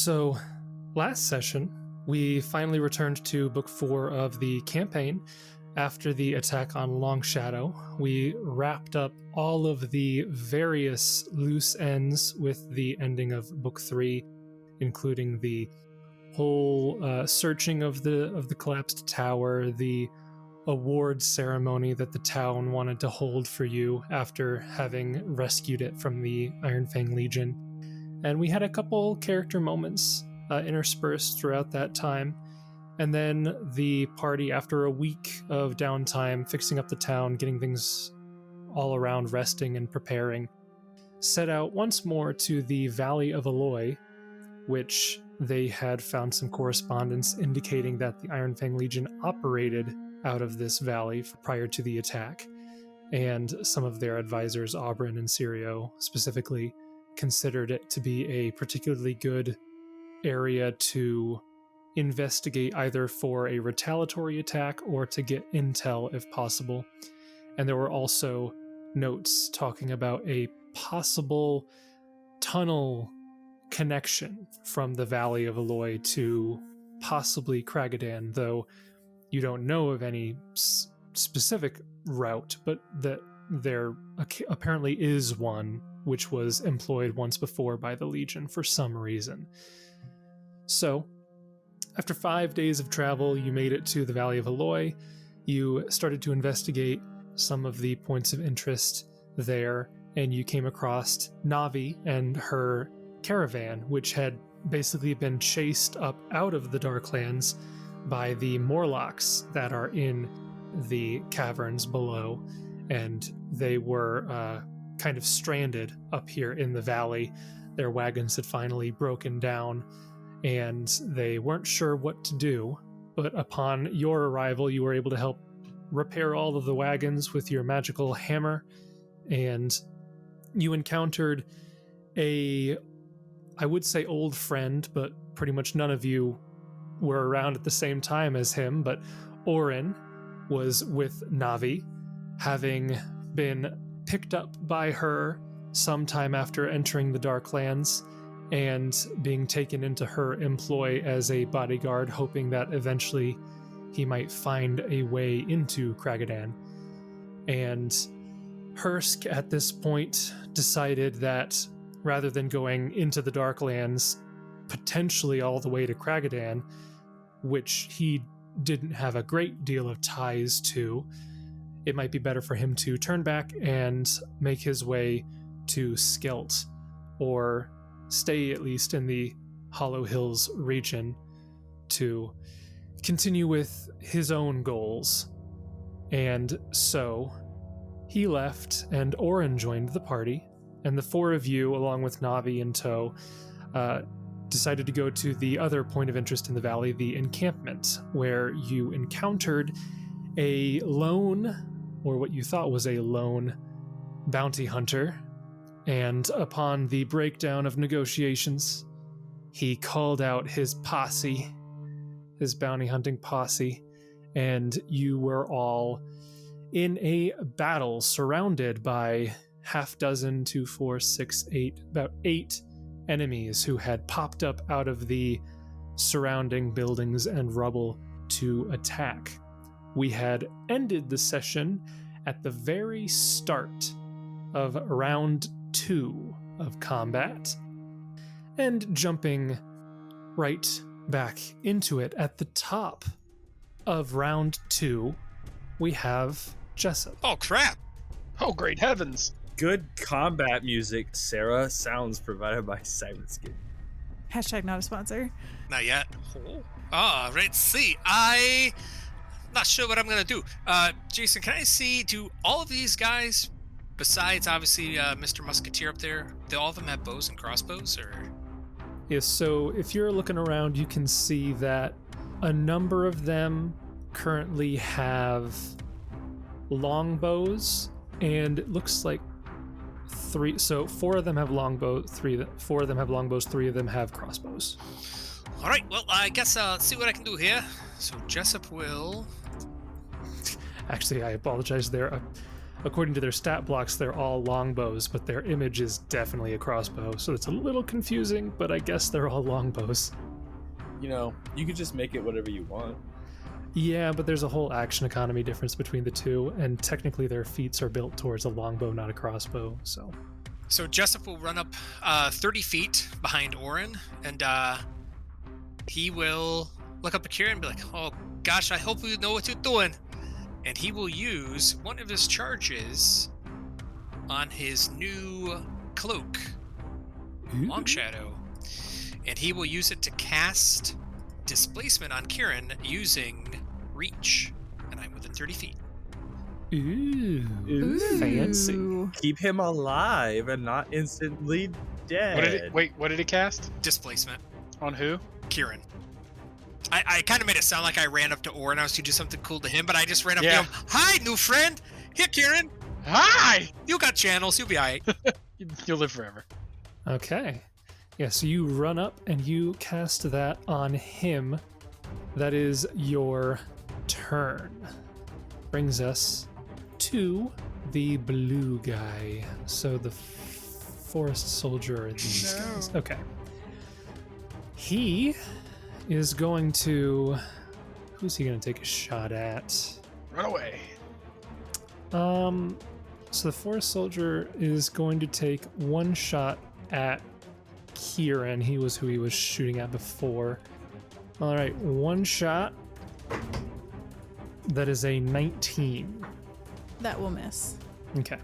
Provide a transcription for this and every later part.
So, last session, we finally returned to Book 4 of the campaign. After the attack on Long Shadow, we wrapped up all of the various loose ends with the ending of Book 3, including the whole searching of the collapsed tower, the award ceremony that the town wanted to hold for you after having rescued it from the Iron Fang Legion. And we had a couple character moments interspersed throughout that time. And then the party, after a week of downtime, fixing up the town, getting things all around, resting and preparing, set out once more to the Valley of Aloy, which they had found some correspondence indicating that the Iron Fang Legion operated out of this valley prior to the attack. And some of their advisors, Oran and Sirio specifically, considered it to be a particularly good area to investigate, either for a retaliatory attack or to get intel if possible. And there were also notes talking about a possible tunnel connection from the Valley of Aloy to possibly Kragadan, though you don't know of any specific route, but that there apparently is one which was employed once before by the Legion for some reason. So, after 5 days of travel, you made it to the Valley of Aloy. You started to investigate some of the points of interest there, and you came across Navi and her caravan, which had basically been chased up out of the Darklands by the Morlocks that are in the caverns below, and they were kind of stranded up here in the valley. Their wagons had finally broken down, and they weren't sure what to do, but upon your arrival, you were able to help repair all of the wagons with your magical hammer, and you encountered I would say old friend, but pretty much none of you were around at the same time as him, but Oran was with Navi, having been picked up by her sometime after entering the Darklands and being taken into her employ as a bodyguard, hoping that eventually he might find a way into Kragadan. And Hursk, at this point, decided that rather than going into the Darklands, potentially all the way to Kragadan, which he didn't have a great deal of ties to, it might be better for him to turn back and make his way to Skelt, or stay at least in the Hollow Hills region to continue with his own goals. And so he left, and Oran joined the party, and the four of you, along with Navi in tow, decided to go to the other point of interest in the valley, the encampment, where you encountered a lone, or what you thought was a lone, bounty hunter. And upon the breakdown of negotiations, he called out his posse, his bounty hunting posse, and you were all in a battle surrounded by half dozen, 2, 4, 6, 8, about 8 enemies who had popped up out of the surrounding buildings and rubble to attack. We had ended the session at the very start of round 2 of combat, and jumping right back into it at the top of round 2, we have Jessup. Oh crap! Oh great heavens! Good combat music, Sarah. Sounds provided by Sirenskin. Hashtag not a sponsor. Not yet. Let's see. I'm not sure what I'm gonna do. Jason, can I see, do all of these guys, besides obviously Mr. Musketeer up there, do all of them have bows and crossbows, or? Yes, so if you're looking around, you can see that a number of them currently have longbows, and it looks like 3. So 4 of them have longbows, 4 of them have longbows, 3 of them have crossbows. All right. Well, I guess I'll see what I can do here. So Jessup will. Actually, I apologize there. according to their stat blocks, they're all longbows, but their image is definitely a crossbow. So it's a little confusing, but I guess they're all longbows. You know, you could just make it whatever you want. Yeah, but there's a whole action economy difference between the two, and technically their feats are built towards a longbow, not a crossbow, so... So Jessup will run up 30 feet behind Oran, and he will look up at Kieran and be like, oh gosh, I hope you know what you're doing. And he will use one of his charges on his new cloak, Long Shadow. And he will use it to cast displacement on Kieran using reach. And I'm within 30 feet. Ooh, fancy. Keep him alive and not instantly dead. What did it cast? Displacement. On who? Kieran. I kind of made it sound like I ran up to Oran. I was to do something cool to him, but I just ran up to him. Hi, new friend. Here, Kieran. Hi! You got channels. You'll be all right. You'll live forever. Okay. Yeah, so you run up and you cast that on him. That is your turn. Brings us to the blue guy. So the forest soldier are these guys. Okay. He is going to... Who's he going to take a shot at? Run away. So the forest soldier is going to take one shot at Kieran. He was who he was shooting at before. All right, one shot. That is a 19. That will miss. Okay.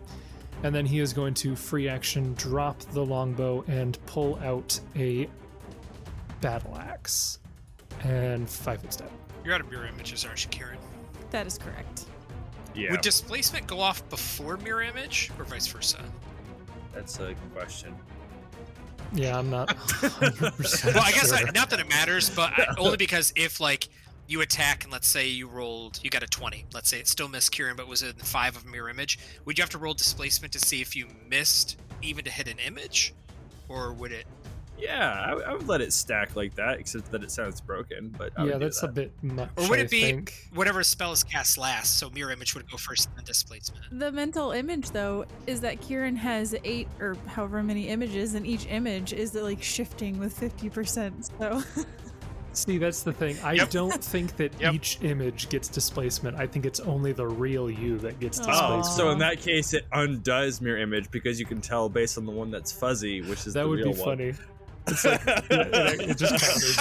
And then he is going to free action drop the longbow and pull out a battle axe. And 5-foot step. You're out of mirror images, aren't you, Kieran? That is correct. Yeah, Would displacement go off before mirror image or vice versa? that's a question. Yeah, I'm not 100% Well, I guess sure. not that it matters, but only because if like you attack and let's say you got a 20. Let's say it still missed Kieran, but was in 5 of mirror image. Would you have to roll displacement to see if you missed even to hit an image, or would it? Yeah, I would let it stack like that, except that it sounds broken. But I would Yeah, do that's that. a bit much, Or would I it be think. whatever spell is cast last? So mirror image would go first, then displacement. The mental image, though, is that Kieran has 8 or however many images, and each image is like shifting with 50%. So See, that's the thing. I Yep. don't think that Yep. each image gets displacement. I think it's only the real you that gets Oh. displacement. So in that case, it undoes mirror image because you can tell based on the one that's fuzzy, which is That the would real be one. funny. It's like, it just counters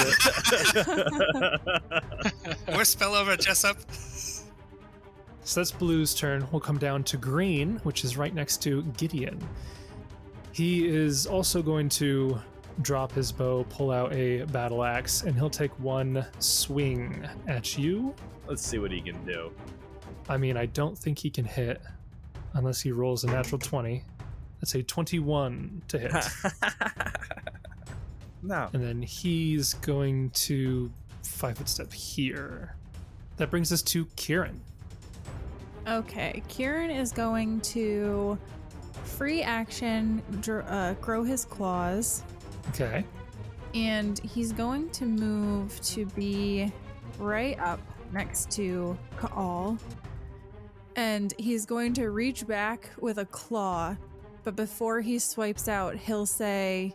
it. More spell over Jessup. So that's Blue's turn. We'll come down to Green, which is right next to Gideon. He is also going to drop his bow, pull out a battle axe, and he'll take one swing at you. Let's see what he can do. I mean, I don't think he can hit unless he rolls a natural 20. That's a 21 to hit. No. And then he's going to 5-foot step here. That brings us to Kieran. okay, Kieran is going to free action grow his claws, Okay. and he's going to move to be right up next to Kaal. And he's going to reach back with a claw, but before he swipes out, he'll say,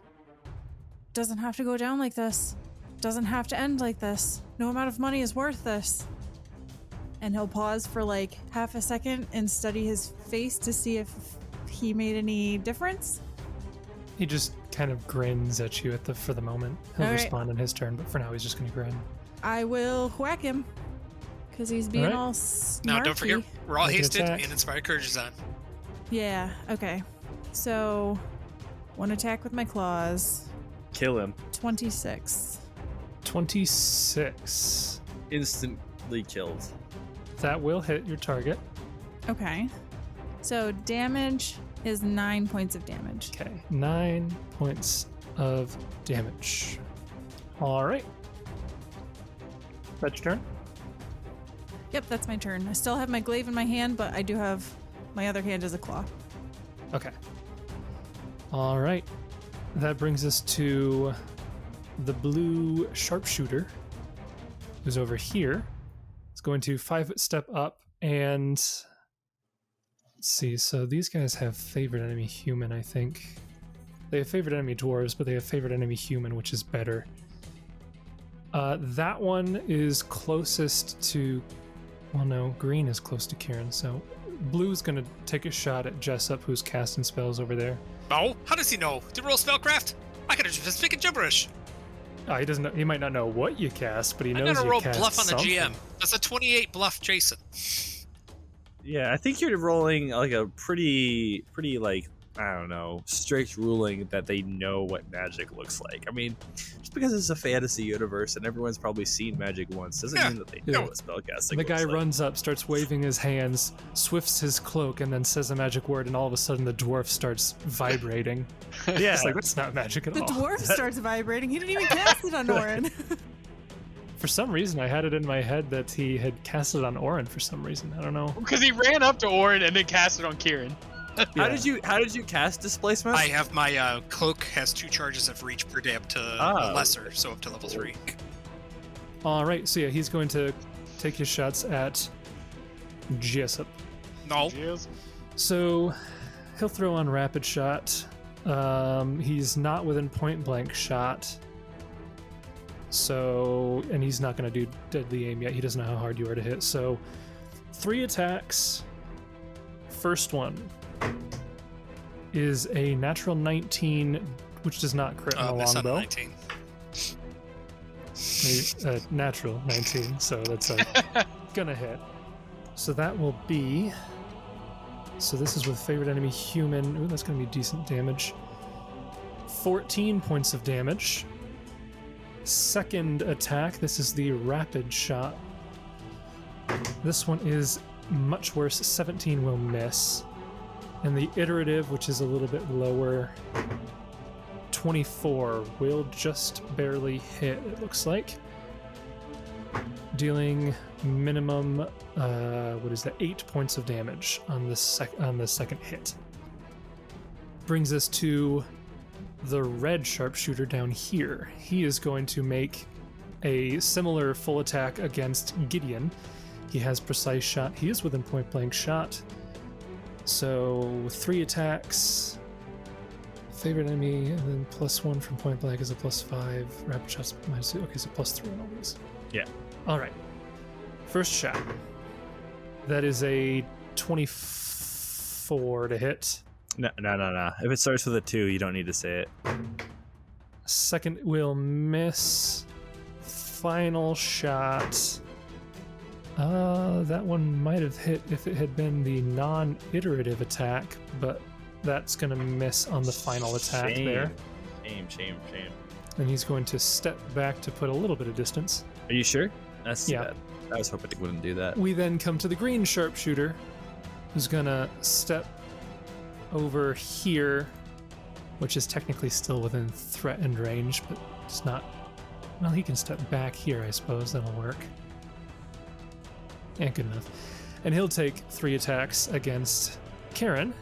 "Doesn't have to go down like this. Doesn't have to end like this. No amount of money is worth this." And he'll pause for like half a second and study his face to see if he made any difference. He just kind of grins at you for the moment. He'll All right. respond in his turn, but for now he's just going to grin. I will whack him because he's being All right. all snarky. Now, don't forget, we're all Make an hasted attack. and Inspired Courage is on. Yeah, okay. So, one attack with my claws. Kill him. 26. 26. Instantly killed. That will hit your target. Okay. So, damage is 9 points of damage. Okay. 9 points of damage. All right. That's your turn. Yep, that's my turn. I still have my glaive in my hand, but I do have my other hand as a claw. Okay. All right. That brings us to the blue sharpshooter, who's over here. It's going to 5-foot step up and Let's see, so these guys have favorite enemy human, I think. They have favorite enemy dwarves, but they have favorite enemy human, which is better. That one is closest to... Well, no, green is close to Kieran, so... Blue's gonna take a shot at Jessup, who's casting spells over there. Oh, how does he know? Did you roll spellcraft? I could have just been speaking gibberish. He doesn't know, he might not know what you cast, but he I'm knows gonna you roll cast bluff on the something. GM. That's a 28 bluff, Jason. Yeah, I think you're rolling like a pretty like, I don't know, strict ruling that they know what magic looks like. I mean, just because it's a fantasy universe and everyone's probably seen magic once doesn't Yeah. mean that they know Yeah. what spellcasting The guy looks like. runs up, starts waving his hands, swifts his cloak, and then says a magic word, and all of a sudden the dwarf starts vibrating. Yeah, It's like, that's not magic at The all. dwarf starts vibrating. He didn't even cast it on Oran. For some reason, I had it in my head that he had cast it on Oran for some reason. I don't know. Because he ran up to Oran and then cast it on Kieran. How did you cast displacement? I have my cloak has 2 charges of reach per day up to lesser, so up to level 3. All right, so yeah, he's going to take his shots at Jessup. No. Cheers. So he'll throw on rapid shot. He's not within point blank shot. So, and he's not going to do deadly aim yet. He doesn't know how hard you are to hit. So 3 attacks. First one is a natural 19, which does not crit on a Miss on the longbow. 19. Natural 19, so that's gonna hit. So that will be... So this is with favorite enemy human. Ooh, that's gonna be decent damage. 14 points of damage. Second attack, this is the rapid shot. This one is much worse. 17 will miss. And the iterative, which is a little bit lower, 24 will just barely hit, it looks like. Dealing minimum, 8 points of damage on the second hit. Brings us to the red sharpshooter down here. He is going to make a similar full attack against Gideon. He has precise shot. He is within point blank shot. So 3 attacks. Favorite enemy, and then +1 from point blank is a +5. Rapid shots -2. Okay, so +3 on all these. Yeah. All right. First shot. That is a 24 to hit. No. If it starts with a 2, you don't need to say it. Second will miss. Final shot. That one might have hit if it had been the non-iterative attack, but that's going to miss on the final attack there. Shame. And he's going to step back to put a little bit of distance. Are you sure? That's too Yeah. bad. I was hoping it wouldn't do that. We then come to the green sharpshooter, who's going to step over here, which is technically still within threatened range, but it's not... Well, he can step back here, I suppose. That'll work. Yeah, good enough. And he'll take 3 attacks against Kieran.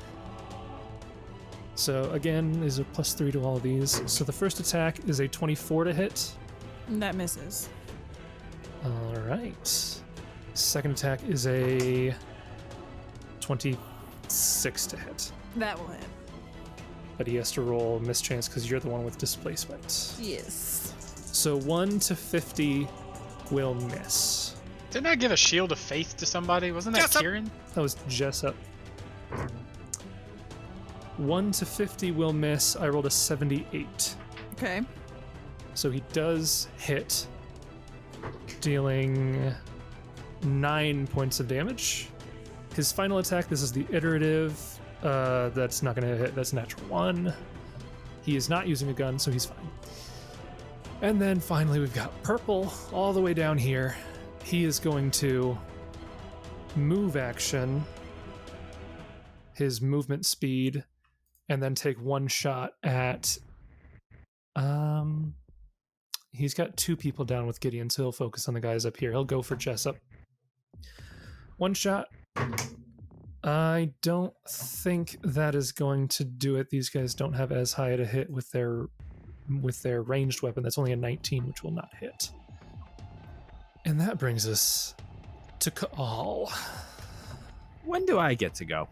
So again, is a +3 to all of these. So the first attack is a 24 to hit. That misses. All right. Second attack is a 26 to hit. That will hit. But he has to roll mischance because you're the one with displacement. Yes. So 1 to 50 will miss. Didn't I give a shield of faith to somebody? Wasn't that Jessup. Kieran? That was Jessup. 1 to 50 will miss. I rolled a 78. Okay. So he does hit, dealing 9 points of damage. His final attack, this is the iterative. That's not going to hit. That's natural 1. He is not using a gun, so he's fine. And then finally, we've got purple all the way down here. He is going to move action, his movement speed, and then take 1 shot at... He's got 2 people down with Gideon, so he'll focus on the guys up here. He'll go for Jessup. 1 shot. I don't think that is going to do it. These guys don't have as high a hit with their ranged weapon. That's only a 19, which will not hit. And that brings us to Kaal. When do I get to go?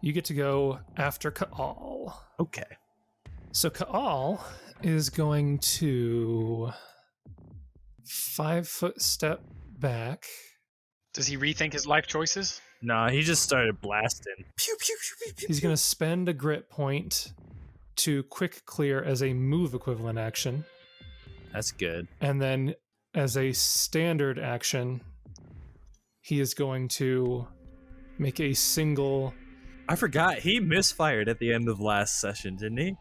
you get to go after Ka'al. Okay. So Ka'al is going to 5 foot step back. Does he rethink his life choices? Nah, he just started blasting. Pew, pew, pew, pew, pew, He's going to spend a grit point to quick clear as a move equivalent action. That's good. And then as a standard action, he is going to make a single... I forgot. He misfired at the end of last session, didn't he?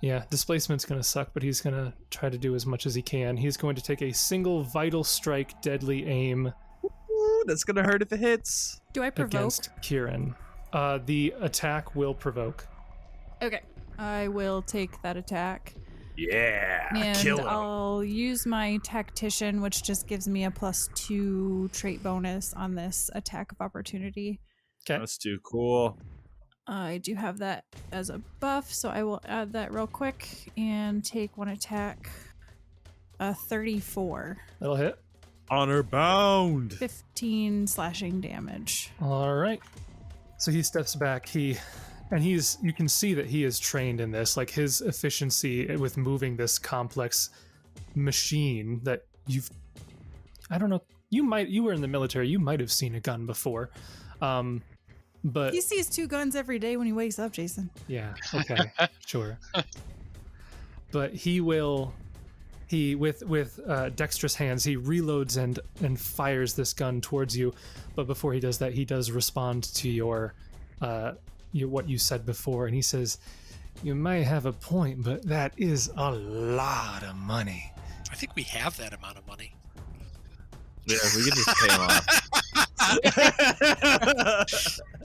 Yeah, displacement's going to suck, but he's going to try to do as much as he can. He's going to take a single vital strike deadly aim. Ooh, that's going to hurt if it hits. Do I provoke? Against Kieran. The attack will provoke. Okay. I will take that attack. Yeah, And kill him. I'll use my tactician, which just gives me a +2 trait bonus on this attack of opportunity. Okay. That's too cool. I do have that as a buff, so I will add that real quick and take one attack. 34. That'll hit. Honor bound. 15 slashing damage. All right. So he steps back. You can see that he is trained in this. Like his efficiency with moving this complex machine that I don't know. You were in the military. You might have seen a gun before. But He sees 2 guns every day when he wakes up, Jason. yeah, okay, sure. But with dexterous hands, he reloads and fires this gun towards you. But before he does that, he does respond to your what you said before, and he says, "You may have a point, but that is a lot of money." I think we have that amount of money. Yeah, we could just pay him off.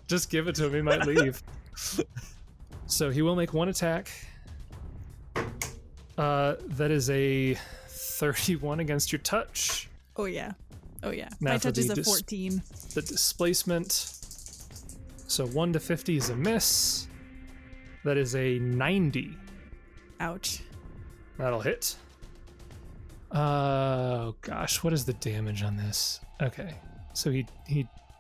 Just give it to him, he might leave. So he will make one attack. That is a 31 against your touch. Oh, yeah. Oh, yeah. Now My for touch is the a 14. The displacement. So 1 to 50 is a miss. That is a 90. Ouch. That'll hit. Oh gosh, what is the damage on this? Okay, so he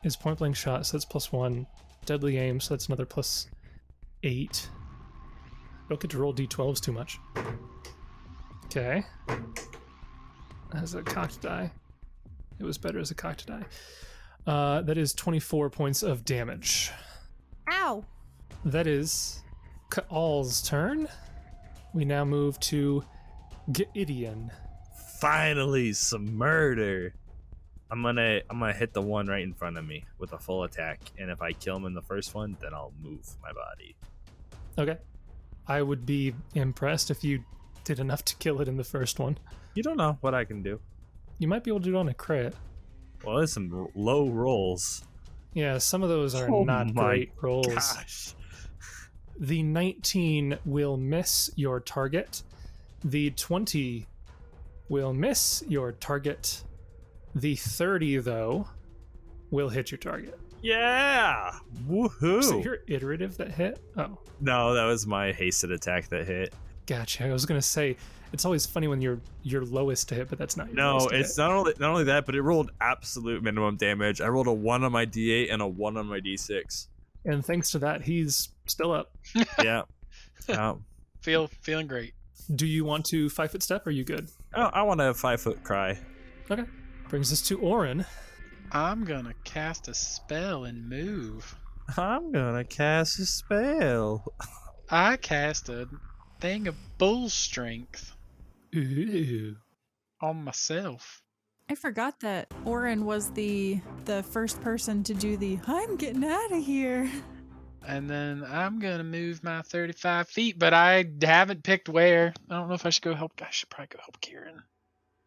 is point blank shot, so that's +1. Deadly aim, so that's another +8. Don't get to roll d12s too much. Okay. As a cocked die. It was better as a cocked die. That is 24 points of damage. Ow! That is Ka'al's turn. We now move to Gideon. Finally, some murder. I'm gonna hit the one right in front of me with a full attack, and if I kill him in the first one, then I'll move my body. Okay. I would be impressed if you did enough to kill it in the first one. You don't know what I can do. You might be able to do it on a crit. Well, there's some low rolls. Yeah, some of those are Oh not my great rolls. Gosh. The 19 will miss your target. The 20 will miss your target. The 30, though, will hit your target. Yeah! Woohoo! Was it your iterative that hit? Oh, No, that was my hasted attack that hit. gotcha. I was going to say, it's always funny when you're lowest to hit, but that's not your No, lowest to it's hit. not only that, but it rolled absolute minimum damage. I rolled a 1 on my D8 and a 1 on my D6. And thanks to that, he's still up. Yeah. Feeling great. Do you want to 5-foot step, or are you good? I want a 5-foot cry. Okay. Brings us to Oran. I'm gonna cast a spell and move. I'm gonna cast a spell. I cast a thing of bull strength Ooh. on myself. I forgot that Oran was the first person to do the "I'm getting out of here." And then I'm gonna move my 35 feet, but I haven't picked where. I don't know if I should go help. I should probably go help Kieran.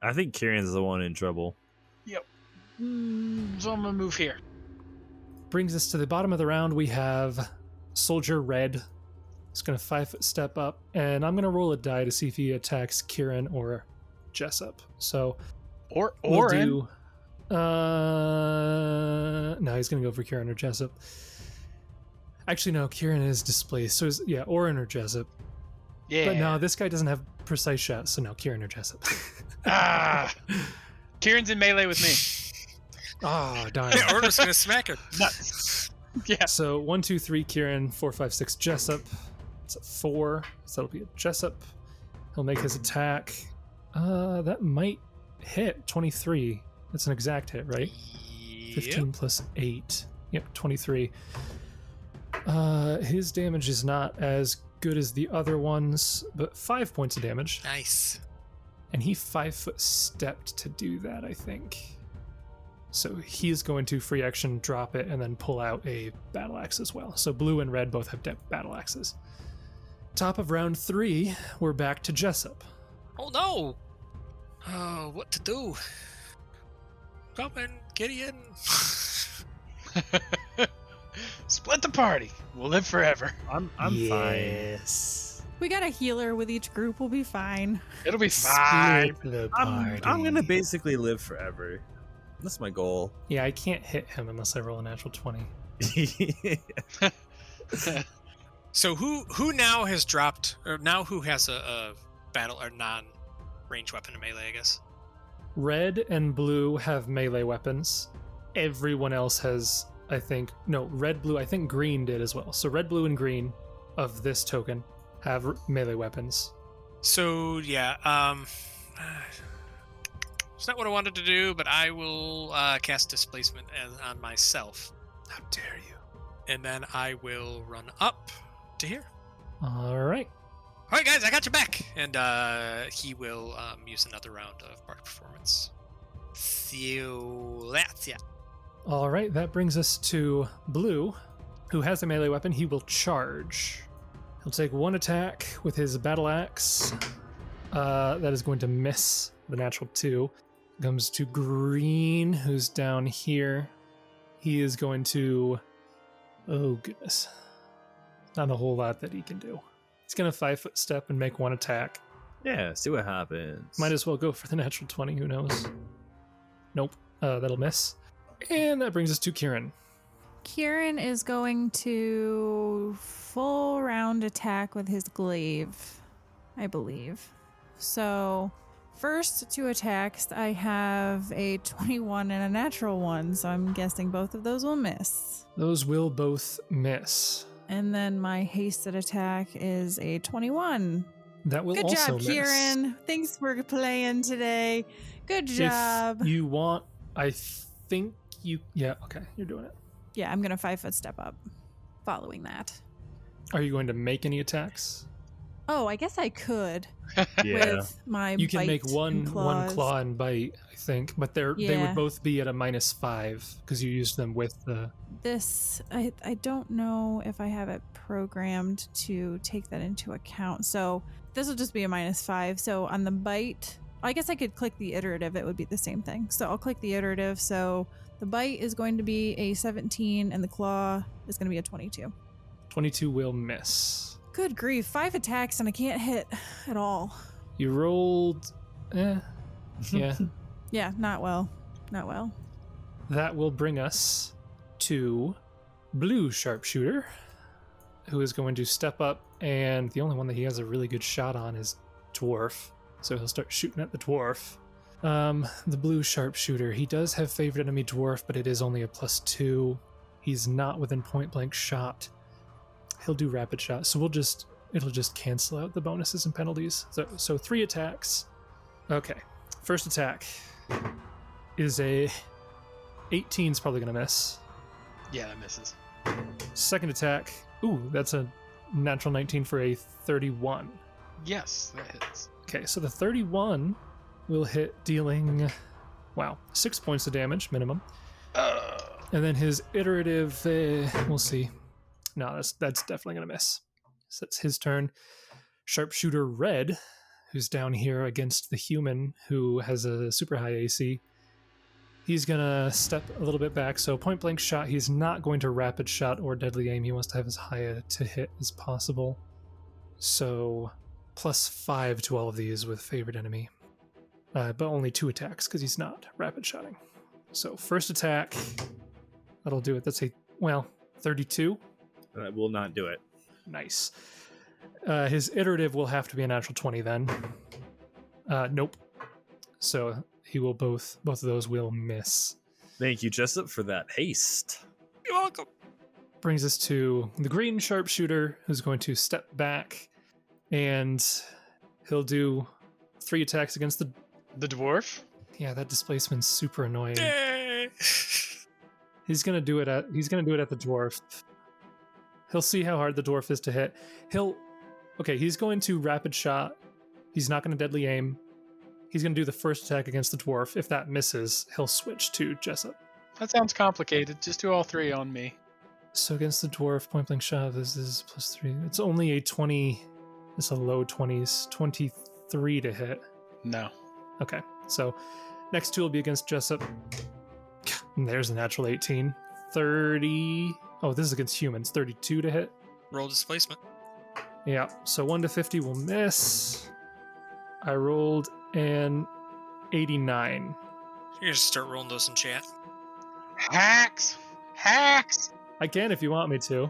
I think Kieran's the one in trouble. So I'm gonna move here. Brings us to the bottom of the round. We have Soldier Red. He's going to 5-foot step up, and I'm going to roll a die to see if he attacks Kieran or Jessup. So Or we'll Oran. do. No, he's going to go for Kieran or Jessup. Actually, no, Kieran is displaced. So, Oran or Jessup. Yeah. But no, this guy doesn't have precise shots, so no, Kieran or Jessup. Kieran's in melee with me. Oh, darn. Yeah, Order's gonna smack him. Nuts. Yeah. So 1, 2, 3, Kieran. 4, 5, 6, Jessup. It's a 4, so that'll be a Jessup. He'll make his attack. That might hit 23. That's an exact hit, right? 15 plus 8. Yep, 23. His damage is not as good as the other ones, but 5 points of damage. Nice. And he 5-foot stepped to do that, I think. So he's going to free action, drop it, and then pull out a battle axe as well. So blue and red both have battle axes. Top of round 3, we're back to Jessup. Oh no! Oh, what to do? Come in, Gideon. Split the party. We'll live forever. I'm fine. Yes. We got a healer with each group. We'll be fine. It'll be fine. Split the I'm party. gonna basically live forever. That's my goal. Yeah, I can't hit him unless I roll a natural 20. So who now has dropped, or now who has a battle or non-range weapon in melee, I guess? Red and blue have melee weapons. Everyone else has, I think, no, red, blue, I think green did as well. So red, blue, and green of this token have melee weapons. So yeah, it's not what I wanted to do, but I will cast displacement on myself, How dare you? and then I will run up to here. All right. All right, guys, I got your back, and he will use another round of bark performance. So that's yeah. All right, that brings us to blue, who has a melee weapon. He will charge. He'll take 1 attack with his battle axe. That is going to miss the natural 2. Comes to green, who's down here. He is going to... Oh, goodness. Not a whole lot that he can do. He's going to 5-foot step and make 1 attack. Yeah, see what happens. Might as well go for the natural 20, who knows? Nope, that'll miss. And that brings us to Kieran. Kieran is going to full round attack with his glaive, I believe. So first 2 attacks, I have a 21 and a natural 1, so I'm guessing both of those will miss. Those will both miss. And then my hasted attack is a 21. That will Good also job, miss. Kieran. Thanks for playing today. Good job. If you want, I think you... Yeah, okay, you're doing it. Yeah, I'm going to 5-foot step up following that. Are you going to make any attacks? Oh, I guess I could Yeah. with my You can bite make one and claws. claw and bite, I think, but they Yeah. would both be at a -5 because you used them with the... This, I don't know if I have it programmed to take that into account. So this will just be a -5. So on the bite, I guess I could click the iterative. It would be the same thing. So I'll click the iterative. So the bite is going to be a 17 and the claw is going to be a 22. 22 will miss. Good grief. 5 attacks and I can't hit at all. You rolled... Yeah. Yeah, not well. Not well. That will bring us to blue sharpshooter, who is going to step up, and the only one that he has a really good shot on is dwarf. So he'll start shooting at the dwarf. The blue sharpshooter, he does have favorite enemy dwarf, but it is only a +2. He's not within point blank shot. He'll do rapid shot, so it'll just cancel out the bonuses and penalties. So 3 attacks. Okay, first attack is a 18's probably gonna miss. Yeah, that misses. Second attack, ooh, that's a natural 19 for a 31. Yes, that hits. Okay, so the 31 will hit, dealing, 6 points of damage minimum. And then his iterative, we'll see. No, that's definitely gonna miss. So that's his turn. Sharpshooter Red, who's down here against the human who has a super high AC. He's gonna step a little bit back, so point blank shot, he's not going to rapid shot or deadly aim. He wants to have as high a to hit as possible. So +5 to all of these with favorite enemy. But only 2 attacks because he's not rapid shotting. So first attack, that'll do it. That's a 32. That will not do it. Nice. His iterative will have to be a natural 20 then. Nope. So he will both of those will miss. Thank you, Jessup, for that haste. You're welcome. brings us to the green sharpshooter, who's going to step back, and he'll do 3 attacks against the... The dwarf? Yeah, that displacement's super annoying. Yay! He's gonna do it at the dwarf. He'll see how hard the dwarf is to hit. He's going to rapid shot. He's not gonna deadly aim. He's gonna do the first attack against the dwarf. If that misses, he'll switch to Jessup. That sounds complicated. Just do all 3 on me. So against the dwarf, point blank shot, this is +3. It's only a 20. It's a low 20s. 23 to hit. No. Okay, so next 2 will be against Jessup. And there's a natural 18. 30. Oh, this is against humans. 32 to hit. Roll displacement. Yeah, so 1 to 50 will miss. I rolled an 89. You're gonna start rolling those in chat. Hacks! Hacks! I can if you want me to.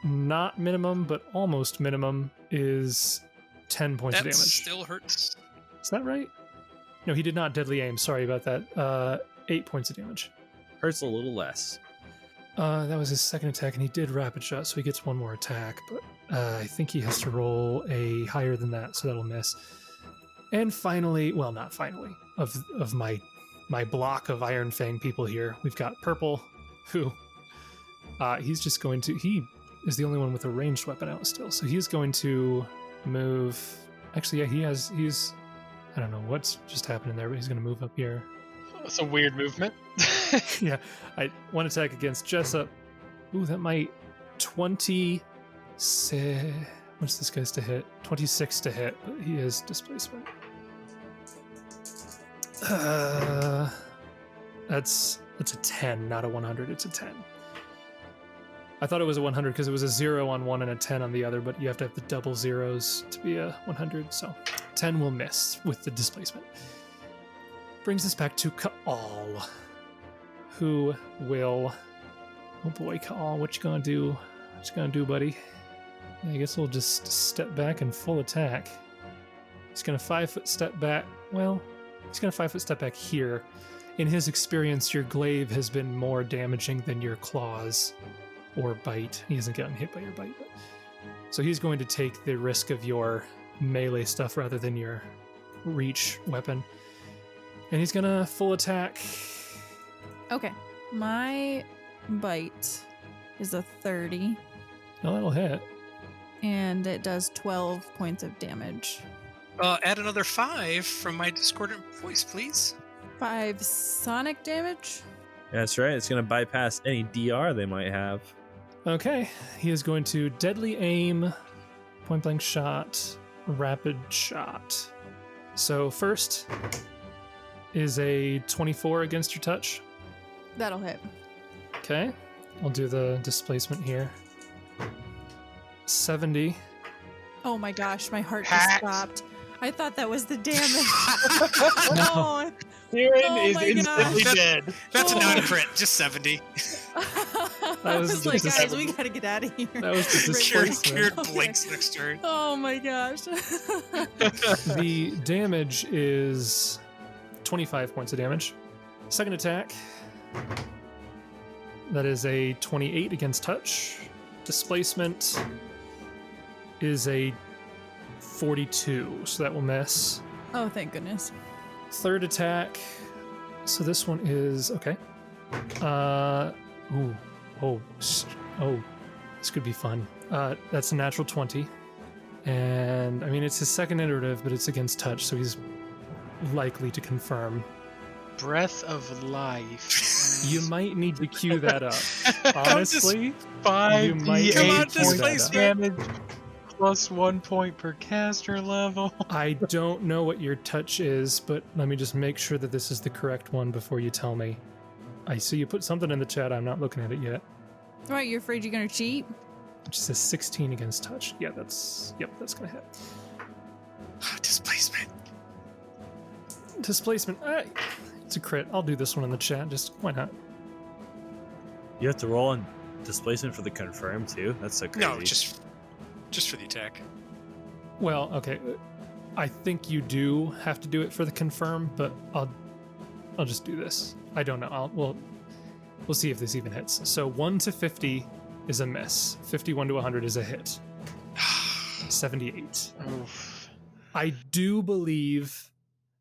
Not minimum, but almost minimum is 10 points of That damage. still hurts. Is that right? No, he did not deadly aim. Sorry about that. 8 points of damage. Hurts a little less. That was his second attack, and he did rapid shot, so he gets 1 more attack. But I think he has to roll a higher than that, so that'll miss. And finally, well, not finally, of my block of Iron Fang people here, we've got Purple, who he's just going to... He is the only one with a ranged weapon out still, so he's going to move... Actually, yeah, he's... I don't know what's just happening there, but he's going to move up here. That's a weird movement. Yeah, 1 attack against Jessup. Ooh, that might 26. What's this guy's to hit? 26 to hit, but he is displacement. That's a 10, not a 100. It's a 10. I thought it was a 100 because it was a 0 on one and a 10 on the other, but you have to have the double zeros to be a 100. So 10 will miss with the displacement. Brings us back to Kaal, who will... Oh boy, Kaal, what you gonna do? What you gonna do, buddy? Yeah, I guess we'll just step back and full attack. He's gonna 5-foot step back. Well, he's gonna 5-foot step back here. In his experience, your glaive has been more damaging than your claws or bite. He hasn't gotten hit by your bite. But... So he's going to take the risk of your melee stuff rather than your reach weapon. And he's gonna full attack. Okay. My bite is a 30, Oh, that'll hit. and it does 12 points of damage. Add another 5 from my discordant voice, please. 5 sonic damage. That's right. It's going to bypass any DR they might have. Okay. He is going to deadly aim, point blank shot, rapid shot. So first is a 24 against your touch. That'll hit. Okay. I'll do the displacement here. 70. Oh my gosh, my heart Hacks. just stopped. I thought that was the damage. No. Oh, Kieran Oh is my instantly gosh. dead. That's a Oh. non-crit, just 70. I was was like, just- guys, we gotta get out of here. That was the Kieran displacement. Okay. blinks next turn. Oh my gosh. The damage is 25 points of damage. Second attack. That is a 28 against touch. Displacement is a 42, so that will miss. Oh, thank goodness. Third attack. So this one is okay. This could be fun. That's a natural 20. And I mean, it's his second iterative, but it's against touch, so he's likely to confirm. Breath of life. You might need to queue that up. Honestly, you 5 might Come on, need to queue that displace up. me. damage plus 1 point per caster level. I don't know what your touch is, but let me just make sure that this is the correct one before you tell me. I see you put something in the chat. I'm not looking at it yet. Right, you're afraid you're gonna cheat? Which says 16 against touch. Yeah, that's gonna hit. Displacement. Displacement. It's a crit. I'll do this one in the chat. Just why not? You have to roll on displacement for the confirm too. That's so crazy. No, just for the attack. Well, okay. I think you do have to do it for the confirm, but I'll just do this. I don't know. We'll see if this even hits. So 1 to 50 is a miss. 51 to 100 is a hit. 78. Oof. I do believe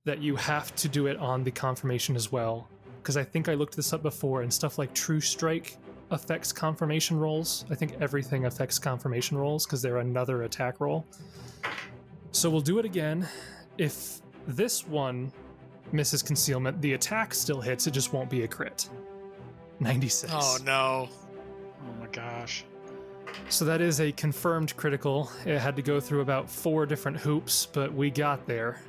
that you have to do it on the confirmation as well, because I think I looked this up before, and stuff like True Strike affects confirmation rolls. I think everything affects confirmation rolls because they're another attack roll. So we'll do it again. If this one misses concealment, the attack still hits, it just won't be a crit. 96. Oh no. Oh my gosh. So that is a confirmed critical. It had to go through about 4 different hoops, but we got there.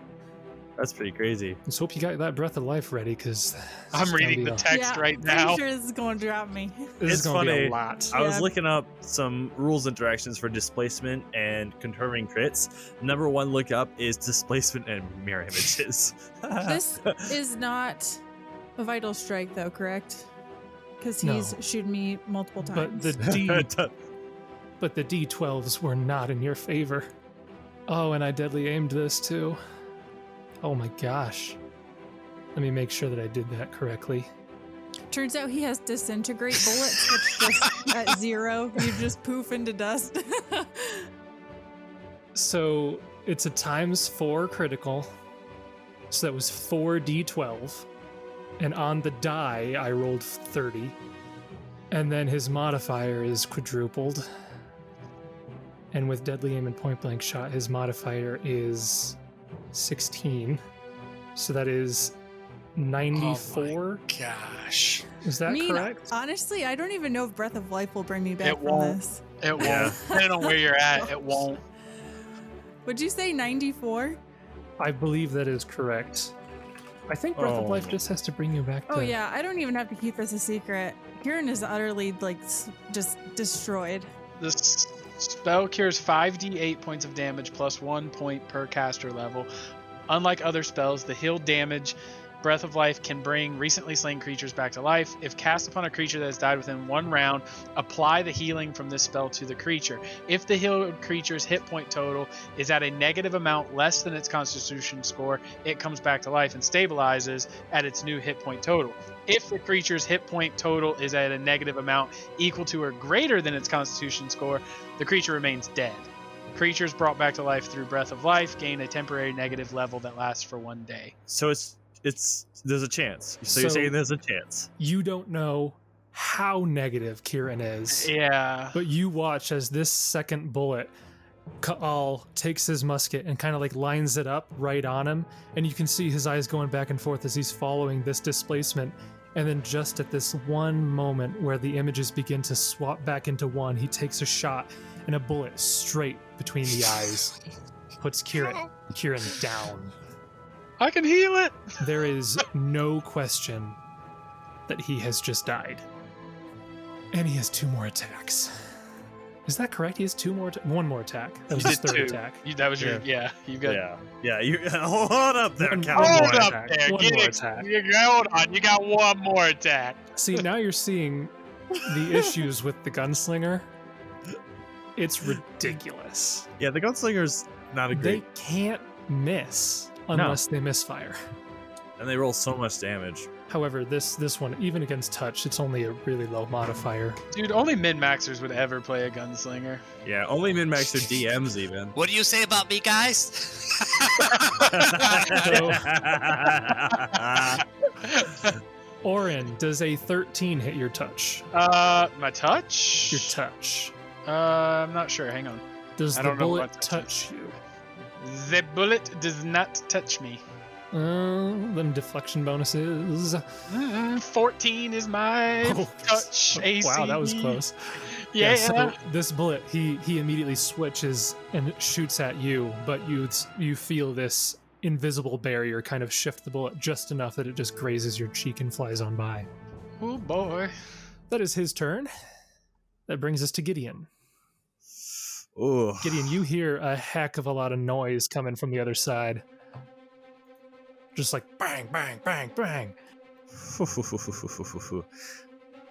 That's pretty crazy. Let's hope you got that breath of life ready, because I'm reading the text right now. I'm sure this is going to drop me. This is It's going to be funny. a lot. I was Yeah. looking up some rules interactions for displacement and confirming crits. Number one look up is displacement and mirror images. This is not a vital strike, though, correct? Because he's No. shooting me multiple But times. the D12s were not in your favor. Oh, and I deadly aimed this too. Oh my gosh. Let me make sure that I did that correctly. Turns out he has disintegrate bullets, which just at 0, you just poof into dust. So it's a ×4 critical. So that was 4d12. And on the die, I rolled 30. And then his modifier is quadrupled. And with deadly aim and point blank shot, his modifier is 16. So that is 94. Gosh. Is that I mean, correct? honestly, I don't even know if Breath of Life will bring me back It from won't. this. It won't. Yeah. Depending on where you're at, it won't. Would you say 94? I believe that is correct. I think Breath of Oh. Life just has to bring you back to... Oh yeah, I don't even have to keep this a secret. Kieran is utterly just destroyed. This spell cures 5d8 points of damage plus 1 point per caster level. Unlike other spells, the healed damage Breath of Life can bring recently slain creatures back to life. If cast upon a creature that has died within 1 round, apply the healing from this spell to the creature. If the healed creature's hit point total is at a negative amount less than its constitution score, it comes back to life and stabilizes at its new hit point total. If the creature's hit point total is at a negative amount equal to or greater than its constitution score, the creature remains dead. Creatures brought back to life through Breath of Life gain a temporary negative level that lasts for 1 day. So it's there's a chance. So you're So- saying there's a chance. You don't know how negative Kieran is. Yeah. But you watch as this second bullet, Ka'al takes his musket and kind of like lines it up right on him. And you can see his eyes going back and forth as he's following this displacement. And then just at this one moment where the images begin to swap back into one, he takes a shot and a bullet straight between the eyes puts Kieran down. I can heal it. There is no question that he has just died. And he has 2 more attacks. Is that correct? He has 2 more, 1 more attack. That was You his did 3rd 2. attack. That was your you got. Yeah. You hold up there, One cowboy. more Hold up attack. there. One Get more it. attack. Hold on. You got 1 more attack. See, now you're seeing the issues with the gunslinger. It's ridiculous. Yeah, the gunslinger's not a They great, can't miss unless they misfire. and they roll so much damage. However, this one, even against touch, it's only a really low modifier. Dude, only min-maxers would ever play a gunslinger. Yeah, only min-maxer DMs even. What do you say about me, guys? Oran, does a 13 hit your touch? My touch? Your touch. I'm not sure. Hang on. Does I the don't know bullet what touch you? The bullet does not touch me. Them deflection bonuses. 14 is my Oh, touch AC. Wow, that was close. Yeah. So this bullet, he immediately switches and shoots at you, but you feel this invisible barrier kind of shift the bullet just enough that it just grazes your cheek and flies on by. Oh boy. That is his turn. That brings us to Gideon. Ooh. Gideon, you hear a heck of a lot of noise coming from the other side. Just like bang, bang, bang, bang.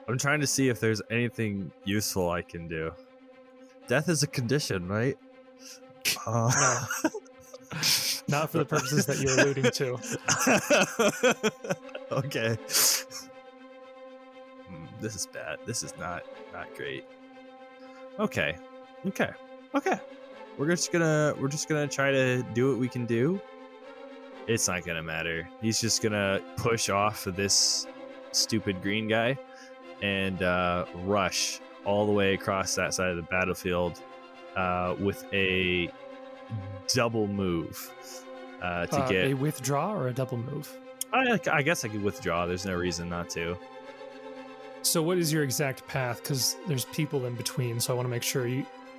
I'm trying to see if there's anything useful I can do. Death is a condition, right? No. Not for the purposes that you're alluding to. Okay. This is bad. This is not great. Okay. We're just gonna try to do what we can do. It's not gonna matter. He's just gonna push off of this stupid green guy and rush all the way across that side of the battlefield with a double move to get a withdraw or a double move. I guess I could withdraw. There's no reason not to. So what is your exact path? Because there's people in between, so I want to make sure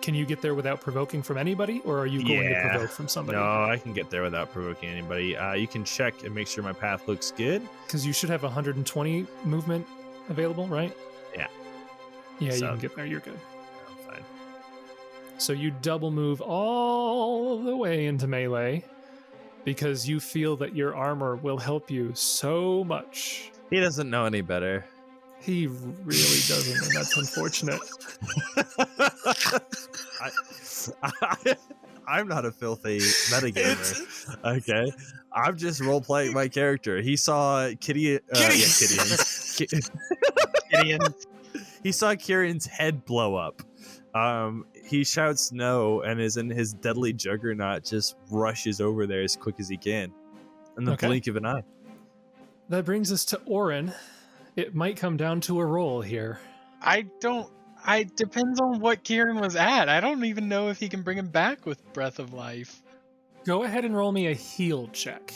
can you get there without provoking from anybody, or are you going to provoke from somebody? No, I can get there without provoking anybody. You can check and make sure my path looks good. Because you should have 120 movement available, right? Yeah. Yeah, So- you can get there. You're good. I'm fine. So you double move all the way into melee because you feel that your armor will help you so much. He doesn't know any better. He really doesn't, and that's unfortunate. I'm not a filthy metagamer. Okay, I'm just role playing my character. He saw Gideon. Gideon. He saw Kieran's head blow up. He shouts no and is in his deadly juggernaut, just rushes over there as quick as he can in the Okay. blink of an eye. That brings us to Oran. It might come down to a roll here. Depends on what Kieran was at. I don't even know if he can bring him back with Breath of Life. Go ahead and roll me a heal check.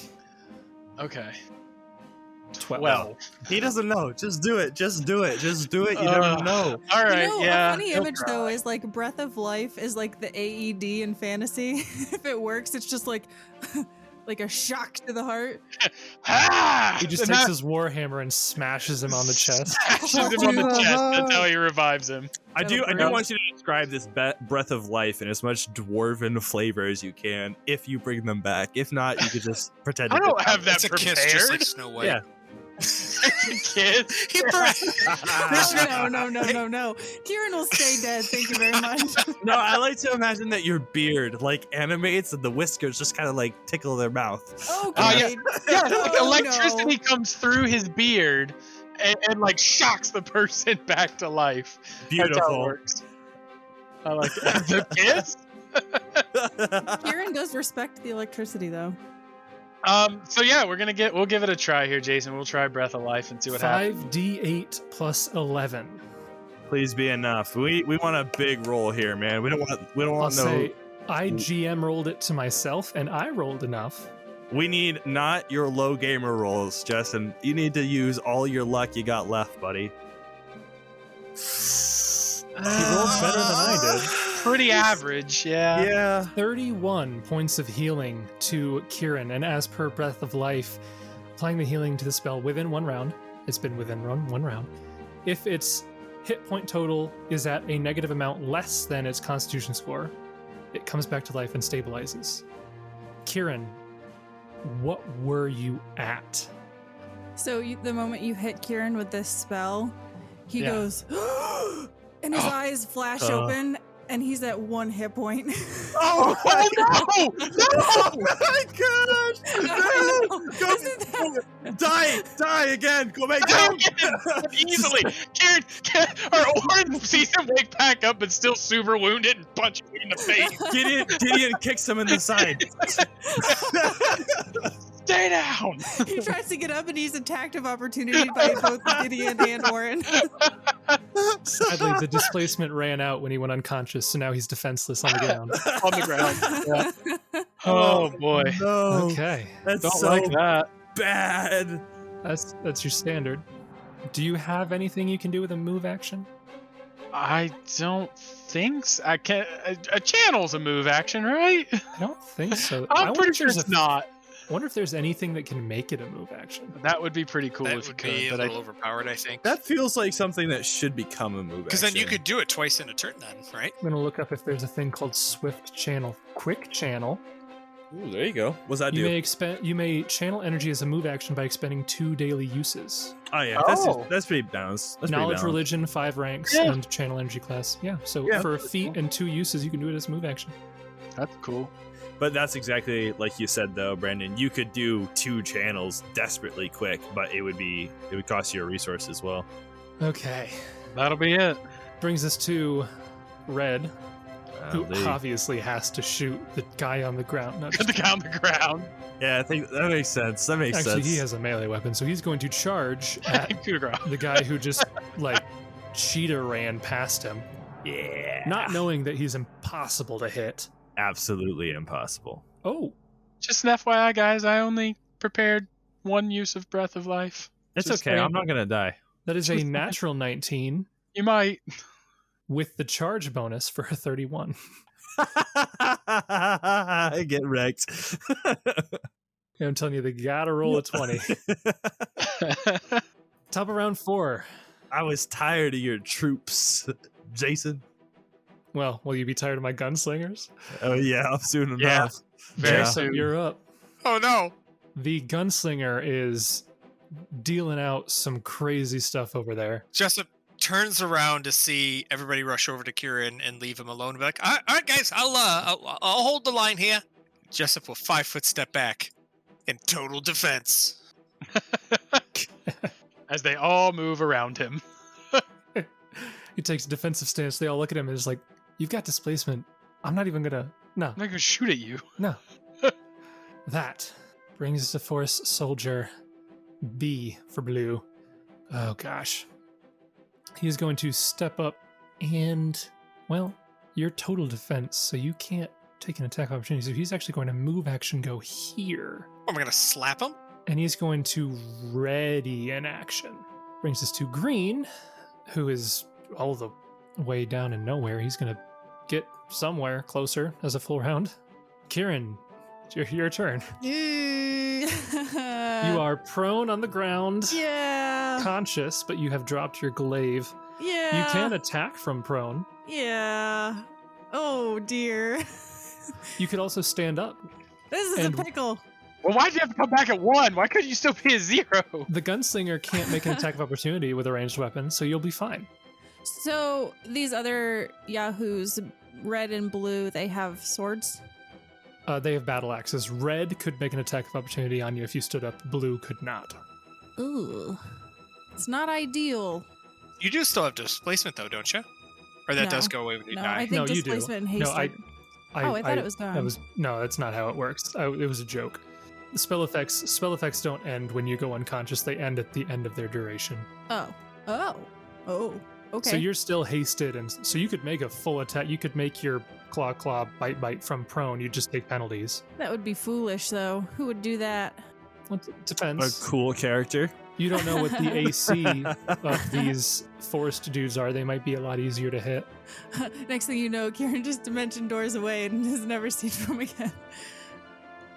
Okay. 12. Well. He doesn't know. Just do it. Just do it. Just do it. You never know. All right, You know, yeah. a funny he'll image try. though is like Breath of Life is like the AED in fantasy. If it works, it's just like like a shock to the heart. Ah! He just And takes that his warhammer and smashes him on the chest. smashes him on the chest. That's how he revives him. I do That'll want you to describe this breath of life in as much dwarven flavor as you can. If you bring them back, if not, you could just pretend. I to don't get have that It's a prepared. kiss, just like Snow White. Yeah. Kids. He No. Kieran will stay dead. Thank you very much. No, I like to imagine that your beard like animates and the whiskers just kind of like tickle their mouth. Okay. Yeah, like Oh, electricity no. comes through his beard and like shocks the person back to life. That's how it Beautiful. works. I like that. The kiss? Kieran does respect the electricity though. So yeah, we'll give it a try here, Jason. We'll try Breath of Life and see what happens. 5d8 plus 11. Please be enough. We want a big roll here, man. We don't I'll want no. say I GM rolled it to myself, and I rolled enough. We need not your low gamer rolls, Justin. You need to use all your luck you got left, buddy. He rolled better than I did. Pretty average, yeah. Yeah. 31 points of healing to Kieran, and as per Breath of Life, applying the healing to the spell within one round. It's been within one round. If its hit point total is at a negative amount less than its Constitution score, it comes back to life and stabilizes. Kieran, what were you at? So the moment you hit Kieran with this spell, he Yeah. goes, and his eyes flash open, and he's at 1 hit point. Oh no! Oh my gosh! No! Isn't that- Die again! Go back down! Easily. Kieran, Oran sees him wake back up but still super wounded and punches him in the face. Gideon kicks him in the side. Stay down. He tries to get up, and he's attacked of opportunity by both Gideon and Oran. Sadly, the displacement ran out when he went unconscious, so now he's defenseless on the ground. On the ground. Yeah. Oh boy. No. Okay, That's Don't so like that. bad. that's your standard. Do you have anything you can do with a move action? I don't think so. I can't. A channel's a move action, right? I don't think so. I'm wonder pretty if sure there's it's not. I wonder if there's anything that can make it a move action. That would be pretty cool That if you would could. be a But little overpowered, I think. That feels like something that should become a move. Because then you could do it twice in a turn, then, right? I'm gonna look up if there's a thing called Swift Channel, Quick Channel. Ooh, there you go. What's that You do? may you may channel energy as a move action by expending 2 daily uses. Oh yeah, that's pretty balanced. That's Knowledge, pretty balanced. religion, 5 ranks, Yeah. and channel energy class. Yeah, so Yeah, for a that's feat cool. and 2 uses, you can do it as a move action. That's cool. But that's exactly like you said, though, Brandon. You could do 2 channels desperately quick, but it would cost you a resource as well. Okay. That'll be it. Brings us to Red, who Golly. obviously has to shoot the guy on the ground. No, Put the guy on the ground. Yeah, I think that makes sense. That makes actually, sense. he has a melee weapon, so he's going to charge at Coup de grace. the guy who just, like, cheetah ran past him, Yeah. not knowing that he's impossible to hit. Absolutely impossible. Oh, Just an FYI, guys, I only prepared one use of Breath of Life. It's Just okay. saying. I'm not gonna die. that is a natural 19 You might. with the charge bonus for a 31. I get wrecked. I'm telling you, they gotta roll a 20. Top of round 4. I was tired of your troops, Jason. Well, will you be tired of my gunslingers? Oh yeah, soon Yeah. enough. Very Yeah. soon. You're up. Oh no! The gunslinger is dealing out some crazy stuff over there. Jessup turns around to see everybody rush over to Kieran and leave him alone. Be like, all right, guys, I'll hold the line here. Jessup will 5-foot step back in total defense. As they all move around him. He takes a defensive stance. They all look at him and is like, "You've got displacement. I'm not even gonna. No, I'm not going to shoot at you. no." That brings us to Force Soldier B for blue. Oh gosh. He's going to step up and, well, you're total defense, so you can't take an attack opportunity. So he's actually going to move action go here. Am I gonna slap him? And he's going to ready an action. Brings us to green, who is all the way down in nowhere. He's going to get somewhere closer as a full round. Kieran, it's your turn. You are prone on the ground, Yeah. conscious, but you have dropped your glaive. Yeah. You can attack from prone. Yeah. Oh dear. You could also stand up. This is And- a pickle. Well, why'd you have to come back at 1? Why couldn't you still be a 0? The gunslinger can't make an attack of opportunity with a ranged weapon, so you'll be fine. So these other yahoos, red and blue, they have swords. They have battle axes. Red could make an attack of opportunity on you if you stood up. Blue could not. Ooh. It's not ideal. You do still have displacement though, don't you? Or that No. does go away when you No, die. I think No, you do. displacement and haste. No, I thought it was gone. No, that's not how it works. It was a joke. The spell effects don't end when you go unconscious. They end at the end of their duration. Oh. Okay. So you're still hasted, and so you could make a full attack. You could make your claw, bite from prone. You just take penalties. That would be foolish, though. Who would do that? Well, it A depends. cool character. You don't know what the AC of these forest dudes are. They might be a lot easier to hit. Next thing you know, Kieran just dimension doors away and has never seen from again.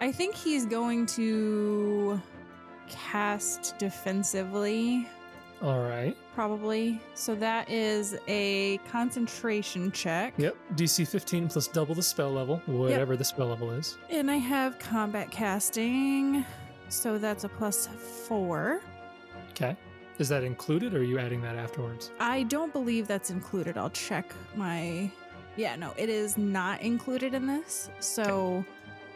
I think he's going to cast defensively, All right. probably. So that is a concentration check. Yep. DC 15 plus double the spell level, whatever the spell level is. And I have combat casting, so that's a +4. Okay. Is that included, or are you adding that afterwards? I don't believe that's included. I'll check my... Yeah, no, it is not included in this. So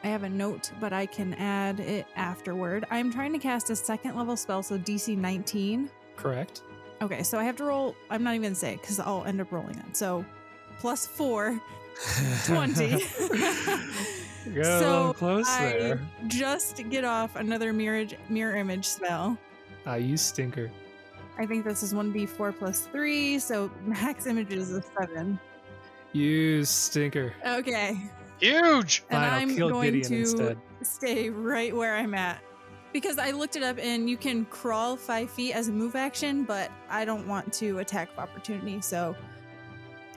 I have a note, but I can add it afterward. I'm trying to cast a 2nd level spell, so DC 19. Correct. Okay, so I have to roll... I'm not even going to say because I'll end up rolling it. So +4, 20. Got a So little close I there. just get off another mirror image spell. Ah, you stinker. I think this is 1d4 + 3, so max images is 7. You stinker. Okay. Huge! And Fine, I'll I'm kill going Gideon to instead. stay right where I'm at. Because I looked it up and you can crawl 5 feet as a move action, but I don't want to attack of opportunity, so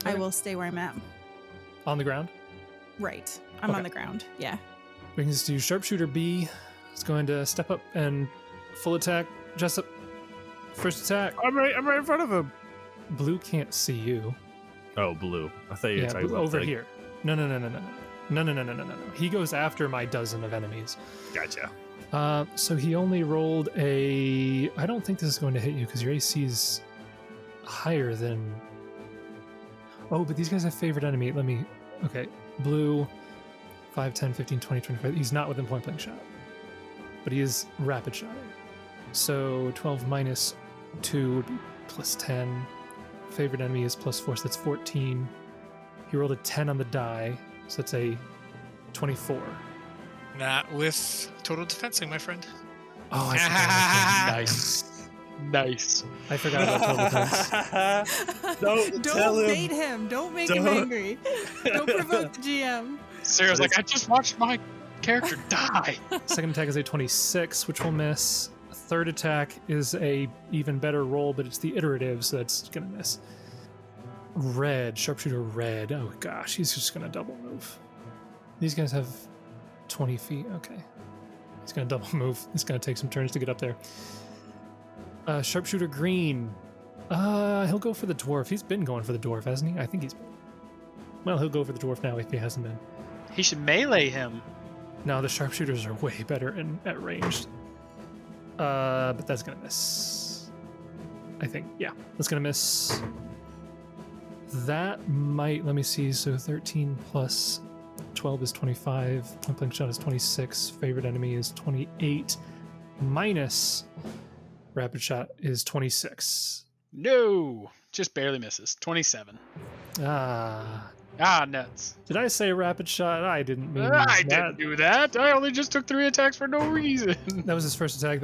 I Okay. will stay where I'm at. On the ground. Right. I'm Okay. on the ground. Yeah. Brings us to Sharpshooter B. It's going to step up and full attack. Jessup. First attack. I'm right in front of him. Blue can't see you. Oh, blue. I thought you were Yeah, talking Blue, about over the- here. No. No. He goes after my dozen of enemies. Gotcha. So he only rolled a... I don't think this is going to hit you because your AC is higher than... Oh, but these guys have favorite enemy. Let me... Okay. Blue, 5, 10, 15, 20, 25. He's not within point blank shot. But he is rapid shotting. So 12 minus 2 would be plus 10. Favorite enemy is plus 4, so that's 14. He rolled a 10 on the die, so that's a 24. Not with total defensing, my friend. Oh, I forgot. Nice. Nice. I forgot about total defense. Don't tell him. bait him. Don't make him angry. Don't provoke the GM. Sarah's like, I just watched my character die. Second attack is a 26, which will miss. Third attack is a even better roll, but it's the iterative, so that's gonna miss. Red, sharpshooter red. Oh gosh, he's just gonna double move. These guys have 20 feet. Okay. He's gonna double move. It's gonna take some turns to get up there. Sharpshooter green. He'll go for the dwarf. He's been going for the dwarf, hasn't he? I think he's been. Well, he'll go for the dwarf now if he hasn't been. He should melee him. No, the sharpshooters are way better at ranged. But that's gonna miss. I think, yeah, that's gonna miss. That might, let me see, so 13 plus 12 is 25, point blank shot is 26, favorite enemy is 28, minus rapid shot is 26. No, just barely misses. 27. Nuts. Did I say rapid shot? I didn't mean I that. didn't do that. I only just took 3 attacks for no reason. That was his first attack,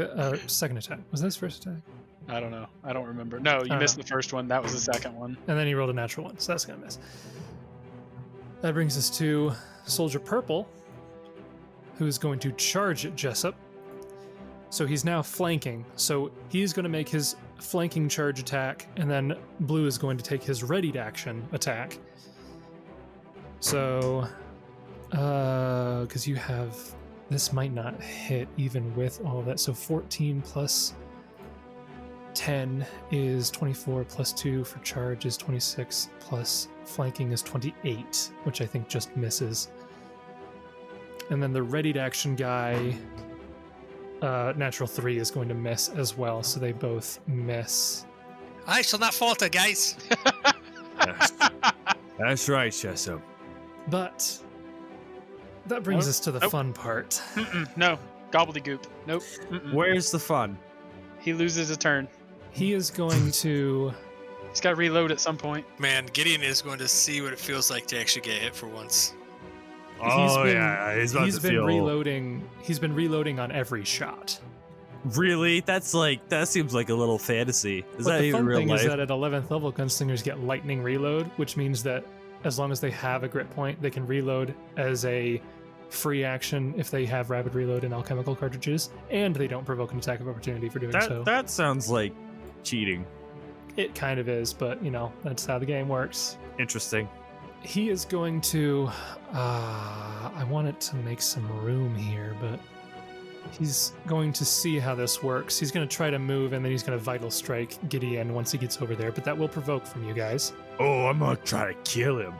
second attack. Was that his first attack? I don't know. I don't remember. No, you missed the first one. That was the second one. And then he rolled a natural one, so that's gonna miss. That brings us to Soldier Purple, who's going to charge at Jessup. So he's now flanking. So he's going to make his flanking charge attack, and then Blue is going to take his readied action attack. So, because you have, this might not hit even with all that. So 14 plus 10 is 24, plus 2 for charge is 26, plus flanking is 28, which I think just misses. And then the readied action guy, natural 3 is going to miss as well, so they both miss. I shall not falter, guys. That's right, Jessup. But that brings us to the fun part. No, gobbledygook. Nope. Where's the fun? He loses a turn. He is going to... He's got to reload at some point. Man, Gideon is going to see what it feels like to actually get hit for once. He's been reloading. He's been reloading on every shot. Really? That seems like a little fantasy. Is But that the even fun real thing life? is that at 11th level, gunslingers get lightning reload, which means that as long as they have a grit point, they can reload as a free action if they have rapid reload in alchemical cartridges, and they don't provoke an attack of opportunity for doing so. That sounds like cheating. It kind of is, but that's how the game works. Interesting. He is going to... I want it to make some room here, but he's going to see how this works. He's going to try to move, and then he's going to vital strike Gideon once he gets over there, but that will provoke from you guys. Oh, I'm gonna try to kill him.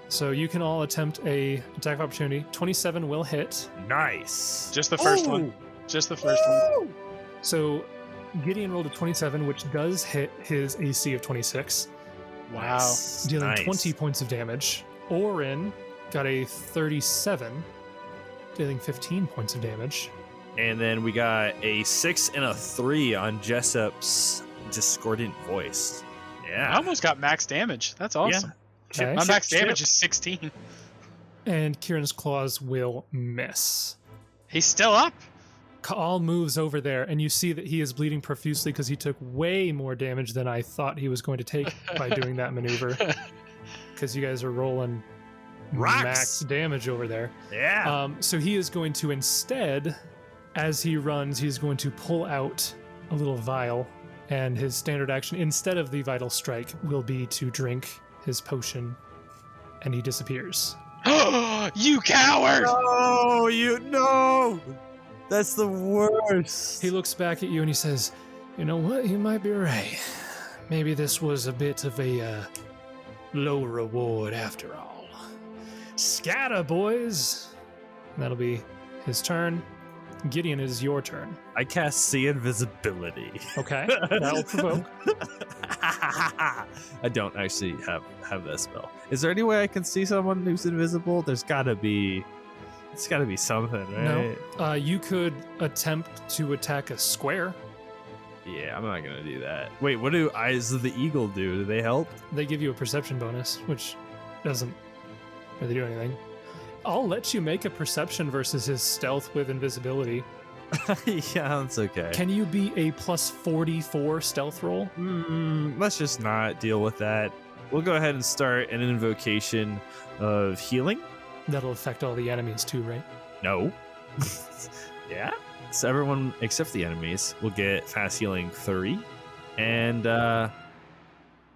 So you can all attempt a attack of opportunity. 27 will hit. Nice. Just the first one. Just the first one. So Gideon rolled a 27, which does hit his AC of 26, Wow. dealing 20 points of damage. Oran got a 37, dealing 15 points of damage. And then we got a 6 and a 3 on Jessup's discordant voice. I Yeah. almost got max damage. That's awesome. Okay. My max damage is 16. And Kieran's claws will miss. He's still up. Kaal moves over there, and you see that he is bleeding profusely because he took way more damage than I thought he was going to take by doing that maneuver. Because you guys are rolling Rocks. max damage over there. Yeah. So he is going to instead, as he runs, he's going to pull out a little vial, and his standard action, instead of the vital strike, will be to drink his potion, and he disappears. You coward! Oh, no! That's the worst. He looks back at you and he says, "You know what? You might be right. Maybe this was a bit of a low reward after all. Scatter, boys!" And that'll be his turn. Gideon, it is your turn. I cast See Invisibility. Okay, that'll provoke. I don't actually have that spell. Is there any way I can see someone who's invisible? It's gotta be something, right? No. You could attempt to attack a square. Yeah, I'm not gonna do that. Wait, what do Eyes of the Eagle do? Do they help? They give you a perception bonus, which doesn't really do anything. I'll let you make a perception versus his stealth with invisibility. Yeah, that's okay. Can you be a plus 44 stealth roll? Let's just not deal with that. We'll go ahead and start an invocation of healing. That'll affect all the enemies too, right? No. Yeah. So everyone except the enemies will get fast healing 3. And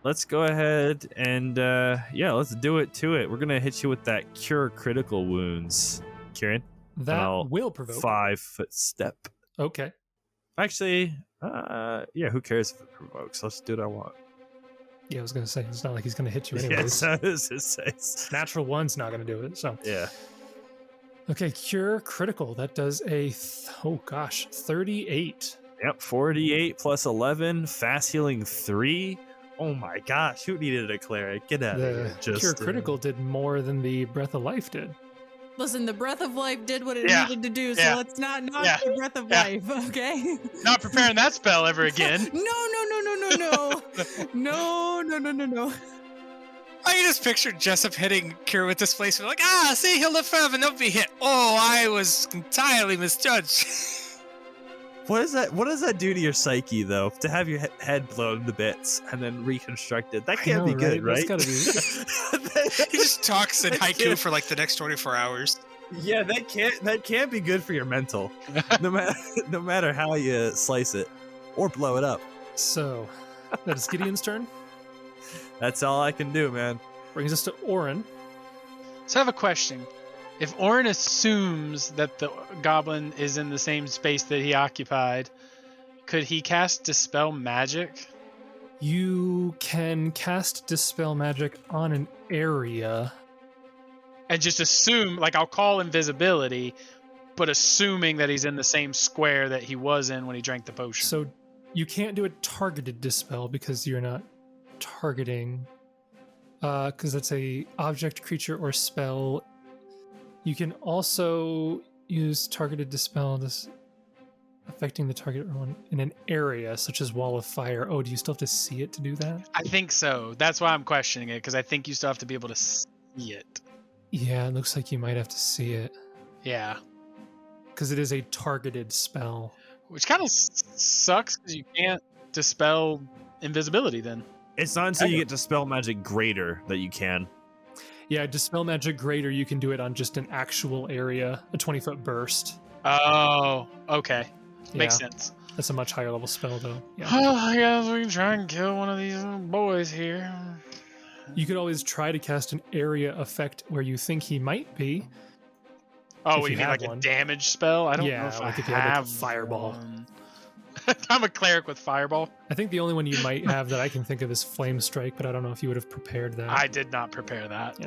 let's go ahead and let's do it to it. We're gonna hit you with that cure critical wounds, Kieran. That will provoke 5-foot step. Okay. Actually, who cares if it provokes? Let's do what I want. Yeah, I was gonna say it's not like he's gonna hit you anyways. Yes, that is it says. Natural one's not gonna do it. So Yeah. okay, cure critical. That does a 38. Yep, 48 plus 11, fast healing 3. Oh my gosh, who needed a cleric? Get out of The here. cure critical did more than the breath of life did. Listen, the breath of life did what it Yeah. needed to do, so Yeah. let's not knock Yeah. the breath of Yeah. life, okay? Not preparing that spell ever again. No. No. I just pictured Jessup hitting Kieran with displacement, like, see, he'll live forever, never be hit. Oh, I was entirely misjudged. What does that do to your psyche, though? To have your head blown to bits and then reconstructed? That can't I know, be good, right? That's gotta He just talks in That haiku can't- for like the next 24 hours. Yeah, that can't be good for your mental. no matter how you slice it or blow it up. So, that is Gideon's turn. That's all I can do, man. Brings us to Oran. So I have a question. If Oran assumes that the goblin is in the same space that he occupied, could he cast Dispel Magic? You can cast Dispel Magic on an area. And just assume, like I'll call invisibility, but assuming that he's in the same square that he was in when he drank the potion. So you can't do a targeted dispel because you're not targeting. Because that's a object, creature, or spell. You can also use targeted dispel this affecting the target one in an area such as wall of fire. Oh, do you still have to see it to do that? I think so. That's why I'm questioning it, because I think you still have to be able to see it. Yeah, it looks like you might have to see it Yeah. because it is a targeted spell. Which kind of sucks because you can't dispel invisibility then. It's not until you get Dispel Magic Greater that you can. Yeah, Dispel Magic Greater, you can do it on just an actual area, a 20-foot burst. Oh, okay. Makes Yeah, sense. That's a much higher level spell, though. Yeah. Oh, I guess we can try and kill one of these little boys here. You could always try to cast an area effect where you think he might be. Oh, If what, you you mean have like one. a damage spell? I don't Yeah, know if like I if you had, like, a have fireball. one. I'm a cleric with fireball. I think the only one you might have that I can think of is Flame Strike, but I don't know if you would have prepared that. I did not prepare that.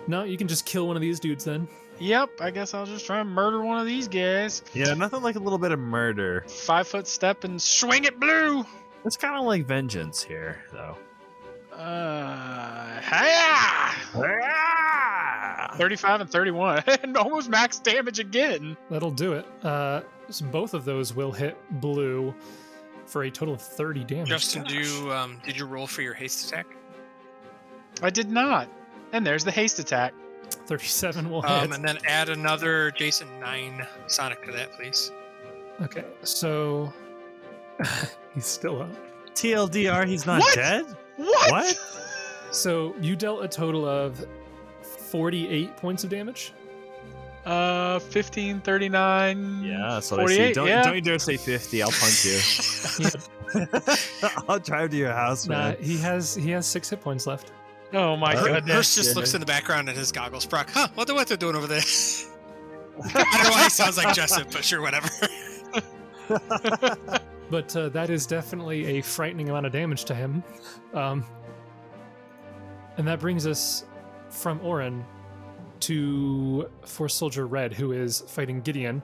No, you can just kill one of these dudes then. Yep, I guess I'll just try and murder one of these guys. Yeah, nothing like a little bit of murder. 5-foot step and swing it blue. It's kind of like vengeance here, though. Hiya! 35 and 31. And almost max damage again. That'll do it. So both of those will hit blue for a total of 30 damage. Justin, Gosh. did you roll for your haste attack? I did not. And there's the haste attack. 37 will hit. And then add another Jason 9 Sonic to that, please. Okay, so he's still up. TLDR, he's not What? dead? What? So you dealt a total of 48 points of damage. 15, 39. Yeah, that's what I 48, see. Don't yeah. you dare say 50. I'll punch you. I'll drive to your house, man. He has 6 hit points left. Oh my goodness. Hurst just looks in the background at his goggles. Brock, what they're doing over there? I don't know why he sounds like Jessup, but sure, whatever. But that is definitely a frightening amount of damage to him. And that brings us from Oran to Force Soldier Red, who is fighting Gideon.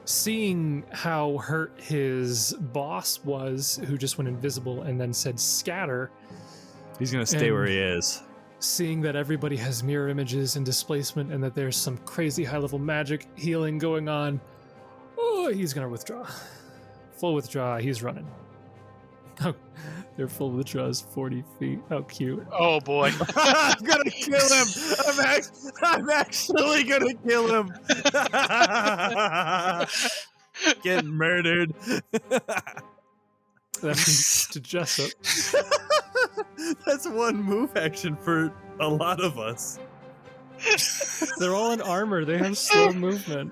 Seeing how hurt his boss was, who just went invisible and then said scatter, He's going to stay And- where he is. seeing that everybody has mirror images and displacement and that there's some crazy high-level magic healing going on, oh, he's going to withdraw full withdraw. He's running. Oh, their full withdraw is 40 feet. Oh, cute. Oh boy. I'm gonna kill him. I'm actually gonna kill him. Getting murdered. That brings to Jessup. That's one move action for a lot of us. They're all in armor. They have slow movement.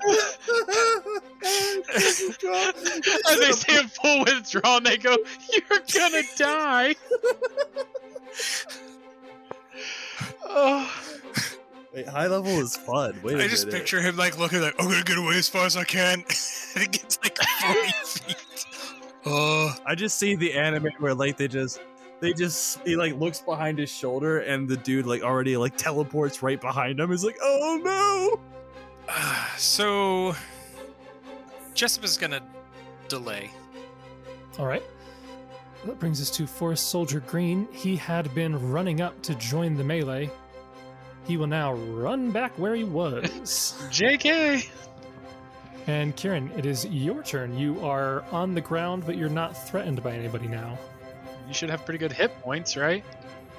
And they say in full withdrawal and they go, "You're gonna die." Oh. Wait, high level is fun. Wait a I just minute. picture him like looking like, I'm gonna get away as far as I can. And it gets like 40 feet. Oh, I just see the anime where like he like looks behind his shoulder and the dude like already like teleports right behind him. He's like, oh no. so Jessup is gonna delay. All right. That brings us to Forest Soldier Green. He had been running up to join the melee. He will now run back where he was. JK. And Kieran, it is your turn. You are on the ground, but you're not threatened by anybody now. You should have pretty good hit points, right?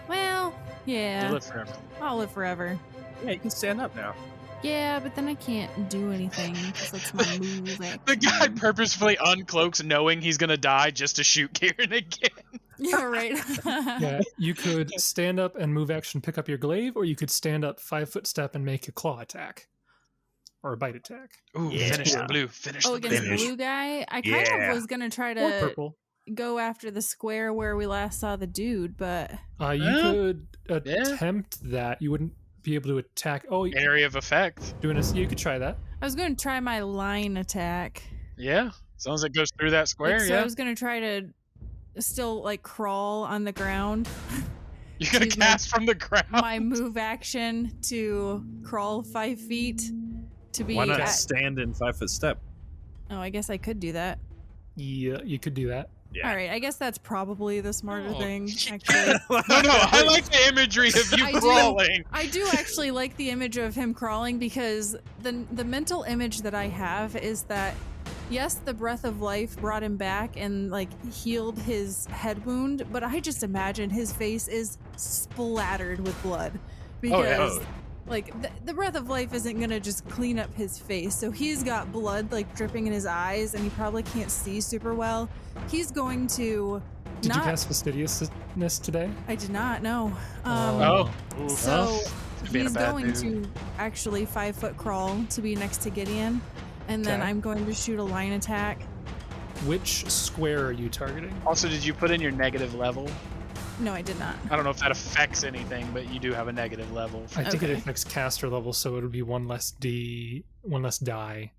Well, yeah. You live forever. I'll live forever. Yeah, you can stand up now. Yeah, but then I can't do anything because that's my move. The guy purposefully uncloaks knowing he's gonna die just to shoot Kieran again. Yeah, right. Yeah, you could stand up and move action, pick up your glaive, or you could stand up 5-foot step and make a claw attack. Or a bite attack. Ooh, Yeah. finish the blue. Finish Oh, the against the Finish. blue guy? I kind Yeah. of was going to try Or to purple. go after the square where we last saw the dude, but You Yeah. could Yeah. attempt that. You wouldn't be able to attack. Oh, area of effect. you could try that. I was going to try my line attack. Yeah. As long as it goes through that square, So yeah. I was going to try to still like crawl on the ground. You're gonna use my- cast from the ground. My move action to crawl 5 feet to be Why not at... stand in 5-foot step? Oh, I guess I could do that. Yeah, you could do that. Yeah. All right, I guess that's probably the smarter Oh. thing, actually. No, I like the imagery of you I do. crawling. I do actually like the image of him crawling because the mental image that I have is that yes, the breath of life brought him back and like healed his head wound, but I just imagine his face is splattered with blood because like the breath of life isn't gonna just clean up his face, so he's got blood like dripping in his eyes and he probably can't see super well. He's going to Did not you cast Fastidiousness today? I did not know. Oh. Ooh, So being a he's bad going dude. to actually 5-foot crawl to be next to Gideon, and then Okay. I'm going to shoot a line attack. Which square are you targeting? Also, did you put in your negative level? No, I did not. I don't know if that affects anything, but you do have a negative level. I think it Okay. affects caster level, so it would be one less die.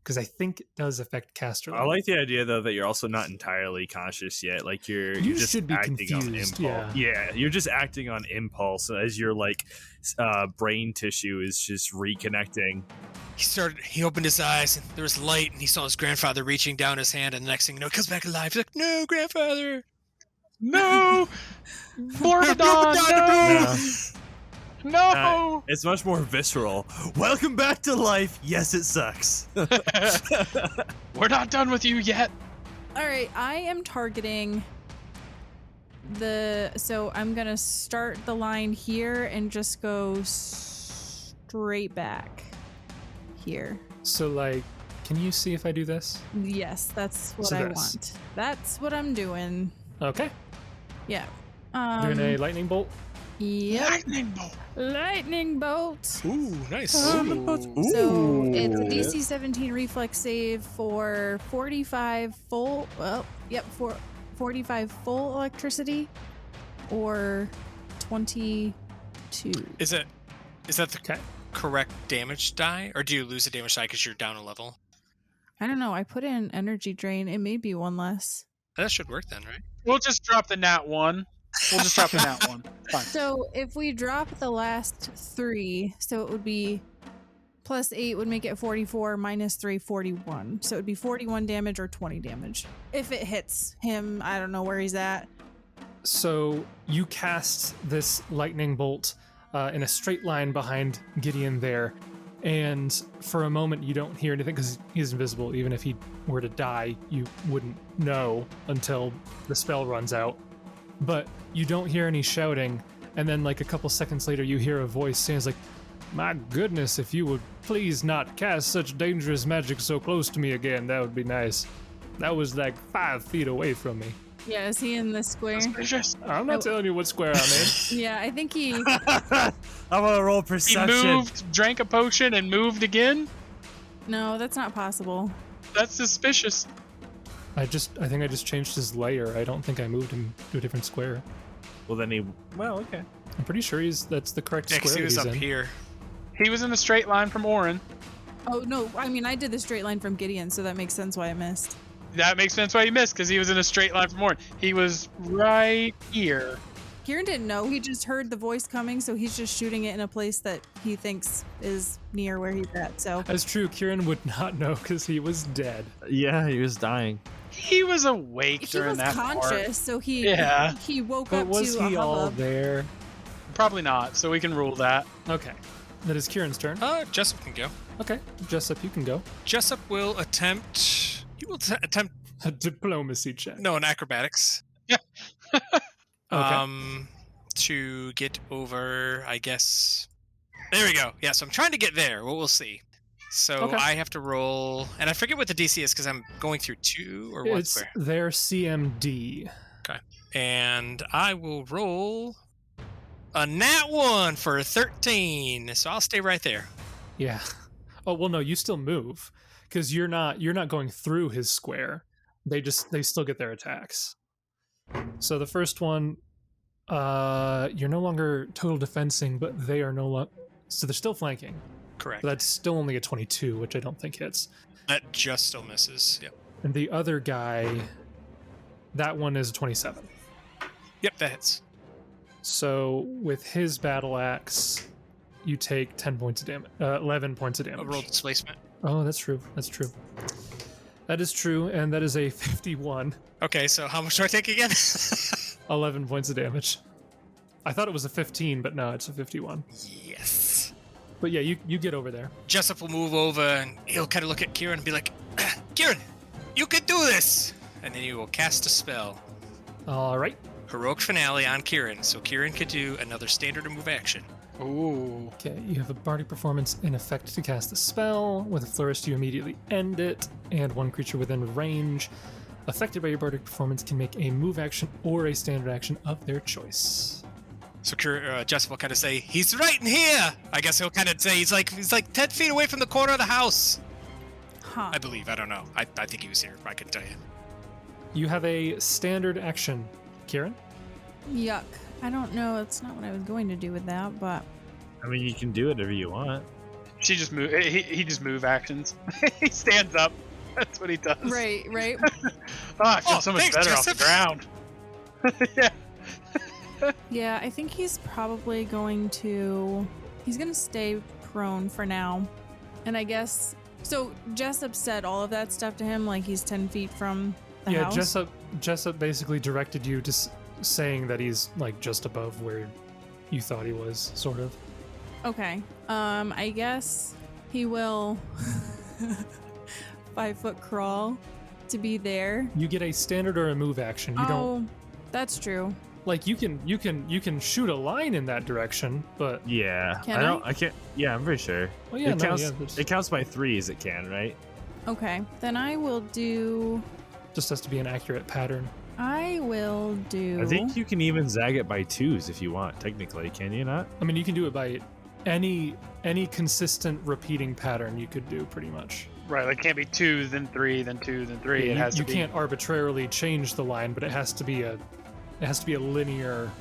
Because I think it does affect caster I level. like the idea though that you're also not entirely conscious yet. Like you're You just should be acting on confused, impulse. Yeah, you're just acting on impulse as your like brain tissue is just reconnecting. He opened his eyes and there was light and he saw his grandfather reaching down his hand and the next thing you know, he comes back alive. He's like, no, grandfather. No! Morbidon, Yeah. no! No! It's much more visceral. Welcome back to life. Yes, it sucks. We're not done with you yet. All right, I am targeting so I'm going to start the line here and just go straight back here. So, like, can you see if I do this? Yes, that's what So I this. want. That's what I'm doing. Okay. Yeah. Doing a lightning bolt. Yep. Lightning bolt. Lightning bolt. Ooh, nice. So Ooh. it's a DC 17 reflex save for 45 full. Well, yep, for 45 full electricity, or 22. Is that the Okay. correct damage die? Or do you lose a damage die because you're down a level? I don't know. I put in energy drain. It may be one less. That should work then, right? We'll just drop the nat 1. We'll just drop the nat 1. Fine. So if we drop the last 3, so it would be plus 8 would make it 44, minus 3, 41. So it would be 41 damage or 20 damage. If it hits him, I don't know where he's at. So you cast this lightning bolt in a straight line behind Gideon there. And for a moment, you don't hear anything because he's invisible. Even if he were to die, you wouldn't know until the spell runs out. But you don't hear any shouting. And then like a couple seconds later, you hear a voice saying, like, "My goodness, if you would please not cast such dangerous magic so close to me again, that would be nice. That was like 5 feet away from me." Yeah, is he in the square? I'm not telling you what square I'm in. Yeah, I think he. I'm gonna roll He perception. moved, drank a potion, and moved again? No, that's not possible. That's suspicious. I think I just changed his layer. I don't think I moved him to a different square. Well, then he. Well, okay. I'm pretty sure that's the correct Yeah, 'cause square he was he's up in. here. He was in a straight line from Oran. Oh no, I mean I did the straight line from Gideon, so that makes sense why I missed. That makes sense why he missed, because he was in a straight line from Oran. He was right here. Kieran didn't know. He just heard the voice coming, so he's just shooting it in a place that he thinks is near where he's at. So That's true. Kieran would not know because he was dead. Yeah, he was dying. He was awake he during was that conscious, part. so he Yeah. he woke But up was to he a all hubbub. there? Probably not, so we can rule that. Okay. That is Kieran's turn. Jessup can go. Okay. Jessup, you can go. Jessup will attempt. He will attempt. A diplomacy check. No, an acrobatics. Okay. To get over, I guess. There we go. Yeah, so I'm trying to get there. Well, we'll see. So Okay. I have to roll, and I forget what the DC is because I'm going through 2 or 1 It's square. their CMD. And I will roll a nat 1 for 13. So I'll stay right there. Yeah. Oh well, no, you still move because you're not going through his square. They still get their attacks. So the first one, you're no longer total defensing, but they are no longer. So they're still flanking. Correct. But that's still only a 22, which I don't think hits. That just still misses. Yep. And the other guy, that one is a 27. Yep, that hits. So with his battle axe, you take 10 points of damage, 11 points of A damage. roll displacement. Oh, that's true. That's true. That is true, and that is a 51. Okay, so how much do I take again? 11 points of damage. I thought it was a 15, but no, it's a 51. Yes. But yeah, you get over there. Jessup will move over and he'll kind of look at Kieran and be like, Kieran, you can do this! And then he will cast a spell. All right. Heroic Finale on Kieran, so Kieran could do another standard move action. Ooh. Okay, you have a bardic performance in effect to cast a spell. With a flourish, you immediately end it, and one creature within range affected by your bardic performance can make a move action or a standard action of their choice. So Jessup will kind of say, he's right in here! I guess he'll kind of say he's like 10 feet away from the corner of the house. Huh. I believe, I don't know. I think he was here, I couldn't tell you. You have a standard action. Kieran? Yuck. I don't know. That's not what I was going to do with that, but I mean, you can do whatever you want. She just move. He just move actions. He stands up. That's what he does. right. Oh, I feel Oh, so much thanks, better Jessup. off the ground. Yeah. Yeah, I think he's probably going to. He's going to stay prone for now, and I guess so. Jessup said all of that stuff to him, like he's 10 feet from the Yeah, house. Jessup basically directed you to saying that he's like just above where you thought he was, sort of. Okay. I guess he will 5-foot crawl to be there. You get a standard or a move action. You don't That's true. like you can shoot a line in that direction, but Yeah. Can I can't. Yeah, I'm pretty sure. well, yeah, it no, counts. yeah, it's- It counts by 3s. It can, right? Okay. Then I will do. just has to be an accurate pattern. I will do. I think you can even zag it by 2s if you want. Technically, can you not? I mean, you can do it by any consistent repeating pattern. You could do pretty much. Right. Like, it can't be 2, then 3, then 2, then 3. It has you to be. can't arbitrarily change the line, but it has to be a linear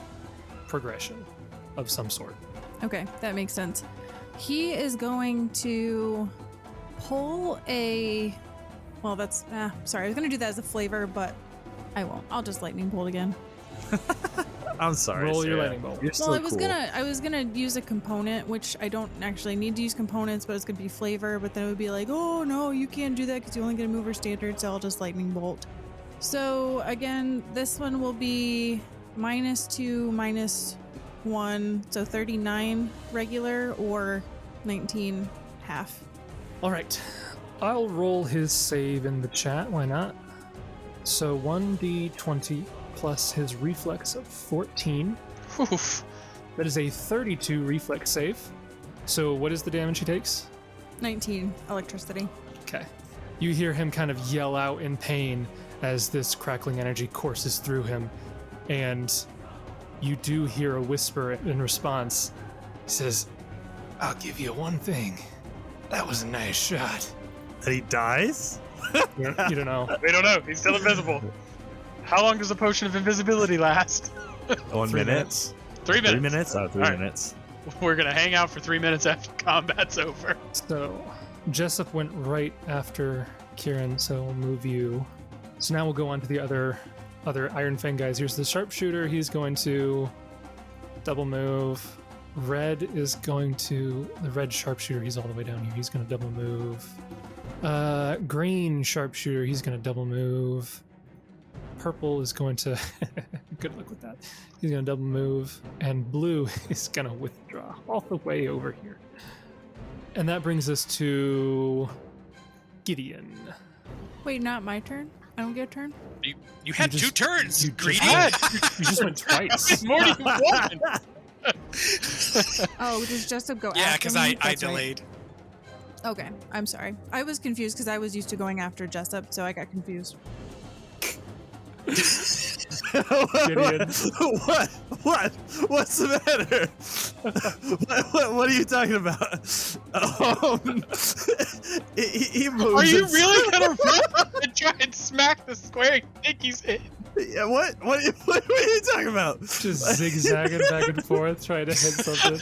progression of some sort. Okay, that makes sense. He is going to pull a. Well, that's. Sorry, I was going to do that as a flavor, but I won't. I'll just lightning bolt again. I'm sorry. Roll your Sarah. lightning bolt. You're Well, so I was cool. gonna use a component, which I don't actually need to use components, but it's gonna be flavor. But then it would be like, oh no, you can't do that because you only get a mover standard, so I'll just lightning bolt. So again, this one will be -2, -1, so 39 regular or 19 half. All right. I'll roll his save in the chat. Why not? So 1d20 plus his reflex of 14. Oof. That is a 32 reflex save. So what is the damage he takes? 19 electricity. Okay. You hear him kind of yell out in pain as this crackling energy courses through him. And you do hear a whisper in response. He says, "I'll give you one thing. That was a nice shot." And he dies? You don't know. We don't know. He's still invisible. How long does a potion of invisibility last? 1 3 minute? minutes. 3 minutes. 3 minutes? Oh, 3 All right. minutes. We're going to hang out for 3 minutes after combat's over. So Jessup went right after Kieran, so we'll move you. So now we'll go on to the other Iron Fang guys. Here's the sharpshooter. He's going to double move. Red is going to the red sharpshooter. He's all the way down here. He's going to double move. Green sharpshooter. He's going to double move. Purple is going to good luck with that. He's going to double move, and blue is going to withdraw all the way over here. And that brings us to Gideon. Wait, not my turn? I don't get a turn? You had just- 2 turns, you greedy. You just went twice. More than one. Oh, does Jessup go Yeah, after because me? I That's right. delayed. Okay, I'm sorry. I was confused because I was used to going after Jessup, so I got confused. Gideon. What's the matter? What are you talking about? He moves. Are you and- really going to run up and try and smack the square you think he's in? Yeah, what are you talking about? Just zigzagging back and forth, trying to hit something.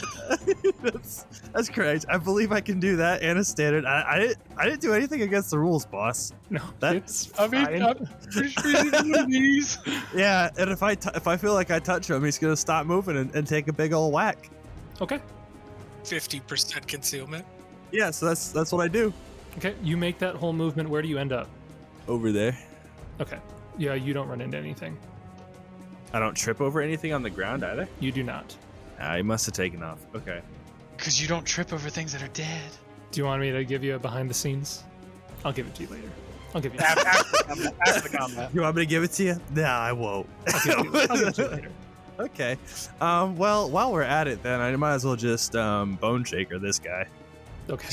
That's correct. I believe I can do that and a standard. I didn't do anything against the rules, boss. No, That's it's I mean, fine. I'm pretty sure he's in one of these. Yeah, and if I feel like I touch him, he's gonna stop moving and take a big old whack. Okay. 50% concealment. Yeah, so that's what I do. Okay, you make that whole movement. Where do you end up? Over there. Okay. Yeah, you don't run into anything. I don't trip over anything on the ground either. You do not. He must have taken off. Okay. Because you don't trip over things that are dead. Do you want me to give you a behind the scenes? I'll give it to you later. I'll give you. After the combat. You want me to give it to you? Nah, I won't. I'll give it to you later. Okay. Well, while we're at it, then I might as well just bone shaker this guy. Okay.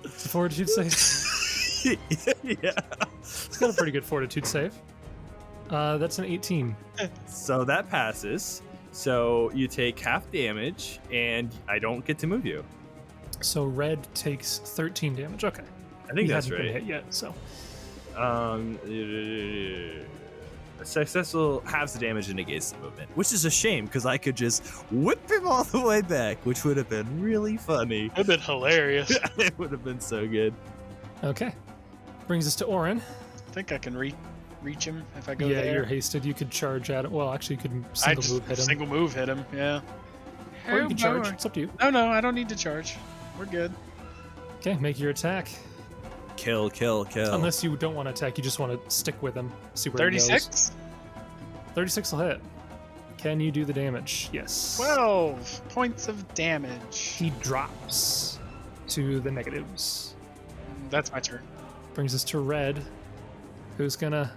Fortitude save. Yeah. It's got a pretty good fortitude save. That's an 18. So that passes. So you take half damage, and I don't get to move you. So red takes 13 damage. Okay. I think He that's hasn't been right. hit yet, so Successful halves the damage and negates the movement, which is a shame because I could just whip him all the way back, which would have been really funny. That'd been hilarious. It would have been so good. okay. Brings us to Oran. I think I can reach him if I go Yeah, there. you're hasted. You could charge at it. Well, actually, you could I single just move hit him. single move hit him. Yeah. Or you can charge. It's up to you. No, I don't need to charge. We're good. Okay, make your attack. Kill. Unless you don't want to attack, you just want to stick with him. See where he goes. 36. 36 will hit. Can you do the damage? Yes. 12 points of damage. He drops to the negatives. That's my turn. Brings us to Red, who's gonna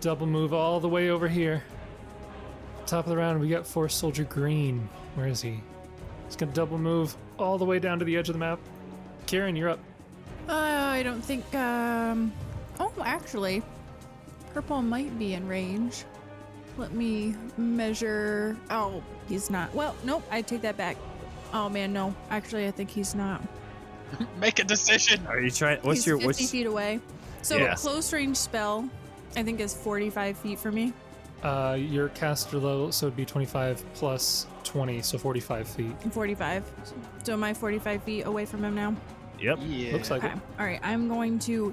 double move all the way over here. Top of the round, we got Force Soldier Green. Where is he? He's gonna double move all the way down to the edge of the map. Kieran, you're up. I don't think, oh, actually, purple might be in range. Let me measure. Oh, he's not. Well, nope, I take that back. Oh man, no. Actually, I think he's not. Make a decision. Are you trying? He's 50 feet away. So Yeah. a close range spell, I think, is 45 feet for me. Your caster level, so it'd be 25 plus 20, so 45 feet. 45. So am I 45 feet away from him now? Yep. Yeah. Looks like Okay. All right. I'm going to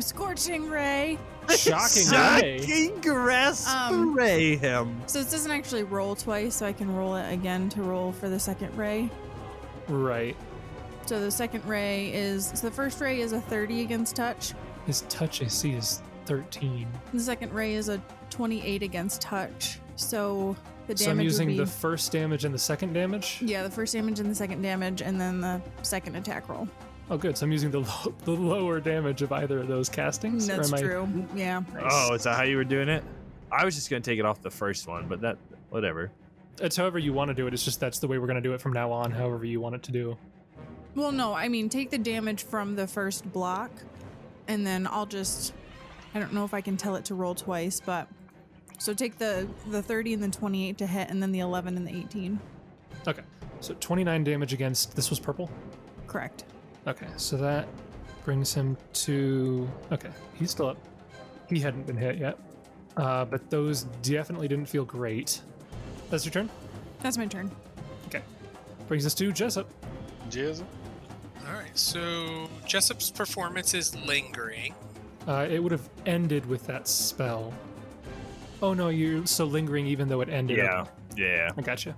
scorching ray. Shocking ray. Shocking grasp ray him. So this doesn't actually roll twice, so I can roll it again to roll for the second ray. Right. So the second ray is, so the first ray is a 30 against touch. His touch AC is 13. The second ray is a 28 against touch. So The So I'm damage using would be, the first damage and the second damage? yeah, the first damage and the second damage, and then the second attack roll. Oh, good. So I'm using the lower damage of either of those castings? Or That's am I- true. Yeah. Oh, is that how you were doing it? I was just gonna take it off the first one, but that whatever. It's however you want to do it. It's just that's the way we're going to do it from now on, however you want it to do. Well, no, I mean, take the damage from the first block, and then I don't know if I can tell it to roll twice, but so take the 30 and then 28 to hit, and then the 11 and the 18. Okay. So 29 damage against, this was purple? Correct. Okay, so that brings him to, okay, he's still up. He hadn't been hit yet. But those definitely didn't feel great. That's your turn? That's my turn. Okay. Brings us to Jessup. Jessup. All right, so Jessup's performance is lingering. It would have ended with that spell. Oh no, you're so lingering even though it ended. Yeah, Okay. yeah. I gotcha.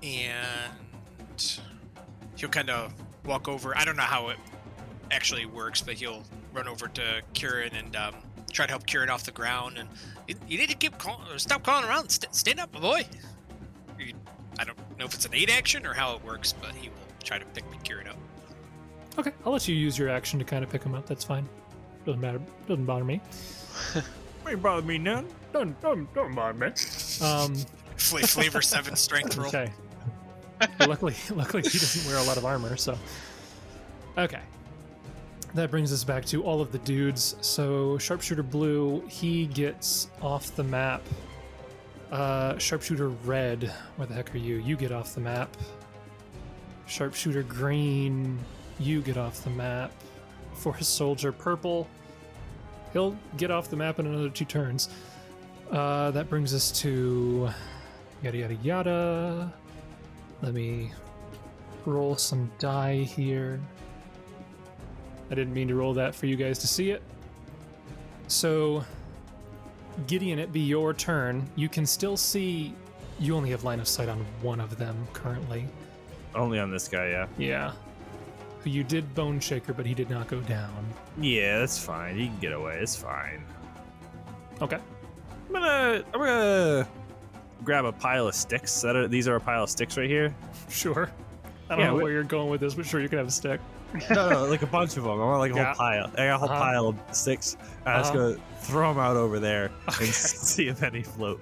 And he'll kind of walk over. I don't know how it actually works, but he'll run over to Kieran and try to help Kieran off the ground. And you need to stop calling around. Stand up, my boy. I don't know if it's an 8 action or how it works, but he will try to pick Kieran up. Okay, I'll let you use your action to kind of pick him up. That's fine. Doesn't matter. Doesn't bother me. Ain't bother me none. Don't bother me. Flavor 7 strength roll. Okay. luckily he doesn't wear a lot of armor, so. Okay. That brings us back to all of the dudes. So Sharpshooter Blue, he gets off the map. Sharpshooter Red, where the heck are you? You get off the map. Sharpshooter Green, you get off the map. Forest Soldier Purple, he'll get off the map in another 2 turns. That brings us to yada yada yada. Let me roll some die here. I didn't mean to roll that for you guys to see it. So, Gideon, it be your turn. You can still see, you only have line of sight on one of them currently. Only on this guy, yeah. Yeah. Who you did Bone Shaker, but he did not go down. Yeah, that's fine. He can get away. It's fine. Okay. I'm gonna grab a pile of sticks. These are a pile of sticks right here. Sure. I don't know where you're going with this, but sure, you can have a stick. No, like a bunch of them. I want like a whole pile. I got a whole pile of sticks. I'm just gonna throw them out over there and see if any float.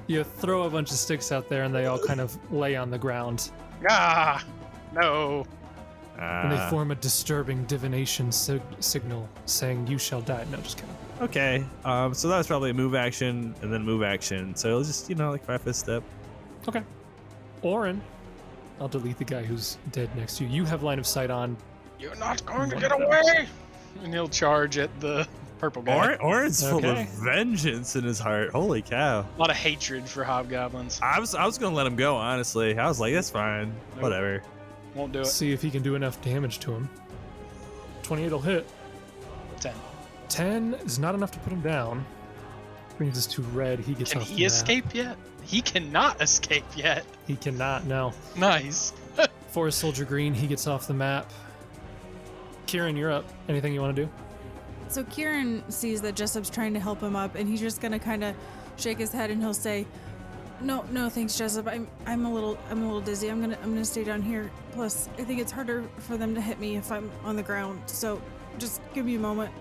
You throw a bunch of sticks out there, and they all kind of lay on the ground. Ah, no. And they form a disturbing divination signal saying, "You shall die." No, just kidding. Okay. So that was probably a move action and then move action. So it'll just, like 5-5 step. Okay. Oran, I'll delete the guy who's dead next to you. You have line of sight on. You're not going to get away. And he'll charge at the purple guy. Oran's full Okay. of vengeance in his heart. Holy cow. A lot of hatred for hobgoblins. I was gonna let him go, honestly. I was like, that's fine. Nope. Whatever. Won't do it. See if he can do enough damage to him. 28 will hit. 10. 10 is not enough to put him down. Brings us to Red. He gets Can off the he map. escape yet? He cannot escape yet. He cannot, no. Nice. Forest Soldier Green, he gets off the map. Kieran, you're up. Anything you want to do? So Kieran sees that Jessup's trying to help him up, and he's just gonna kind of shake his head, and he'll say, "No, thanks, Jessup. I'm a little dizzy. I'm gonna stay down here. Plus, I think it's harder for them to hit me if I'm on the ground. So, just give me a moment."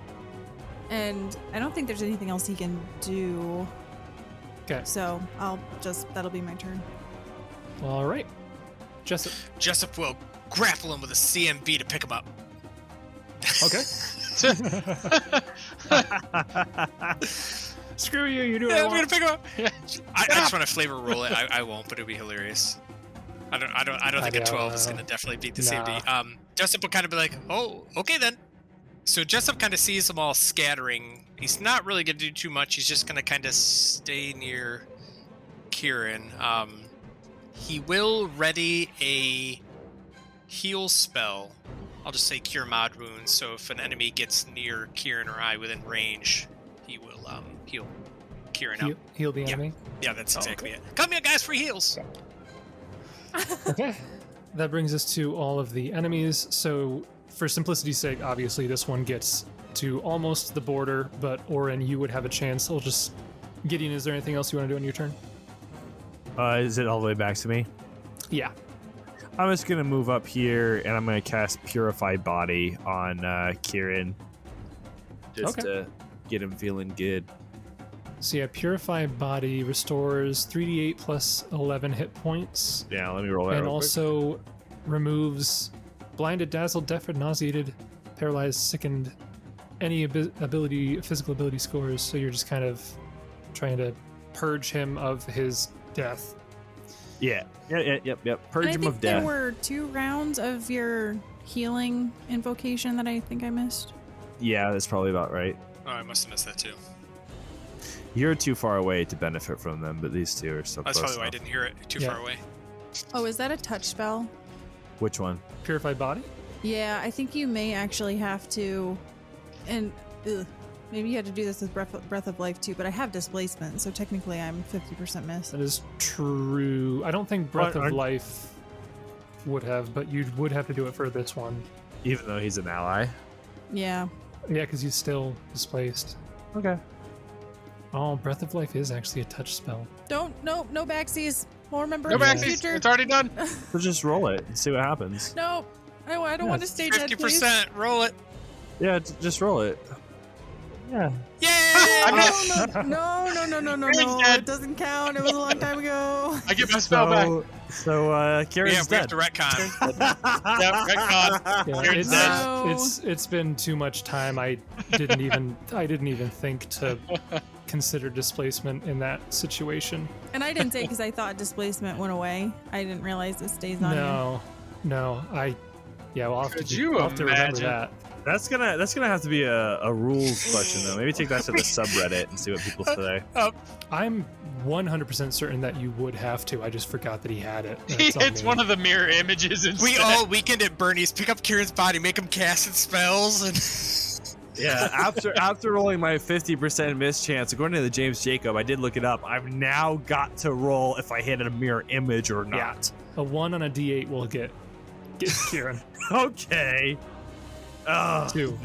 And I don't think there's anything else he can do. Okay. So that'll be my turn. All right. Jessup. Jessup will grapple him with a CMB to pick him up. Okay. Screw you, you do Yeah, it. I'm gonna pick him up. I just want to flavor roll it. I won't, but it'll be hilarious. I don't think a 12 is gonna definitely beat the CMB. Jessup will kind of be like, "Oh, okay then." So Jessup kind of sees them all scattering. He's not really gonna do too much. He's just gonna kind of stay near Kieran. He will ready a heal spell. I'll just say Cure Mod Wounds. So if an enemy gets near Kieran or I within range, he will heal Kieran up. Heal the enemy. Yeah, that's exactly it. Come here, guys, free heals. Okay. That brings us to all of the enemies. So, for simplicity's sake, obviously this one gets to almost the border, but Oran, you would have a chance. Gideon, is there anything else you want to do on your turn? Is it all the way back to me? Yeah. I'm just gonna move up here and I'm gonna cast Purify Body on Kieran, just to get him feeling good. So yeah, Purify Body restores 3d8 plus 11 hit points. Yeah, let me roll that. And real quick. also removes blinded, dazzled, deafened, nauseated, paralyzed, sickened, any physical ability scores. So you're just kind of trying to purge him of his death. Yep. Purge And him I of think there death. were 2 rounds of your healing invocation that I think I missed. Yeah, that's probably about right. Oh, I must have missed that too. You're too far away to benefit from them, but these two are so That's close probably why I enough. didn't hear it too Yeah. far away. Oh, is that a touch spell? Which one? Purify Body? Yeah, I think you may actually have to, and maybe you had to do this with Breath of Life too, but I have displacement, so technically I'm 50% miss. That is true. I don't think Breath of Aren't- Life would have, but you would have to do it for this one. Even though he's an ally. Yeah. Yeah, because he's still displaced. Okay. Oh, Breath of Life is actually a touch spell. No backsies. We'll remember No in the backsies. future. It's already done. So just roll it and see what happens. No, I don't want to stay dead, please. 50%. Roll it. Yeah, just roll it. Yeah. Yay! No, Kieran's dead. it doesn't count. It was a long time ago. I get my spell back. So Kieran's Yeah, we have dead. to retcon. Yeah, retcon. Yeah, Kieran's dead. No. it's been too much time. I didn't even think to consider displacement in that situation. And I didn't say because I thought displacement went away. I didn't realize it stays on you. No. We'll have Could to, you I'll have to remember imagine? that. That's gonna have to be a rules question though. Maybe take that to the subreddit and see what people say. I'm 100% certain that you would have to. I just forgot that he had it. That's on It's me. one of the mirror images instead. We all weekend at Bernie's pick up Kieran's body, make him cast its spells, and Yeah, after rolling my 50% miss chance, according to the James Jacob, I did look it up. I've now got to roll if I hit a mirror image or not. A 1 on a d8 will get Kieran. Okay. Oh. 2.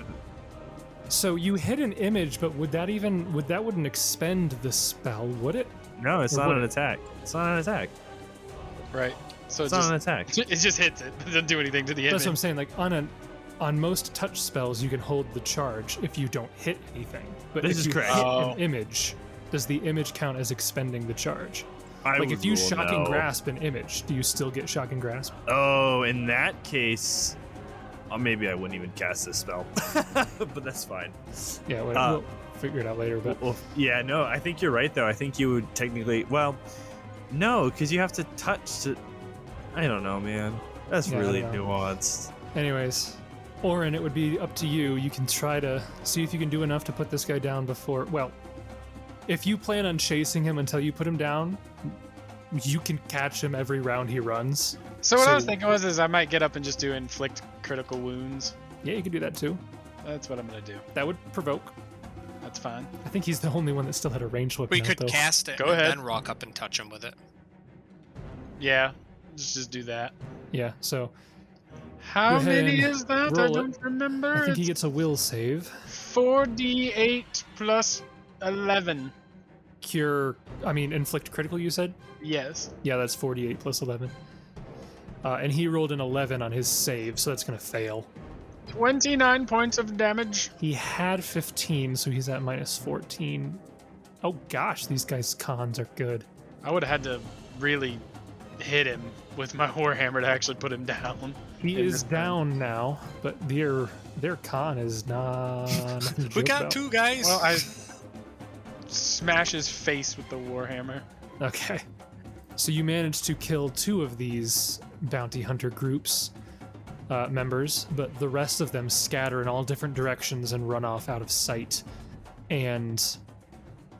So you hit an image, but would that wouldn't expend the spell, would it? No, it's Or not what? an attack. It's not an attack. Right. So It's it not just, an attack. it just hits it. It doesn't do anything to the image. That's what I'm saying. Like on most touch spells, you can hold the charge if you don't hit anything. But This if is you correct. hit Oh. an image, does the image count as expending the charge? Like would if you rule shocking no. grasp an image, do you still get shocking grasp? Oh, in that case, maybe I wouldn't even cast this spell. But that's fine. Yeah, Uh, we'll figure it out later. But Well, yeah, no, I think you're right though. I think you would technically, no, because you have to touch to. I don't know, man. That's Yeah, I really don't know. nuanced. anyways, Oran, it would be up to you. You can try to see if you can do enough to put this guy down before. Well, if you plan on chasing him until you put him down, you can catch him every round he runs. So what I was So- thinking was I might get up and just do inflict critical wounds. Yeah, you can do that too. That's what I'm gonna do. That would provoke. That's fine. I think he's the only one that still had a ranged weapon. we out, could though. cast it Go and ahead. then walk up and touch him with it. Yeah. Just do that. Yeah, so How Go ahead many and is that? I roll it. don't remember. I think he It's gets a will save. 4d8 plus 11. Inflict critical, you said? Yes. Yeah, that's 48 plus 11. And he rolled an 11 on his save, so that's going to fail. 29 points of damage. He had 15, so he's at minus 14. Oh gosh, these guys' cons are good. I would have had to really hit him with my warhammer to actually put him down. He In is this thing. down now, but their con is not. nothing to We joke got about. 2 guys. Well, I smash his face with the warhammer. Okay. So you managed to kill 2 of these bounty hunter groups members, but the rest of them scatter in all different directions and run off out of sight. And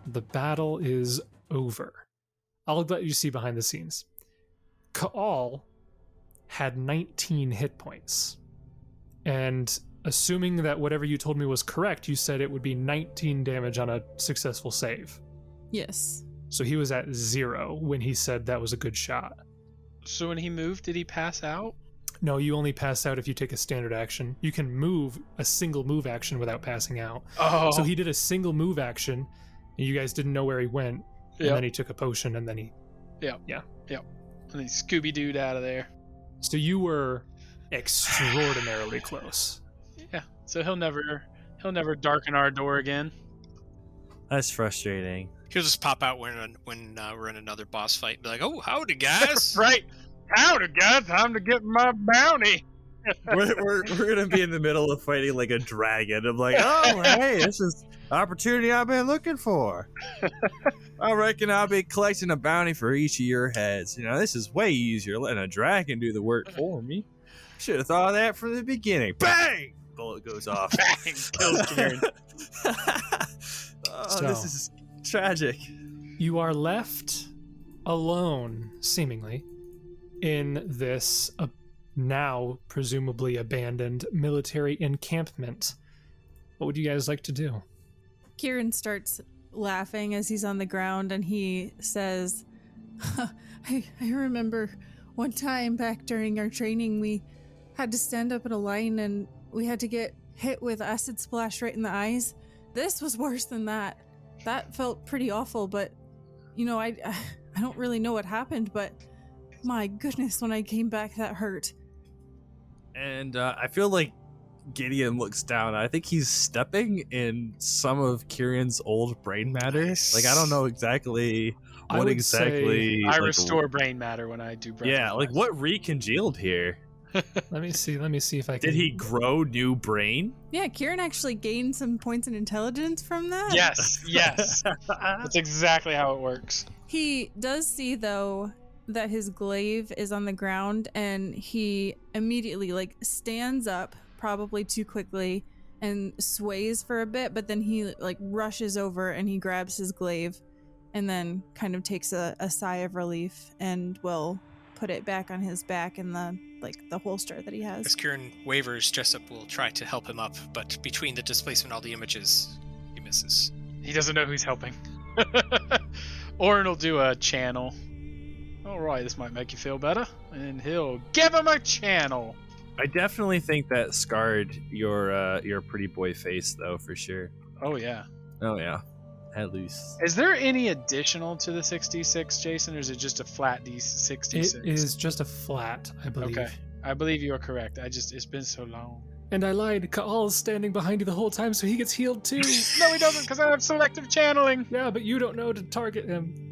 the battle is over. I'll let you see behind the scenes. Ka'al had 19 hit points. And assuming that whatever you told me was correct, you said it would be 19 damage on a successful save. Yes. So he was at 0 when he said that was a good shot. So when he moved, did he pass out? No, you only pass out if you take a standard action. You can move a single move action without passing out. Oh. So he did a single move action, and you guys didn't know where he went. And Yep. then he took a potion, and then he Yep. Yeah. Yep. And then Scooby-Dooed out of there. So you were extraordinarily close. Yeah. So he'll never darken our door again. That's frustrating. He'll just pop out when we're in another boss fight and be like, "Oh, howdy, guys!" Right. Howdy, guys. Time to get my bounty. we're gonna be in the middle of fighting like a dragon. I'm like, oh, hey, this is opportunity I've been looking for. I reckon I'll be collecting a bounty for each of your heads. You know, this is way easier letting a dragon do the work for me. Should have thought of that from the beginning. Bang! Bullet goes off. Bang! Kills Kieran. Oh, this is tragic. You are left alone, seemingly, in this now presumably abandoned military encampment. What would you guys like to do? Kieran starts laughing as he's on the ground, and he says, I remember one time back during our training, we had to stand up in a line and we had to get hit with acid splash right in the eyes. This was worse than that. That felt pretty awful, but you know, I don't really know what happened, but my goodness, when I came back, that hurt. And I feel like Gideon looks down. I think he's stepping in some of Kieran's old brain matter. Nice. Like, I don't know exactly I what would exactly. I like, restore brain matter when I do breath. Yeah, like what recongealed here? Let me see if I can. Did he grow new brain? Yeah, Kieran actually gained some points in intelligence from that. Yes. That's exactly how it works. He does see, though, that his glaive is on the ground, and he immediately stands up, probably too quickly, and sways for a bit, but then he rushes over and he grabs his glaive and then kind of takes a sigh of relief and will put it back on his back in the holster that he has. As Kieran wavers, Jessup will try to help him up, but between the displacement and all the images, he misses. He doesn't know who's helping. Oran will do a channel. All right, this might make you feel better. And he'll give him a channel. I definitely think that scarred your pretty boy face, though, for sure. Oh, yeah. Oh yeah, head loose. Is there any additional to the 66, Jason, or is it just a flat D66? It is just a flat, I believe. Okay. I believe you are correct. It's been so long. And I lied. Ka'al's standing behind you the whole time, so he gets healed too. No, he doesn't, because I have selective channeling. Yeah, but you don't know to target him.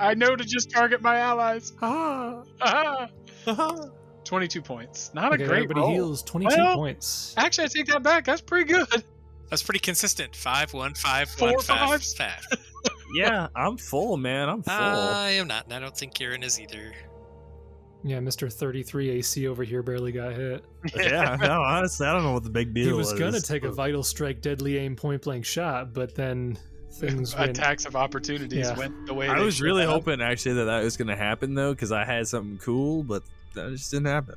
I know to just target my allies. Ah. Ah. 22 points. Not Okay, a great everybody roll. heals 22 Well, points. Actually, I take that back. That's pretty good. That's pretty consistent. 5, 1, 5, 4 1, 5, fives? 5. Yeah, I'm full, man. I'm full. I am not, and I don't think Kieran is either. Yeah, Mr. 33 AC over here barely got hit. Yeah, no, honestly, I don't know what the big deal is. He was gonna take a vital strike, deadly aim, point blank shot, but then things went. Attacks of opportunities Yeah. went the way I they was should really have. hoping actually that was gonna happen though, because I had something cool, but that just didn't happen.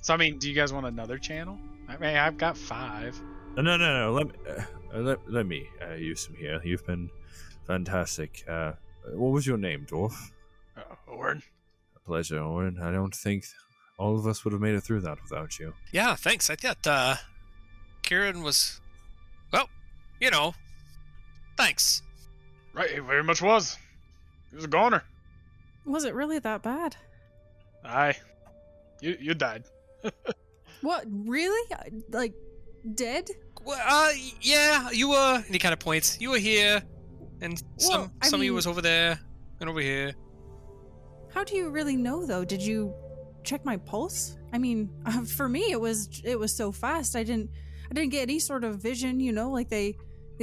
So, I mean, do you guys want another channel? I mean, I've got 5. No. Let me use some here. You've been fantastic. What was your name, dwarf? Oran. A pleasure, Oran. I don't think all of us would have made it through that without you. Yeah, thanks. I thought Kieran was, well, you know, thanks. Right, it very much was. He was a goner. Was it really that bad? Aye. You died. What, really? Dead? Well, yeah, you were, and he kind of points, you were here, and Well, I some of you mean- was over there, and over here. How do you really know, though? Did you check my pulse? I mean, for me, it was so fast. I didn't get any sort of vision. You know, like they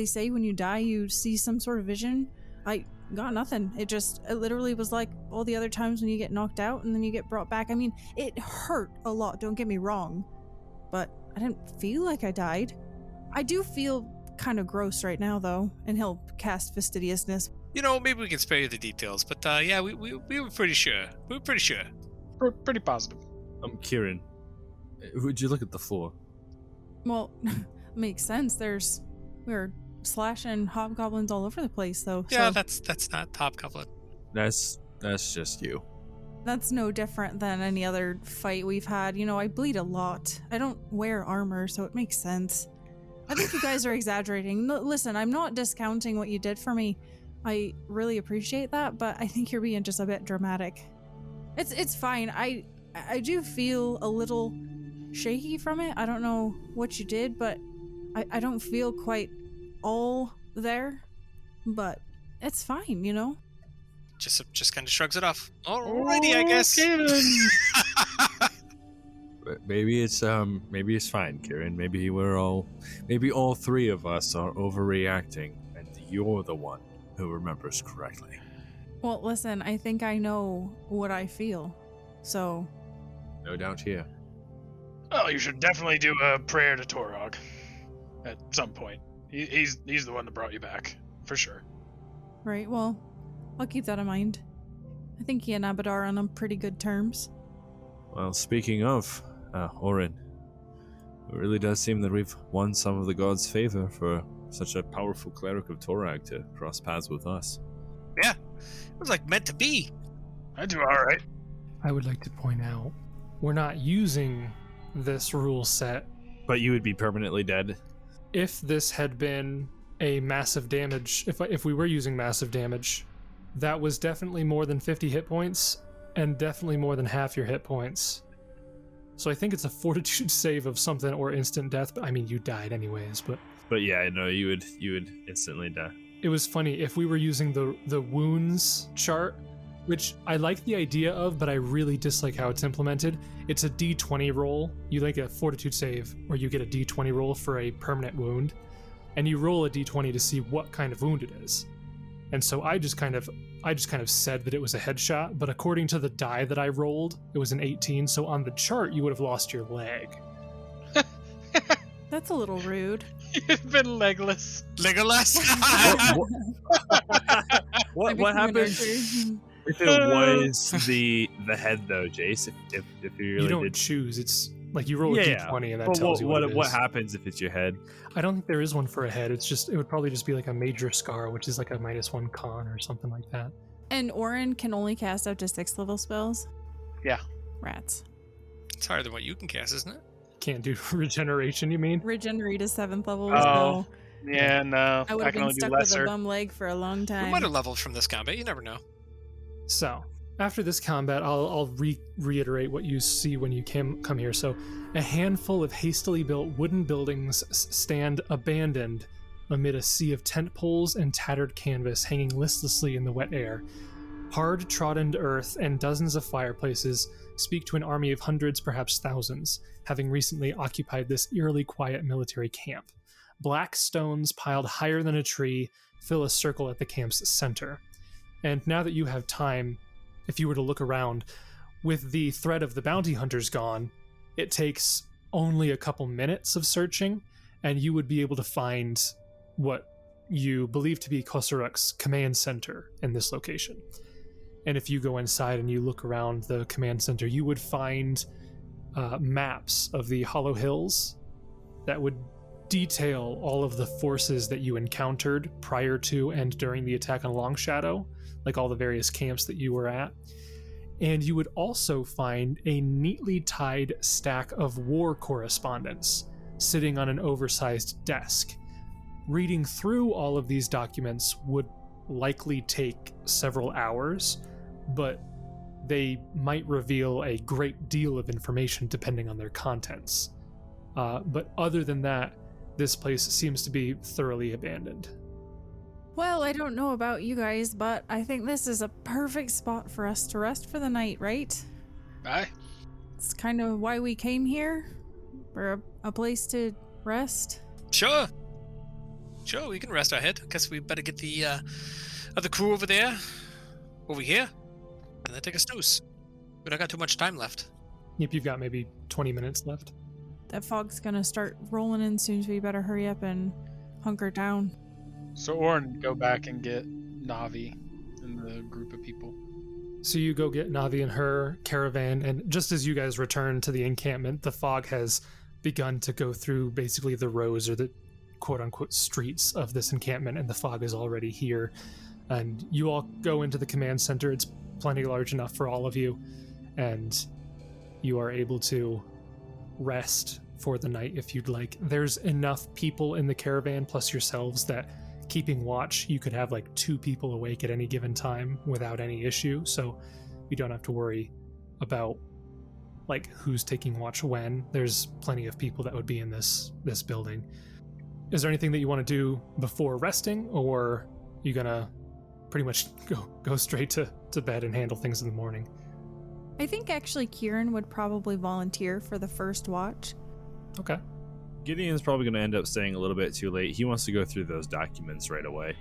say when you die, you see some sort of vision. I got nothing. It literally was like all the other times when you get knocked out and then you get brought back. I mean, it hurt a lot. Don't get me wrong, but I didn't feel like I died. I do feel kind of gross right now, though, and he'll cast fastidiousness. You know, maybe we can spare you the details, but yeah, we were pretty sure. We were pretty sure. Pretty positive. Kieran, would you look at the floor? Well, makes sense. We were slashing hobgoblins all over the place, though. Yeah, so that's not hobgoblin. That's just you. that's no different than any other fight we've had. You know, I bleed a lot. I don't wear armor, so it makes sense. I think you guys are exaggerating. No, listen, I'm not discounting what you did for me. I really appreciate that, but I think you're being just a bit dramatic. It's fine. I do feel a little shaky from it. I don't know what you did, but I don't feel quite all there. But it's fine, you know? Jessup just kind of shrugs it off. Alrighty, I guess. Kieran. Maybe it's fine, Kieran. Maybe all three of us are overreacting, and you're the one who remembers correctly. Well, listen, I think I know what I feel. So, No doubt here. Oh, you should definitely do a prayer to Torog at some point. He's the one that brought you back, for sure. right, well, I'll keep that in mind. I think he and Abadar are on pretty good terms. Well, speaking of, Oran, it really does seem that we've won some of the gods' favor for such a powerful cleric of Torag to cross paths with us. Yeah, it was like meant to be. I do all right. I would like to point out, we're not using this rule set. But you would be permanently dead. If this had been a massive damage, if we were using massive damage, that was definitely more than 50 hit points, and definitely more than half your hit points. So I think it's a fortitude save of something or instant death. But I mean, you died anyways. But yeah, no, you would instantly die. it was funny if we were using the wounds chart, which I like the idea of, but I really dislike how it's implemented. It's a D20 roll. You like a fortitude save, or you get a D20 roll for a permanent wound, and you roll a D20 to see what kind of wound it is. And so I just kind of said that it was a headshot, but according to the die that I rolled, it was an 18. So on the chart, you would have lost your leg. That's a little rude. You've been legless. Legolas. What happens if it was the head though, Jace? If you really You don't did choose. It's like you roll a Yeah, D20 and that But tells you what it is. what happens if it's your head? I don't think there is one for a head. It would probably just be like a major scar, which is like a -1 con or something like that. And Oran can only cast up to 6th level spells? Yeah. Rats. It's harder than what you can cast, isn't it? Can't do regeneration, you mean? Regenerate is 7th level, Oh, so Yeah, no. I would I have can been only do stuck with lesser. a bum leg for a long We time. might have leveled from this combat. You never know. So, after this combat, I'll reiterate what you see when you come here. So, a handful of hastily built wooden buildings stand abandoned amid a sea of tent poles and tattered canvas hanging listlessly in the wet air. Hard trodden earth and dozens of fireplaces speak to an army of hundreds, perhaps thousands, having recently occupied this eerily quiet military camp. Black stones piled higher than a tree fill a circle at the camp's center. And now that you have time, if you were to look around, with the threat of the bounty hunters gone, it takes only a couple minutes of searching, and you would be able to find what you believe to be Kosuruk's command center in this location. And if you go inside and you look around the command center, you would find maps of the Hollow Hills that would detail all of the forces that you encountered prior to and during the attack on Long Shadow, like all the various camps that you were at. And you would also find a neatly tied stack of war correspondence sitting on an oversized desk. Reading through all of these documents would likely take several hours, but they might reveal a great deal of information depending on their contents. But other than that, this place seems to be thoroughly abandoned. Well, I don't know about you guys, but I think this is a perfect spot for us to rest for the night, right? Aye. It's kind of why we came here. For a place to rest. Sure, we can rest our head. Guess we better get the other crew over there, over here, and then take a snooze. We don't got too much time left. Yep, you've got maybe 20 minutes left. That fog's gonna start rolling in soon, so we better hurry up and hunker down. So Oran, go back and get Navi and the group of people. So you go get Navi and her caravan, and just as you guys return to the encampment, the fog has begun to go through basically the rows or the quote-unquote streets of this encampment, and the fog is already here. And you all go into the command center. It's plenty large enough for all of you, and you are able to rest for the night if you'd like. There's enough people in the caravan plus yourselves that keeping watch, you could have like 2 people awake at any given time without any issue, so you don't have to worry about like who's taking watch when. There's plenty of people that would be in this building. Is there anything that you want to do before resting, or you gonna pretty much go straight to bed and handle things in the morning? I think actually Kieran would probably volunteer for the first watch. Okay. Gideon's probably going to end up staying a little bit too late. He wants to go through those documents right away.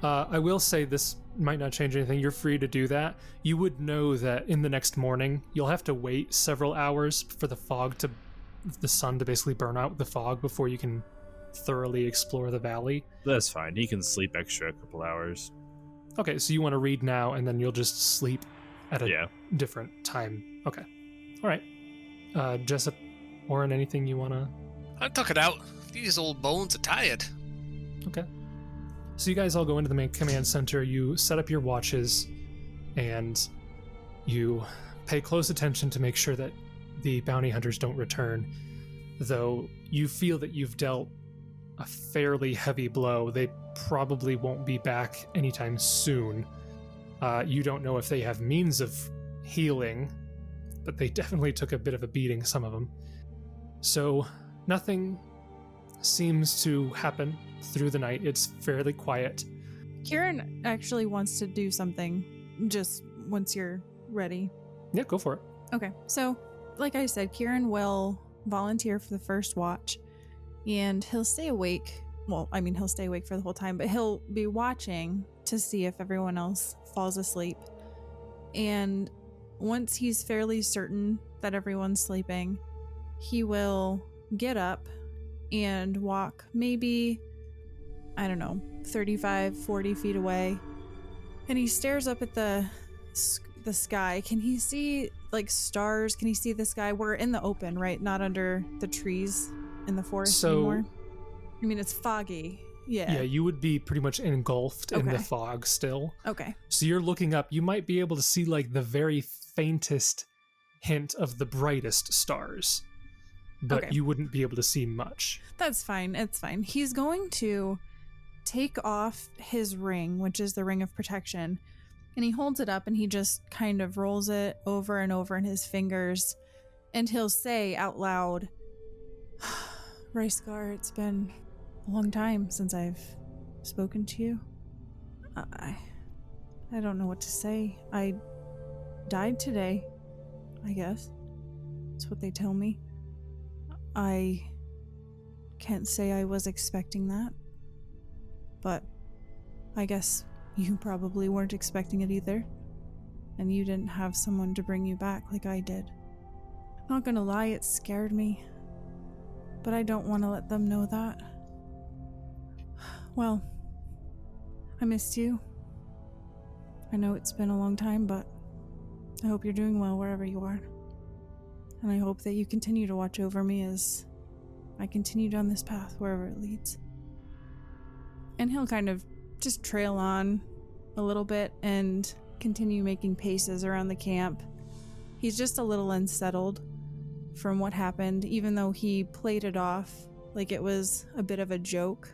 I will say this might not change anything. You're free to do that. You would know that in the next morning, you'll have to wait several hours for the sun to basically burn out the fog before you can thoroughly explore the valley. That's fine. He can sleep extra a couple hours. Okay, so you want to read now, and then you'll just sleep at a Yeah. different time. Okay. All right. Jessup, Oran, anything you want to... I took it out. These old bones are tired. Okay. So you guys all go into the main command center, you set up your watches, and you pay close attention to make sure that the bounty hunters don't return. Though you feel that you've dealt a fairly heavy blow, they probably won't be back anytime soon. You don't know if they have means of healing, but they definitely took a bit of a beating, some of them. So nothing seems to happen through the night. It's fairly quiet. Kieran actually wants to do something just once you're ready. Yeah, go for it. Okay, so like I said, Kieran will volunteer for the first watch, and he'll stay awake. Well, I mean, he'll stay awake for the whole time, but he'll be watching to see if everyone else falls asleep. And once he's fairly certain that everyone's sleeping, he will get up and walk maybe, I don't know, 35, 40 feet away. And he stares up at the sky. Can he see like stars? Can he see the sky? We're in the open, right? Not under the trees in the forest anymore. I mean, it's foggy. Yeah. Yeah, you would be pretty much engulfed in the fog still. Okay. So you're looking up. You might be able to see like the very faintest hint of the brightest stars, but you wouldn't be able to see much. That's fine. It's fine. He's going to take off his ring, which is the ring of protection, and he holds it up and he just kind of rolls it over and over in his fingers, and he'll say out loud, Rysgar, it's been a long time since I've spoken to you. I don't know what to say. I died today, I guess. That's what they tell me. I can't say I was expecting that, but I guess you probably weren't expecting it either, and you didn't have someone to bring you back like I did. Not gonna lie, it scared me, but I don't want to let them know that. Well, I missed you. I know it's been a long time, but I hope you're doing well wherever you are. And I hope that you continue to watch over me as I continue down this path, wherever it leads. And he'll kind of just trail on a little bit and continue making paces around the camp. He's just a little unsettled from what happened, even though he played it off like it was a bit of a joke.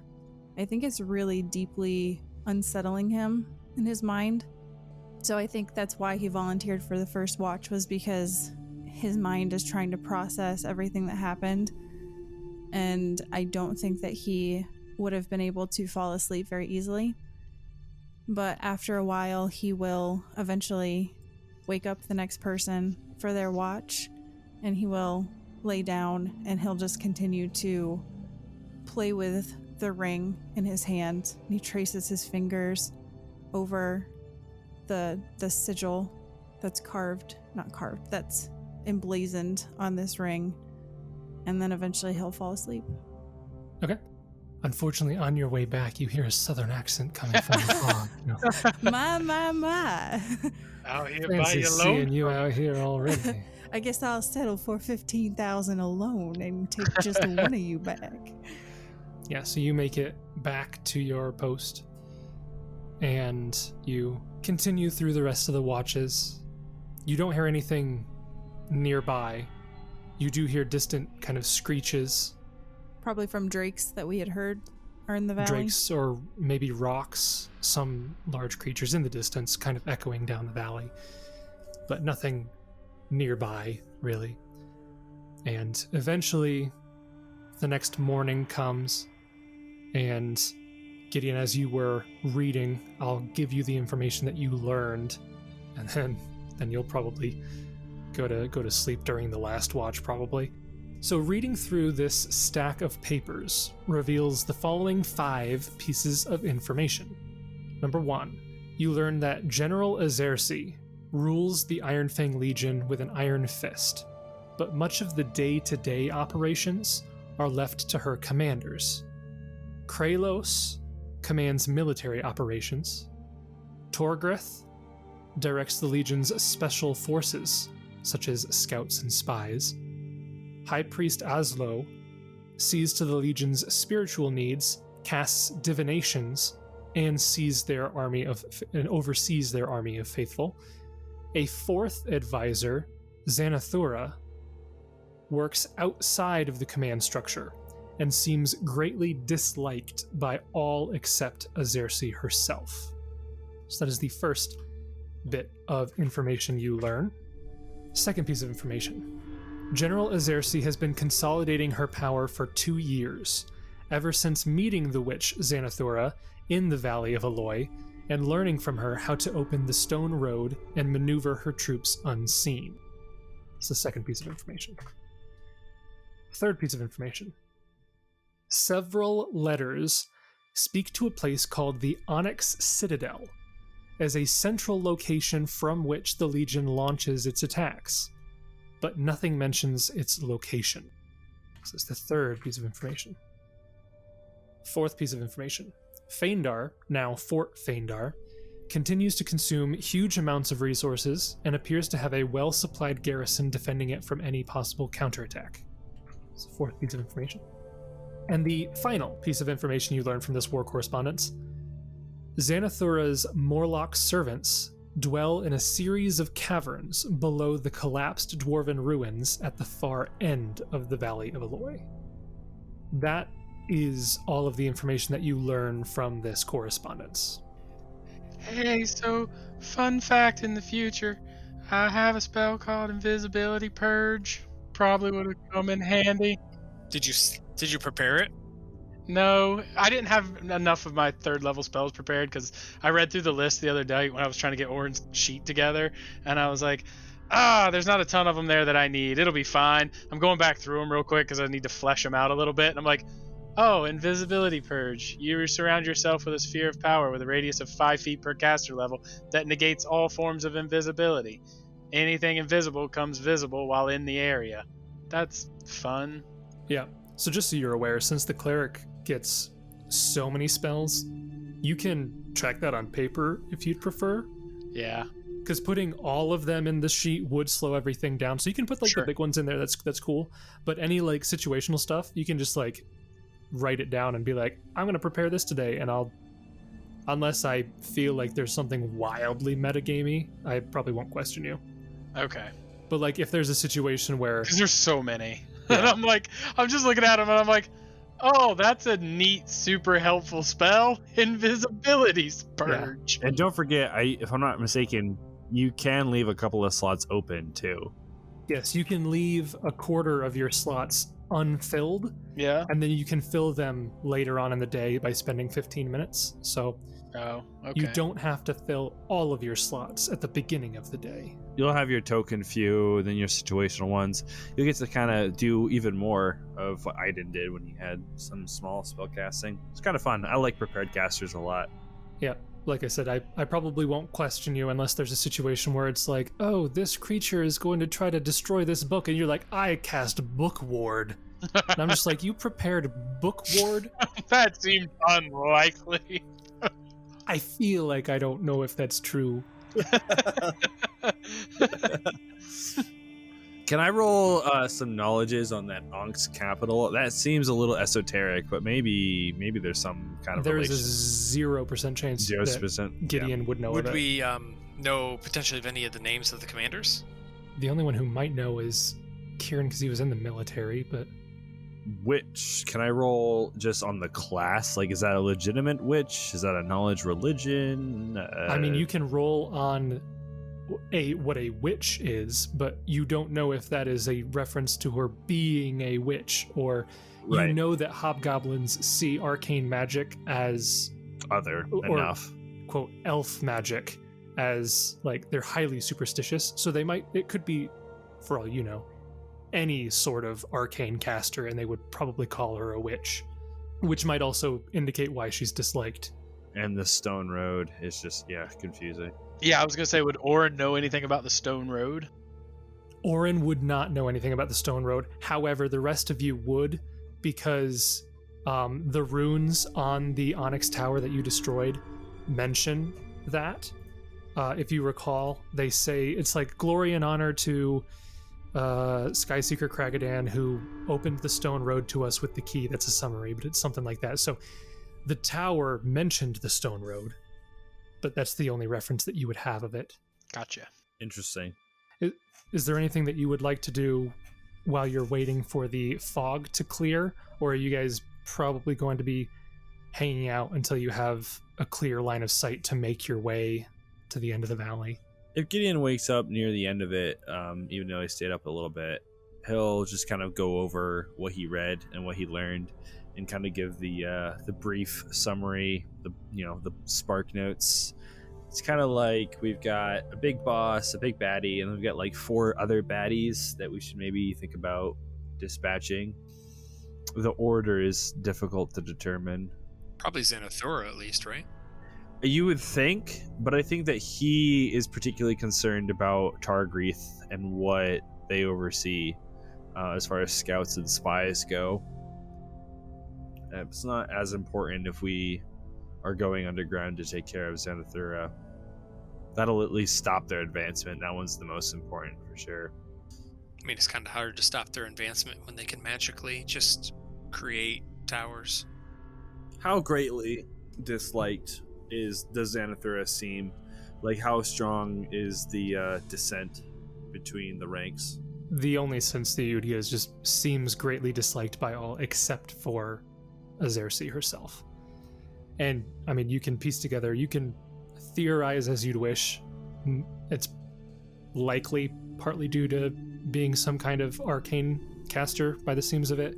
I think it's really deeply unsettling him in his mind. So I think that's why he volunteered for the first watch, was because his mind is trying to process everything that happened. And I don't think that he would have been able to fall asleep very easily. But after a while, he will eventually wake up the next person for their watch, and he will lay down and he'll just continue to play with the ring in his hand. And he traces his fingers over the sigil that's that's emblazoned on this ring, and then eventually he'll fall asleep. Okay. Unfortunately, on your way back, you hear a southern accent coming from the fog. You know. My. Out here by Fancy you seeing alone. you out here already. I guess I'll settle for 15,000 alone and take just one of you back. Yeah, so you make it back to your post, and you continue through the rest of the watches. You don't hear anything nearby. You do hear distant kind of screeches. Probably from drakes that we had heard are in the valley? Drakes or maybe rocks, some large creatures in the distance kind of echoing down the valley, but nothing nearby, really. And eventually, the next morning comes, and Gideon, as you were reading, I'll give you the information that you learned, and then you'll probably go to sleep during the last watch, probably. So reading through this stack of papers reveals the following 5 pieces of information. Number 1, you learn that General Azersi rules the Ironfang Legion with an iron fist, but much of the day-to-day operations are left to her commanders. Kralos commands military operations. Torgrith directs the Legion's special forces, such as scouts and spies. High Priest Aslo sees to the Legion's spiritual needs, casts divinations, and oversees their army of faithful. A 4th advisor, Xanathura, works outside of the command structure and seems greatly disliked by all except Azersi herself. So that is the first bit of information you learn. Second piece of information. General Azersi has been consolidating her power for 2 years, ever since meeting the witch Xanathura in the Valley of Aloy and learning from her how to open the stone road and maneuver her troops unseen. It's the second piece of information. Third piece of information. Several letters speak to a place called the Onyx Citadel as a central location from which the Legion launches its attacks, but nothing mentions its location. This is the third piece of information. Fourth piece of information. Phaendar, now Fort Phaendar, continues to consume huge amounts of resources and appears to have a well-supplied garrison defending it from any possible counterattack. It's the fourth piece of information. And the final piece of information you learn from this war correspondence. Xanathura's Morlock servants dwell in a series of caverns below the collapsed dwarven ruins at the far end of the Valley of Aloy. That is all of the information that you learn from this correspondence. Hey, so fun fact in the future, I have a spell called Invisibility Purge. Probably would have come in handy. Did you prepare it? No, I didn't have enough of my 3rd level spells prepared because I read through the list the other day when I was trying to get Oran's sheet together, and I was like, there's not a ton of them there that I need. It'll be fine. I'm going back through them real quick because I need to flesh them out a little bit, and I'm like, Invisibility Purge. You surround yourself with a sphere of power with a radius of 5 feet per caster level that negates all forms of invisibility. Anything invisible comes visible while in the area. That's fun. Yeah, so just so you're aware, since the cleric gets so many spells, you can track that on paper if you'd prefer. Yeah. Because putting all of them in the sheet would slow everything down. So you can put the big ones in there, that's cool. But any situational stuff, you can just write it down and be like, I'm going to prepare this today, and unless I feel like there's something wildly metagamey, I probably won't question you. Okay. But if there's a situation where... Because there's so many. Yeah. And I'm just looking at them and I'm like, that's a neat, super helpful spell. Invisibility Purge. And don't forget, if I'm not mistaken, you can leave a couple of slots open too. Yes, you can leave a quarter of your slots unfilled. Yeah. And then you can fill them later on in the day by spending 15 minutes. So you don't have to fill all of your slots at the beginning of the day. You'll have your token few, then your situational ones. You'll get to kind of do even more of what Aiden did when he had some small spell casting. It's kind of fun. I like prepared casters a lot. Yeah, like I said, I probably won't question you unless there's a situation where it's like, this creature is going to try to destroy this book, and you're like, I cast Book Ward. And I'm just like, you prepared Book Ward? That seemed unlikely. I feel like I don't know if that's true. Can I roll some knowledges on that Onk's capital? That seems a little esoteric, but maybe there's some kind of There's a 0% chance 0%, that Gideon would know of it. Would we know potentially of any of the names of the commanders? The only one who might know is Kieran because he was in the military, but witch. Can I roll just on the class? Like, is that a legitimate witch? Is that a knowledge religion? I mean, you can roll on what a witch is, but you don't know if that is a reference to her being a witch, or Right. you know that hobgoblins see arcane magic as Other or- enough. quote elf magic as like they're highly superstitious, so it could be, for all you know, any sort of arcane caster, and they would probably call her a witch, which might also indicate why she's disliked. And the stone road is just confusing. Yeah, I was gonna say, would Oran know anything about the Stone Road? Oran would not know anything about the stone road. However, the rest of you would, because the runes on the Onyx Tower that you destroyed mention that. If you recall, they say it's like glory and honor to Skyseeker Kragadan, who opened the stone road to us with the key. That's a summary, but it's something like that. So the tower mentioned the stone road, but that's the only reference that you would have of it. Gotcha. Interesting. Is there anything that you would like to do while you're waiting for the fog to clear, or are you guys probably going to be hanging out until you have a clear line of sight to make your way to the end of the valley? If Gideon wakes up near the end of it, even though he stayed up a little bit, he'll just kind of go over what he read and what he learned, and kind of give the brief summary, the spark notes. It's kind of like we've got a big boss, a big baddie, and we've got like 4 other baddies that we should maybe think about dispatching. The order is difficult to determine. Probably Xanathura at least, right? You would think, but I think that he is particularly concerned about Targreath and what they oversee as far as scouts and spies go. It's not as important if we are going underground to take care of Xanathura. That'll at least stop their advancement. That one's the most important for sure. I mean, it's kind of hard to stop their advancement when they can magically just create towers. How greatly disliked does Xanathura seem? Like, how strong is the dissent between the ranks? The only sense the Yudia is just seems greatly disliked by all except for Azersi herself. And I mean, you can piece together, you can theorize as you'd wish. It's likely partly due to being some kind of arcane caster by the seams of it.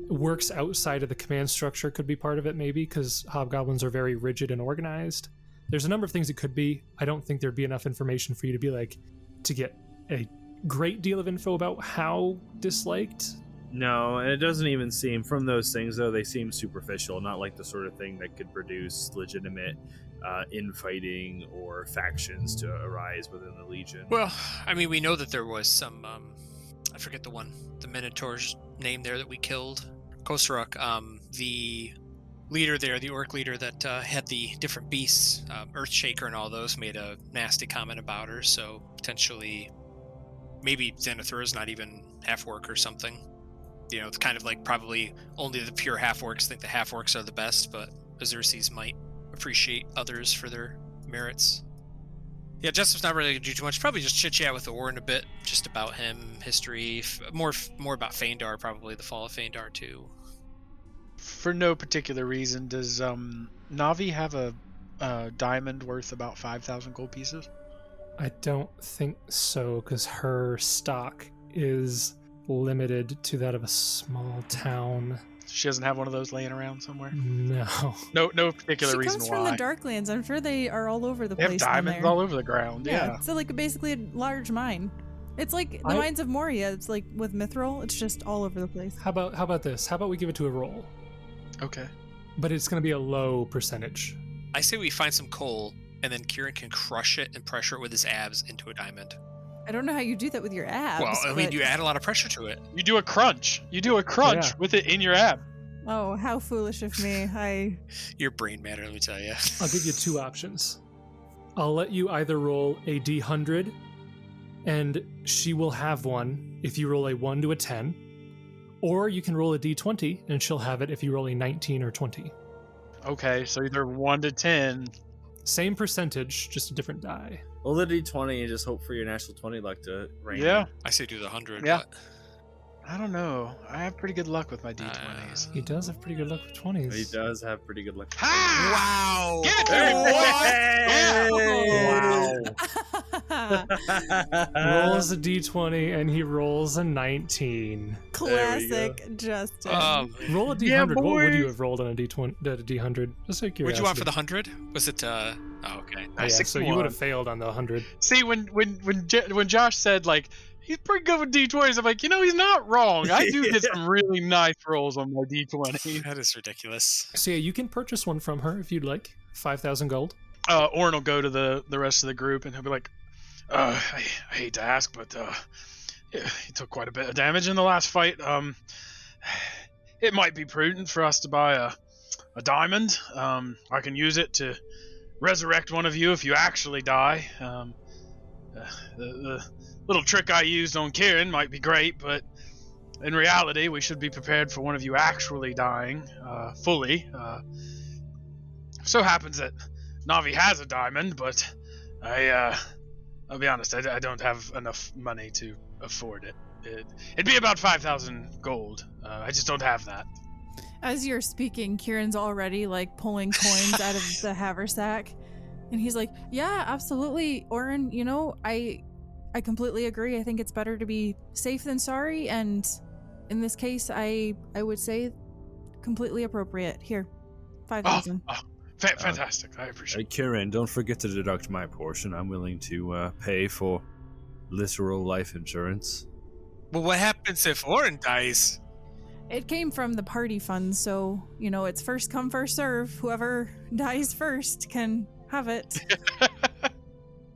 Works outside of the command structure could be part of it, maybe, because hobgoblins are very rigid and organized. There's a number of things it could be. I don't think there'd be enough information for you to be like, to get a great deal of info about how disliked. No, and it doesn't even seem, from those things though, they seem superficial, not like the sort of thing that could produce legitimate infighting or factions to arise within the Legion. Well, I mean, we know that there was some, I forget the Minotaur's name there that we killed. Kosaruk, the leader there, the orc leader that had the different beasts, Earthshaker and all those, made a nasty comment about her, so potentially maybe Xanathura's not even half-orc or something. You know, it's kind of like probably only the pure half-orcs think the half-orcs are the best, but Azersi's might appreciate others for their merits. Yeah, Jessup's not really going to do too much. Probably just chit-chat with Oran a bit, just about him, history, more about Phaendar, probably the fall of Phaendar too. For no particular reason, does Navi have a diamond worth about 5,000 gold pieces? I don't think so, because her stock is limited to that of a small town. She doesn't have one of those laying around somewhere? No. No particular She reason comes why. from the Darklands. I'm sure they are all over the They have place. down diamonds there. all over the ground. Yeah. So like basically a large mine. It's like the mines of Moria. It's like with Mithril. It's just all over the place. How about this? How about we give it to a roll? Okay. But it's going to be a low percentage. I say we find some coal, and then Kieran can crush it and pressure it with his abs into a diamond. I don't know how you do that with your abs. Well, I mean, but- you add a lot of pressure to it. You do a crunch. Yeah. With it in your ab. Oh, how foolish of me. Your brain matter, let me tell you. I'll give you 2 options. I'll let you either roll a d100, and she will have one if you roll a 1 to a 10, or you can roll a d20, and she'll have it if you roll a 19 or 20. Okay, so either 1 to 10. Same percentage, just a different die. Roll the d20 and just hope for your natural 20 luck to rain. Yeah. I say do the 100. Yeah. But I don't know. I have pretty good luck with my d20s. He does have pretty good luck with 20s. He does have pretty good luck. Ha! Wow! Give it to me, boy! Wow. Rolls a d20 and he rolls a 19. Classic Justin. Roll a d100. Yeah, What would you boy. have rolled on a d100? Just like What'd you want for the 100? Was it? Oh, okay. Oh, yeah, so you 6-1. would have failed on the 100. See, when Josh said like he's pretty good with d20s, I'm like, he's not wrong. I do get some really nice rolls on my d20s. That is ridiculous. So yeah, you can purchase one from her if you'd like. 5,000 gold. Oran will go to the rest of the group and he'll be like, I hate to ask, but yeah, he took quite a bit of damage in the last fight. It might be prudent for us to buy a diamond. I can use it to resurrect one of you if you actually die. The little trick I used on Kieran might be great, but in reality, we should be prepared for one of you actually dying fully. So happens that Navi has a diamond, but I'll be honest, I don't have enough money to afford it. It'd be about 5,000 gold. I just don't have that. As you're speaking, Kieran's already like pulling coins out of the haversack, and he's like, "Yeah, absolutely, Oran. I completely agree. I think it's better to be safe than sorry, and in this case, I would say completely appropriate. Here, 5,000. Fantastic. I appreciate it. Kieran, don't forget to deduct my portion. I'm willing to pay for literal life insurance. Well, what happens if Oran dies? It came from the party fund, so it's first come, first serve. Whoever dies first can have it."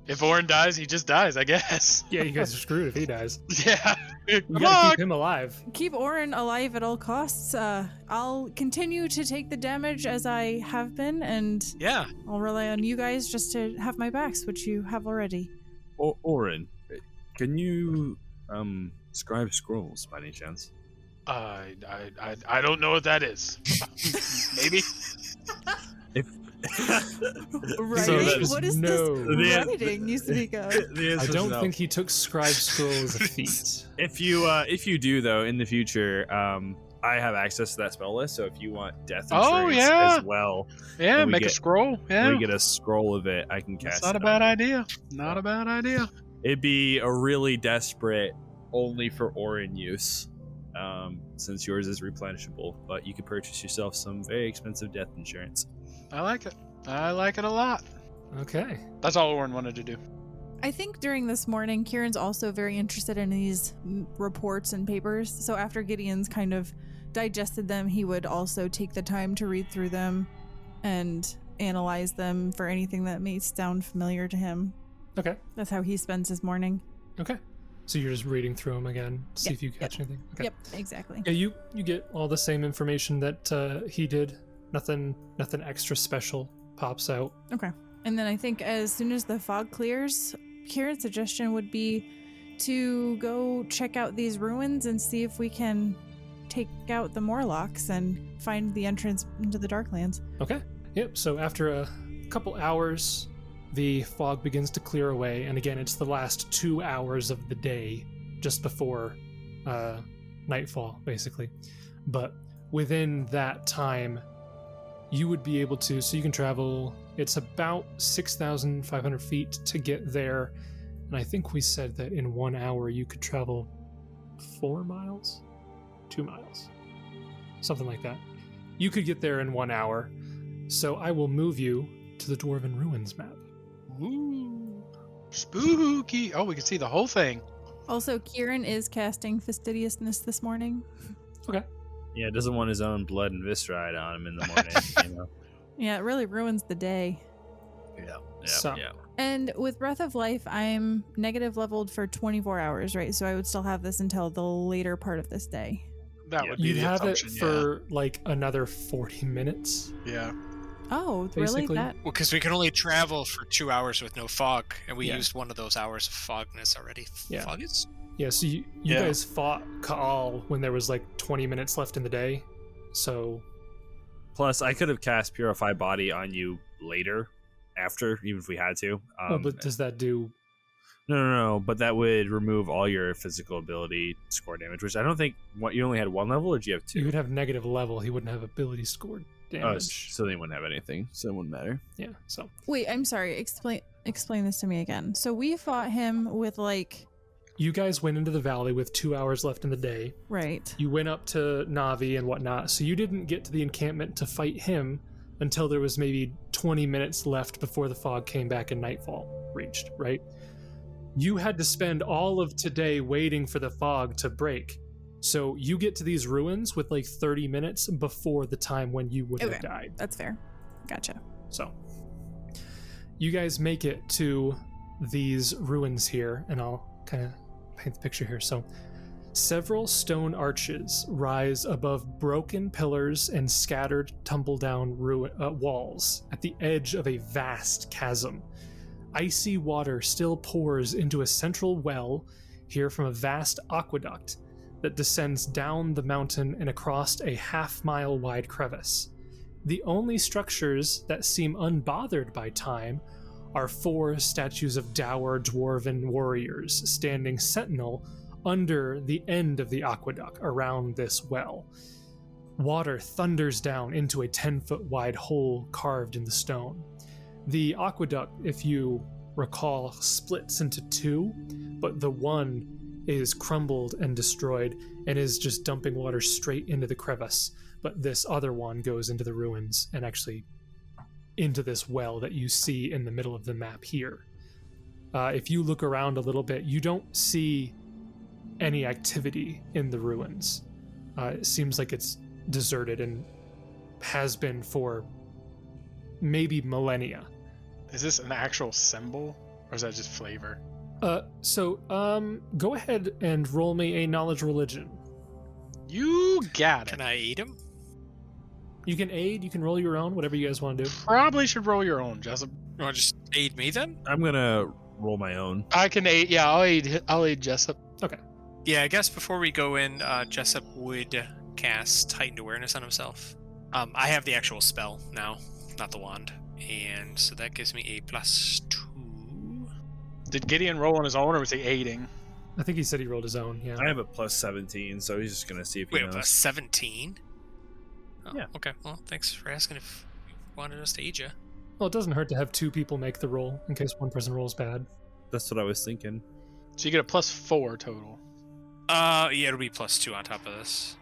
If Oran dies, he just dies, I guess. Yeah, you guys are screwed if he dies. Yeah. You Come gotta on. keep him alive. Keep Oran alive at all costs. I'll continue to take the damage as I have been, and Yeah. I'll rely on you guys just to have my backs, which you have already. Oran, can you scribe scrolls by any chance? I don't know what that is. Maybe. Writing? there's What is no- this writing you speak of? I don't think he took scribe scroll as a feat. If you do though, in the future, I have access to that spell list. So if you want death insurance as well, Yeah, When we make a get- scroll. Yeah. we get a scroll of it. I can cast. It's not a it bad on. idea. Not a bad idea. It'd be a really desperate, only for Oran use, since yours is replenishable. But you could purchase yourself some very expensive death insurance. I like it. I like it a lot. Okay. That's all Oran wanted to do. I think during this morning, Kieran's also very interested in these reports and papers. So after Gideon's kind of digested them, he would also take the time to read through them and analyze them for anything that may sound familiar to him. Okay. That's how he spends his morning. Okay. So you're just reading through them again, see Yep, if you catch anything. Okay. Yep, exactly. Yeah, you get all the same information that he did. Nothing extra special pops out. Okay. And then I think as soon as the fog clears, Kieran's suggestion would be to go check out these ruins and see if we can take out the Morlocks and find the entrance into the Darklands. Okay. Yep. So after a couple hours, the fog begins to clear away, and again, it's the last 2 hours of the day, just before nightfall, basically. But within that time, you would be able to, so you can travel, it's about 6,500 feet to get there. And I think we said that in 1 hour you could travel 4 miles? 2 miles. Something like that. You could get there in 1 hour. So I will move you to the Dwarven Ruins map. Ooh. Spooky. Oh, we can see the whole thing. Also, Kieran is casting Fastidiousness this morning. Okay. Yeah, doesn't want his own blood and visceride on him in the morning. Yeah, it really ruins the day. Yeah. So- And with Breath of Life, I'm negative leveled for 24 hours, right? So I would still have this until the later part of this day. That would be You'd the have it assumption, for like another 40 minutes. Yeah. Oh, really? Basically. That? Well, because we can only travel for 2 hours with no fog, and we Yeah. used one of those hours of fogness already. Yeah. Foggus? Yeah, so you Yeah. guys fought Kaal when there was like 20 minutes left in the day. So Plus, I could have cast Purify Body on you later, after, even if we had to. well, but does that do No. But that would remove all your physical ability score damage, which I don't think. What, you only had one level, or do you have two? You would have negative level. He wouldn't have ability scored Oh, damage. so they wouldn't have anything. So it wouldn't matter. Yeah. So Wait, I'm sorry. Explain this to me again. So we fought him with like you guys went into the valley with 2 hours left in the day. right. You went up to Navi and whatnot, so you didn't get to the encampment to fight him until there was maybe 20 minutes left before the fog came back and nightfall reached, right? You had to spend all of today waiting for the fog to break. So you get to these ruins with like 30 minutes before the time when you would have Okay. died. That's fair. Gotcha. So you guys make it to these ruins here, and I'll kind of paint the picture here. So several stone arches rise above broken pillars and scattered tumble-down walls at the edge of a vast chasm. Icy water still pours into a central well here from a vast aqueduct that descends down the mountain and across a half-mile wide crevice. The only structures that seem unbothered by time are 4 statues of dour dwarven warriors standing sentinel under the end of the aqueduct around this well. Water thunders down into a 10-foot wide hole carved in the stone. The aqueduct, if you recall, splits into 2, but the one is crumbled and destroyed and is just dumping water straight into the crevice. But this other one goes into the ruins and actually into this well that you see in the middle of the map here. If you look around a little bit, you don't see any activity in the ruins. It seems like it's deserted and has been for maybe millennia. Is this an actual symbol, or is that just flavor? Go ahead and roll me a knowledge religion. You got it. Can I eat him? You can aid, you can roll your own, whatever you guys want to do. Probably should roll your own, Jessup. You want to just aid me then? I'm gonna roll my own. I can aid. Yeah, I'll aid Jessup. Yeah, I guess before we go in, Jessup would cast heightened awareness on himself. I have the actual spell now, not the wand. And so that gives me a +2. Did Gideon roll on his own, or was he aiding? I think he said he rolled his own, yeah. I have a +17, so he's just gonna see if he Wait, knows. +17? Oh, Yeah. Okay, well, thanks for asking if you wanted us to aid you. Well, it doesn't hurt to have 2 people make the roll in case one person rolls bad. That's what I was thinking. So you get a +4 total. Yeah, it'll be +2 on top of this.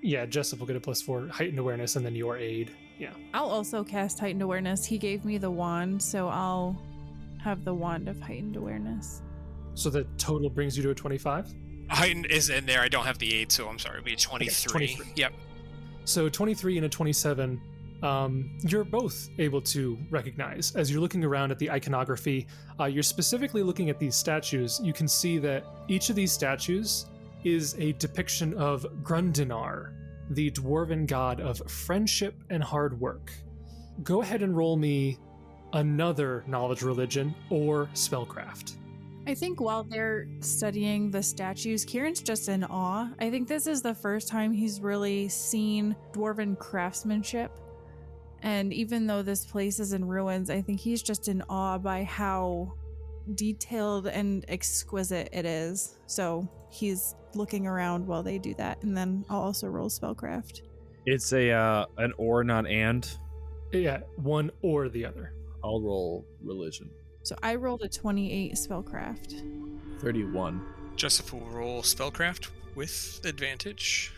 Yeah, Jessup will get a +4 heightened awareness and then your aid. Yeah. I'll also cast heightened awareness. He gave me the wand, so I'll have the wand of heightened awareness. So the total brings you to a 25? Heightened is in there. I don't have the aid, so I'm sorry. It'll be 23. 23. Yep. So 23 and a 27, you're both able to recognize. As you're looking around at the iconography, you're specifically looking at these statues. You can see that each of these statues is a depiction of Grundinar, the dwarven god of friendship and hard work. Go ahead and roll me another knowledge religion or spellcraft. I think while they're studying the statues, Kieran's just in awe. I think this is the first time he's really seen dwarven craftsmanship. And even though this place is in ruins, I think he's just in awe by how detailed and exquisite it is. So he's looking around while they do that. And then I'll also roll spellcraft. It's an or, not and. Yeah, one or the other. I'll roll religion. So I rolled a 28 spellcraft. 31. Jessup will roll spellcraft with advantage.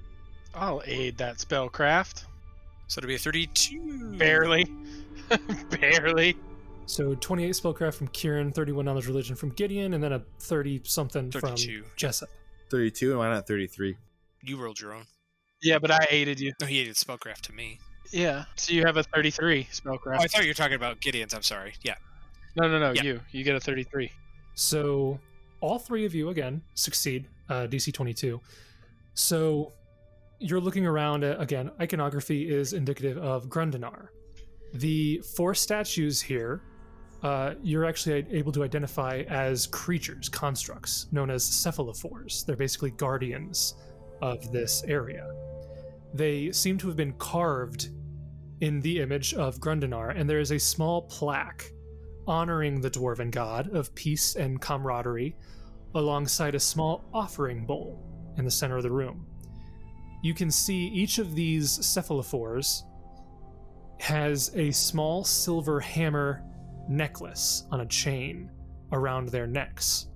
I'll aid that spellcraft. So it'll be a 32. Barely. Barely. So 28 spellcraft from Kieran, 31 knowledge religion from Gideon, and then a 30-something from 32. Jessup. 32, and why not 33? You rolled your own. Yeah, but I aided you. No, he aided spellcraft to me. Yeah. So you have a 33 Oh, spellcraft. I thought you were talking about Gideon's. I'm sorry. Yeah. No. Yeah. You get a 33. So all 3 of you, again, succeed, DC 22. So you're looking around at, again, iconography is indicative of Grundinar. The 4 statues here, you're actually able to identify as creatures, constructs, known as cephalophores. They're basically guardians of this area. They seem to have been carved in the image of Grundinar, and there is a small plaque honoring the dwarven god of peace and camaraderie, alongside a small offering bowl in the center of the room. You can see each of these cephalophores has a small silver hammer necklace on a chain around their necks.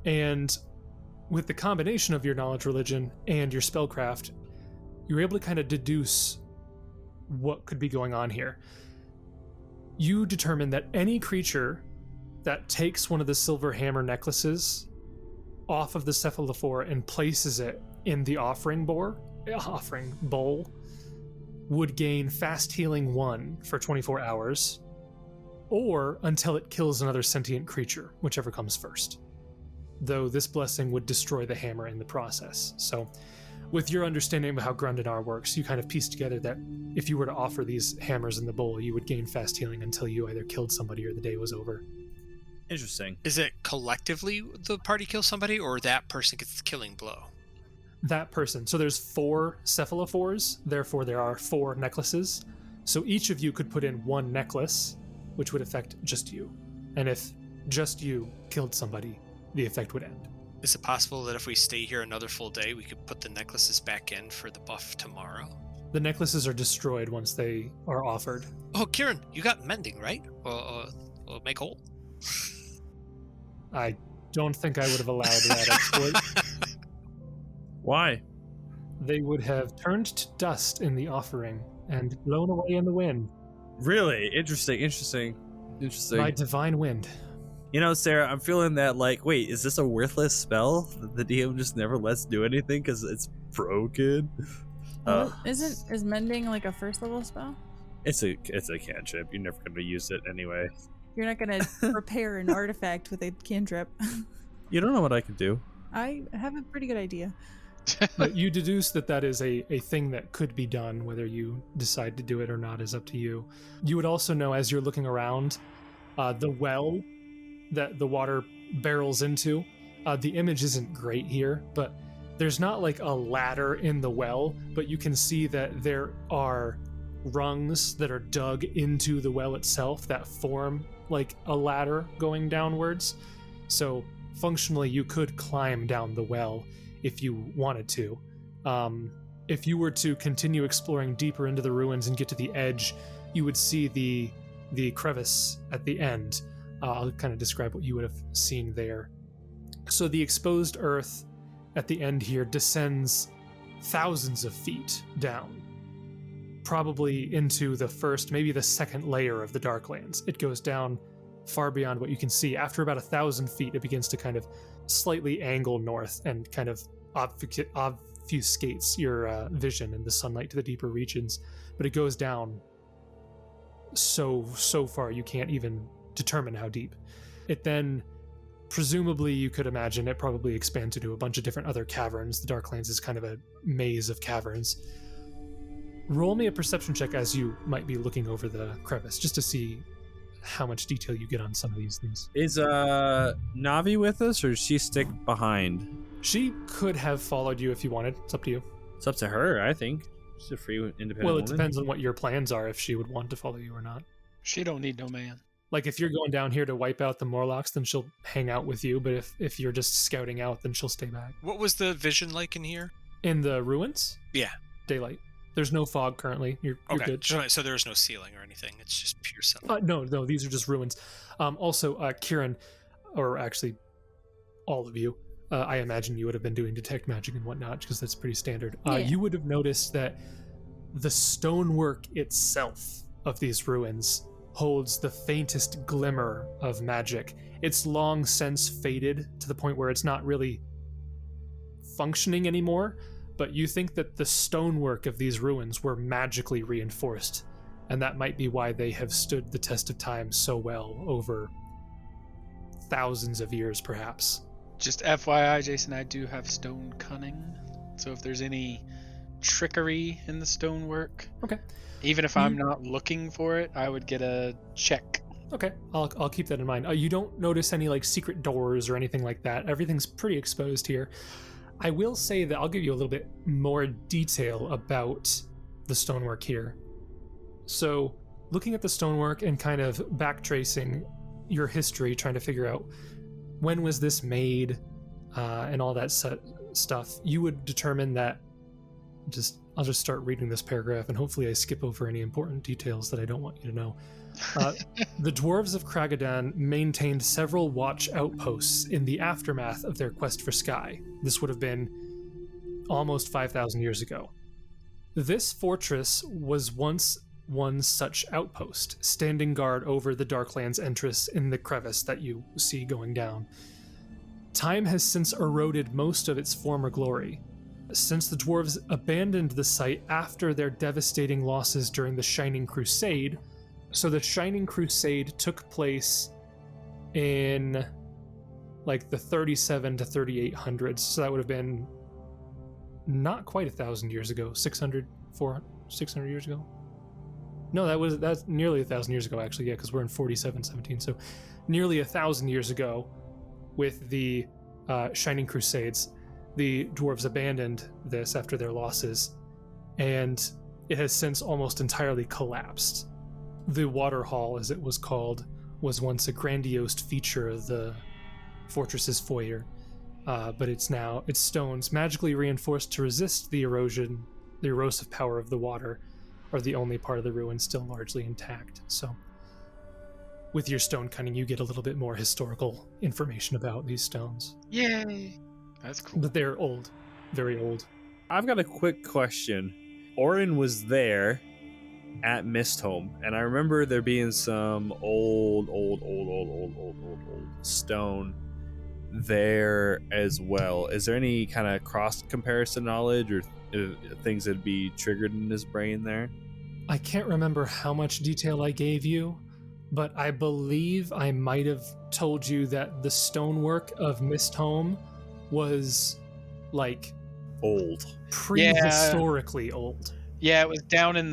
And with the combination of your knowledge religion and your spellcraft, you're able to kind of deduce what could be going on here. You determine that any creature that takes one of the silver hammer necklaces off of the cephalophore and places it in the offering bowl would gain fast healing 1 for 24 hours, or until it kills another sentient creature, whichever comes first. Though this blessing would destroy the hammer in the process. So, with your understanding of how Grundinar works, you kind of piece together that if you were to offer these hammers in the bowl, you would gain fast healing until you either killed somebody or the day was over. Interesting. Is it collectively the party kills somebody, or that person gets the killing blow? That person. So there's 4 cephalophores, therefore there are 4 necklaces. So each of you could put in 1 necklace, which would affect just you. And if just you killed somebody, the effect would end. Is it possible that if we stay here another full day, we could put the necklaces back in for the buff tomorrow? The necklaces are destroyed once they are offered. Oh, Kieran, you got mending, right? Well, make whole. I don't think I would have allowed that exploit. Why? They would have turned to dust in the offering and blown away in the wind. Really? Interesting. By divine wind. You know, Sarah, I'm feeling that, like, wait, is this a worthless spell that the DM just never lets do anything because it's broken? Is mending like a first level spell? It's a cantrip. You're never going to use it anyway. You're not going to prepare an artifact with a cantrip. You don't know what I could do. I have a pretty good idea. But you deduce that is a thing that could be done. Whether you decide to do it or not is up to you. You would also know, as you're looking around, the well that the water barrels into, the image isn't great here, but there's not like a ladder in the well, but you can see that there are rungs that are dug into the well itself that form like a ladder going downwards. So functionally you could climb down the well if you wanted to. If you were to continue exploring deeper into the ruins and get to the edge, you would see the crevice at the end. I'll kind of describe what you would have seen there. So the exposed earth at the end here descends thousands of feet down, probably into the first, maybe the second layer of the Darklands. It goes down far beyond what you can see. After about 1,000 feet, it begins to kind of slightly angle north and kind of obfuscates your vision and the sunlight to the deeper regions. But it goes down so far you can't even determine how deep. It then, presumably, you could imagine it probably expands into a bunch of different other caverns. The Darklands is kind of a maze of caverns. Roll me a perception check as you might be looking over the crevice, just to see how much detail you get on some of these things. Is Navi with us, or does she stick behind? She could have followed you if you wanted. It's up to you. It's up to her, I think. She's a free, independent Well, it woman. depends on what your plans are, if she would want to follow you or not. She don't need no man. Like, if you're going down here to wipe out the Morlocks, then she'll hang out with you, but if you're just scouting out, then she'll stay back. What was the vision like in here? In the ruins? Yeah. Daylight. There's no fog currently. You're good. So there's no ceiling or anything. It's just pure sunlight. No, these are just ruins. Also, Kieran, or actually all of you, I imagine you would have been doing detect magic and whatnot, because that's pretty standard. Yeah. You would have noticed that the stonework itself of these ruins holds the faintest glimmer of magic. It's long since faded to the point where it's not really functioning anymore, but you think that the stonework of these ruins were magically reinforced, and that might be why they have stood the test of time so well over thousands of years, perhaps. Just FYI, Jason, I do have stone cunning, so if there's any trickery in the stonework, Okay. even if I'm not looking for it, I would get a check. Okay, I'll keep that in mind. You don't notice any like secret doors or anything like that. Everything's pretty exposed here. I will say that I'll give you a little bit more detail about the stonework here. So, looking at the stonework and kind of backtracing your history, trying to figure out when was this made and all that stuff, you would determine that I'll just start reading this paragraph, and hopefully I skip over any important details that I don't want you to know. The dwarves of Kragadan maintained several watch outposts in the aftermath of their quest for Sky. This would have been almost 5,000 years ago. This fortress was once one such outpost, standing guard over the Darklands entrance in the crevice that you see going down. Time has since eroded most of its former glory. Since the dwarves abandoned the site after their devastating losses during the Shining Crusade, so the Shining Crusade took place in like the 37 to 3800s, so that would have been not quite 1,000 years ago, 600 years ago. No, that's nearly 1,000 years ago, actually, yeah, because we're in 4717, so nearly 1,000 years ago with the Shining Crusades. The dwarves abandoned this after their losses, and it has since almost entirely collapsed. The Water Hall, as it was called, was once a grandiose feature of the fortress's foyer, but its stones, magically reinforced to resist the erosion, the erosive power of the water, are the only part of the ruin still largely intact. So, with your stone cunning, you get a little bit more historical information about these stones. Yay! That's cool. But they're old, very old. I've got a quick question. Oran was there at Mistholm, and I remember there being some old stone there as well. Is there any kind of cross comparison knowledge or things that'd be triggered in his brain there? I can't remember how much detail I gave you, but I believe I might have told you that the stonework of Mistholm was like old, prehistorically old. Yeah, it was down in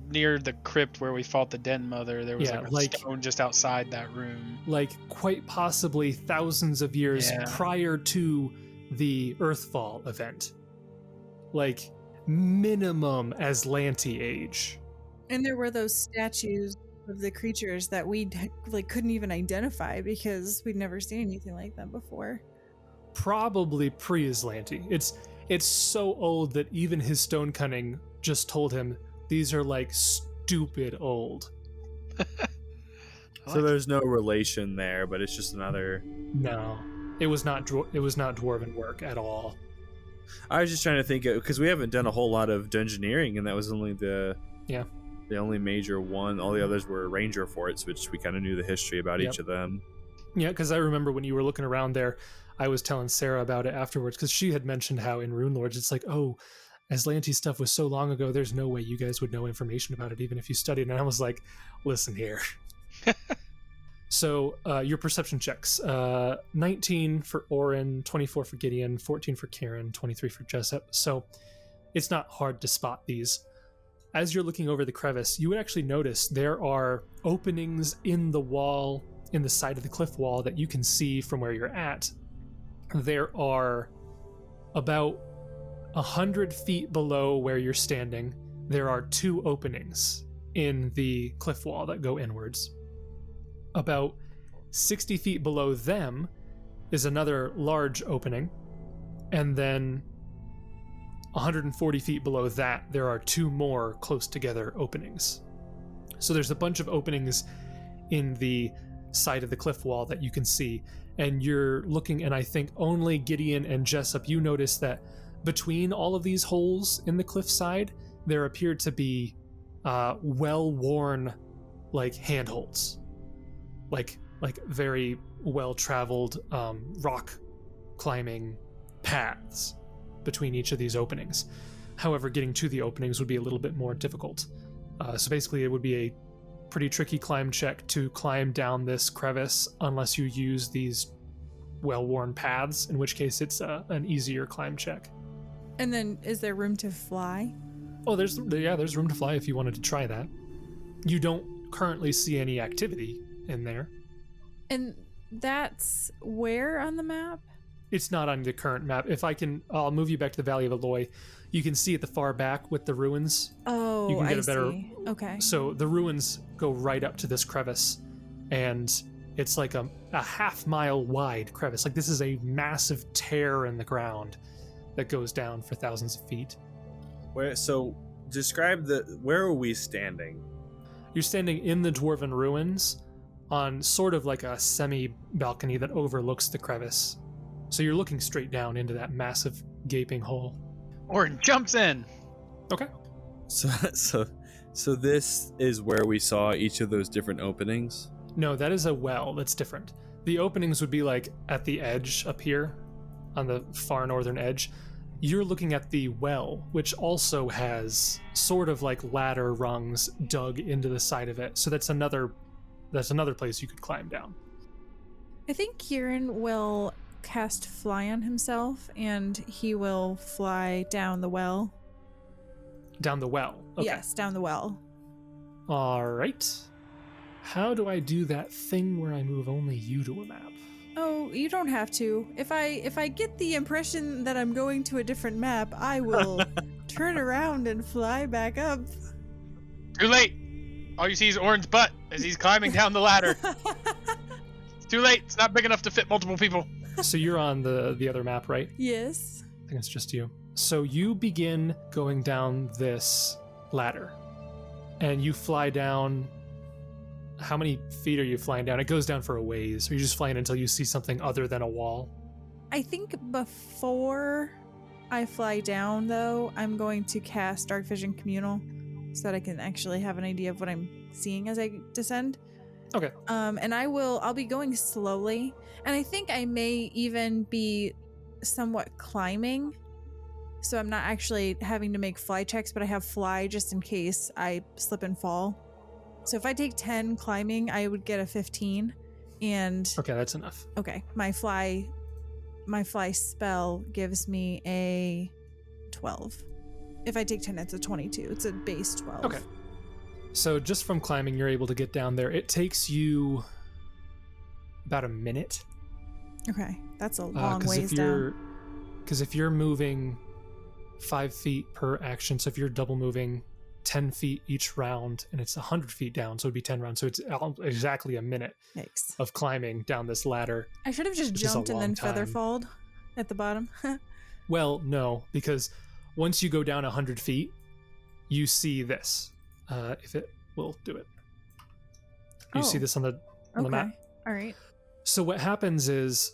near the crypt where we fought the Den Mother. There was like a stone just outside that room. Like quite possibly thousands of years prior to the Earthfall event. Like minimum Aslanti age. And there were those statues of the creatures that we couldn't even identify because we'd never seen anything like that before. Probably pre-Aslanti. It's so old that even his stone cunning just told him these are like stupid old. So there's no relation there, but it's just another. No, it was not dwarven work at all. I was just trying to think because we haven't done a whole lot of dungeoneering, and that was only the only major one. All the others were ranger forts, which we kind of knew the history about each of them. Yeah, because I remember when you were looking around there, I was telling Sarah about it afterwards because she had mentioned how in Rune Lords it's like, oh, Aslanti stuff was so long ago, there's no way you guys would know information about it even if you studied. And I was like, listen here. So your perception checks. 19 for Oran, 24 for Gideon, 14 for Kieran, 23 for Jessup. So it's not hard to spot these. As you're looking over the crevice, you would actually notice there are openings in the wall, in the side of the cliff wall that you can see from where you're at. There are about 100 feet below where you're standing. There are 2 openings in the cliff wall that go inwards. About 60 feet below them is another large opening. And then 140 feet below that, there are 2 more close together openings. So there's a bunch of openings in the side of the cliff wall that you can see. And you're looking, and I think only Gideon and Jessup, you notice that between all of these holes in the cliffside, there appeared to be well-worn, like, handholds. Like very well-traveled rock climbing paths between each of these openings. However, getting to the openings would be a little bit more difficult. So basically, it would be a pretty tricky climb check to climb down this crevice unless you use these well-worn paths, in which case it's an easier climb check. And then is there room to fly? Oh, there's room to fly if you wanted to try that. You don't currently see any activity in there. And that's where on the map? It's not on the current map. I'll move you back to the Valley of Aloy. You can see at the far back with the ruins. Oh, you can get see. Okay. So the ruins go right up to this crevice, and It's like a half-mile wide crevice. Like this is a massive tear in the ground that goes down for thousands of feet. Describe where are we standing? You're standing in the dwarven ruins on sort of like a semi-balcony that overlooks the crevice. So you're looking straight down into that massive gaping hole. Oran jumps in. Okay. So this is where we saw each of those different openings? No, that is a well. That's different. The openings would be like at the edge up here on the far northern edge. You're looking at the well, which also has sort of like ladder rungs dug into the side of it. So that's another place you could climb down. I think Kieran will cast fly on himself, and he will fly down the well. Down the well. Okay. Yes, down the well. All right. How do I do that thing where I move only you to a map? Oh, you don't have to. If I get the impression that I'm going to a different map, I will turn around and fly back up. Too late. All you see is Oran's butt as he's climbing down the ladder. It's too late. It's not big enough to fit multiple people. So you're on the other map, right? Yes. I think it's just you. So you begin going down this ladder, and you fly down. How many feet are you flying down? It goes down for a ways. Or you're just flying until you see something other than a wall? I think before I fly down, though, I'm going to cast Dark Vision Communal so that I can actually have an idea of what I'm seeing as I descend. Okay. And I'll be going slowly, and I think I may even be somewhat climbing, so I'm not actually having to make fly checks, but I have fly just in case I slip and fall. So if I take 10 climbing, I would get a 15, and Okay, that's enough. okay, my fly spell gives me a 12. If I take 10, it's a 22. It's a base 12. Okay. So just from climbing, you're able to get down there. It takes you about a minute. Okay, that's a long ways down. Because if you're moving 5 feet per action, so if you're double moving 10 feet each round, and it's 100 feet down, so it'd be 10 rounds. So it's exactly a minute Yikes. of climbing down this ladder. I should have just which is a jumped and long then feather time. falled at the bottom. Well, no, because once you go down 100 feet, you see this. If it will do it. You see this on the map? All right. So what happens is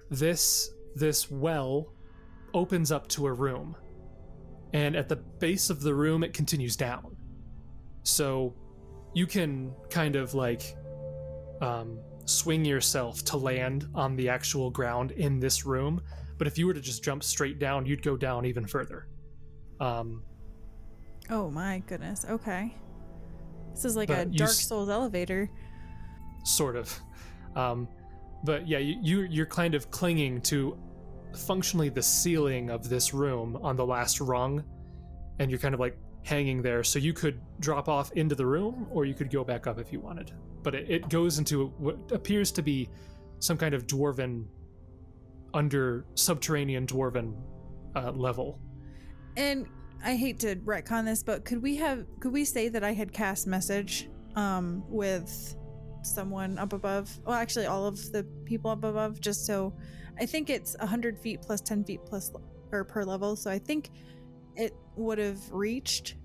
this well opens up to a room. And at the base of the room, it continues down. So you can kind of like swing yourself to land on the actual ground in this room. But if you were to just jump straight down, you'd go down even further. Oh my goodness. Okay. This is like But a you Dark Souls elevator. Sort of. But yeah, you're kind of clinging to functionally the ceiling of this room on the last rung, and you're kind of like hanging there. So you could drop off into the room, or you could go back up if you wanted. But it goes into what appears to be some kind of dwarven, subterranean dwarven level. And I hate to retcon this, but could we say that I had cast message with someone up above? Well, actually all of the people up above, just so I think it's 100 feet plus 10 feet plus or per level, so I think it would have reached.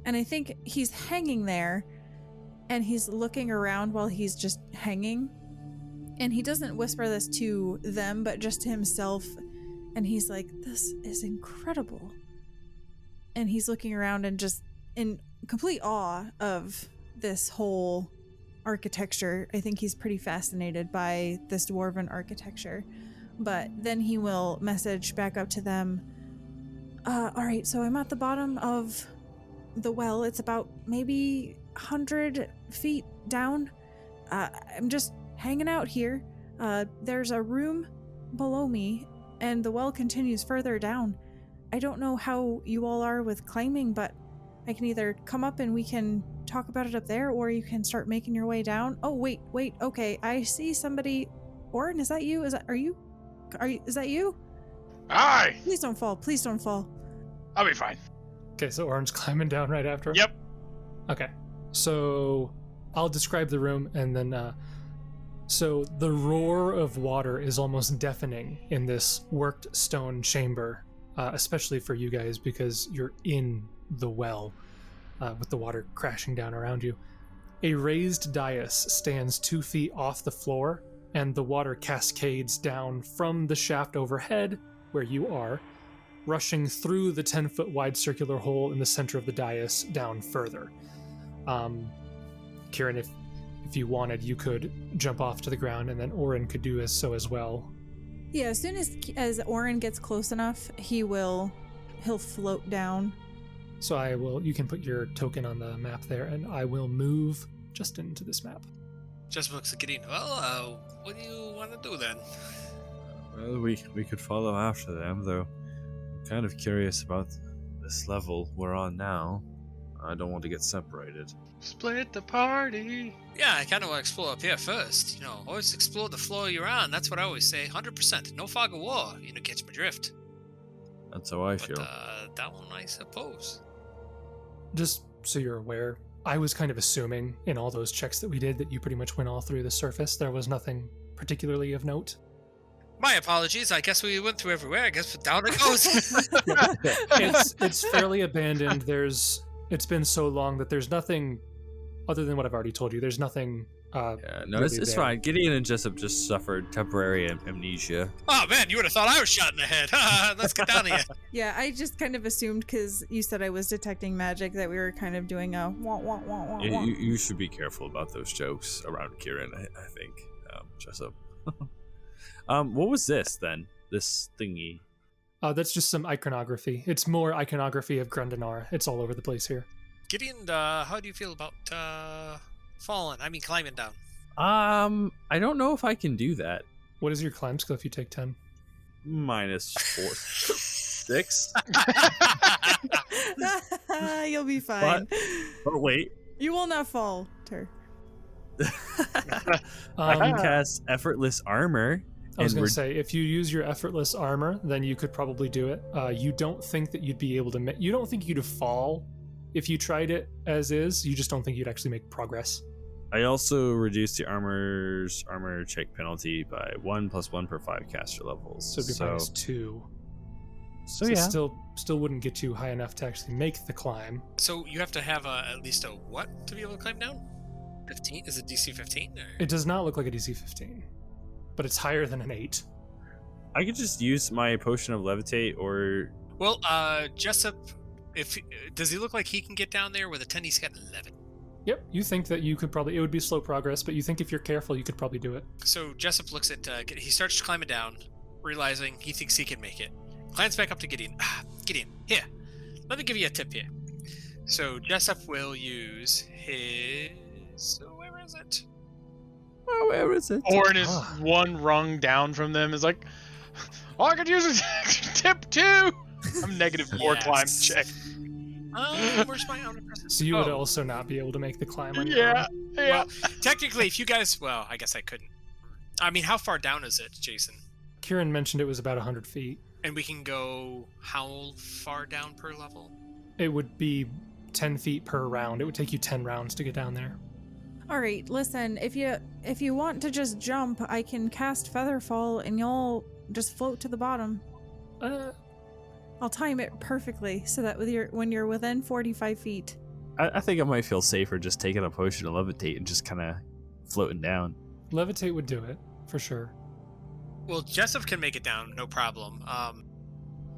And I think he's hanging there and he's looking around while he's just hanging, and he doesn't whisper this to them but just to himself, and he's like, this is incredible. And he's looking around and just in complete awe of this whole architecture. I think he's pretty fascinated by this dwarven architecture. But then he will message back up to them. All right, so I'm at the bottom of the well. It's about maybe 100 feet down. I'm just hanging out here. There's a room below me, and the well continues further down. I don't know how you all are with climbing, but I can either come up and we can talk about it up there, or you can start making your way down. Oh, wait. Okay, I see somebody. Oran, is that you? Is that you? Aye! Please don't fall. I'll be fine. Okay, so Oran's climbing down right after him? Yep. Okay, so I'll describe the room, and then So the roar of water is almost deafening in this worked stone chamber, especially for you guys because you're in the well with the water crashing down around you. A raised dais stands 2 feet off the floor, and the water cascades down from the shaft overhead, where you are, rushing through the 10-foot wide circular hole in the center of the dais down further. Kieran, if you wanted, you could jump off to the ground, and then Oran could do so as well. Yeah, as soon as Oran gets close enough, he'll float down. So you can put your token on the map there, and I will move Justin to this map. Just looks at Gideon. Well, what do you want to do then? Well, we could follow after them, though. I'm kind of curious about this level we're on now. I don't want to get separated. Split the party. Yeah, I kind of want to explore up here first. Always explore the floor you're on. That's what I always say. 100%. No fog of war. Catch my drift. That's how I feel. That one, I suppose. Just so you're aware, I was kind of assuming in all those checks that we did that you pretty much went all through the surface. There was nothing particularly of note. My apologies. I guess we went through everywhere. I guess down it goes. It's fairly abandoned. It's been so long that there's nothing other than what I've already told you. There's nothing. It's fine. Gideon and Jessup just suffered temporary amnesia. Oh man, you would have thought I was shot in the head. Let's get down here. Yeah, I just kind of assumed because you said I was detecting magic that we were kind of doing a wah wah wah wah wah. You should be careful about those jokes around Kieran, I think, Jessup. What was this then? This thingy? That's just some iconography. It's more iconography of Grundanar. It's all over the place here. Gideon, how do you feel about climbing down? I don't know if I can do that. What is your climb skill if you take 10? -4. 6? You'll be fine. But wait. You will not falter. I can cast effortless armor. I was going to say, if you use your effortless armor, then you could probably do it. You don't think that you'd be able to... you don't think you'd fall if you tried it as is. You just don't think you'd actually make progress. I also reduced the armor check penalty by 1 + 1 per 5 caster levels. So it'd be -2. So yeah. Still wouldn't get you high enough to actually make the climb. So you have to have at least a what to be able to climb down? 15? Is it DC 15? It does not look like a DC 15, but it's higher than an 8. I could just use my potion of levitate or... Well, Jessup, does he look like he can get down there? With a 10, he's got 11. Yep, you think that you could probably... It would be slow progress, but you think if you're careful, you could probably do it. So Jessup looks at... he starts climbing down, realizing he thinks he can make it. Climbs back up to Gideon. Gideon, here. Let me give you a tip here. So Jessup will use his... So where is it? Oh, where is it? Oran is one rung down from them. Is like, I could use a tip too. I'm -4 climb check. Where's my omnipresent? So you would also not be able to make the climb on your Yeah. own. Well, technically, if you guys... Well, I guess I couldn't. I mean, how far down is it, Jason? Kieran mentioned it was about 100 feet. And we can go how far down per level? It would be 10 feet per round. It would take you 10 rounds to get down there. All right, listen, if you want to just jump, I can cast Featherfall and you'll just float to the bottom. I'll time it perfectly so that when you're within 45 feet. I think I might feel safer just taking a potion of levitate and just kind of floating down. Levitate would do it, for sure. Well, Jessup can make it down, no problem.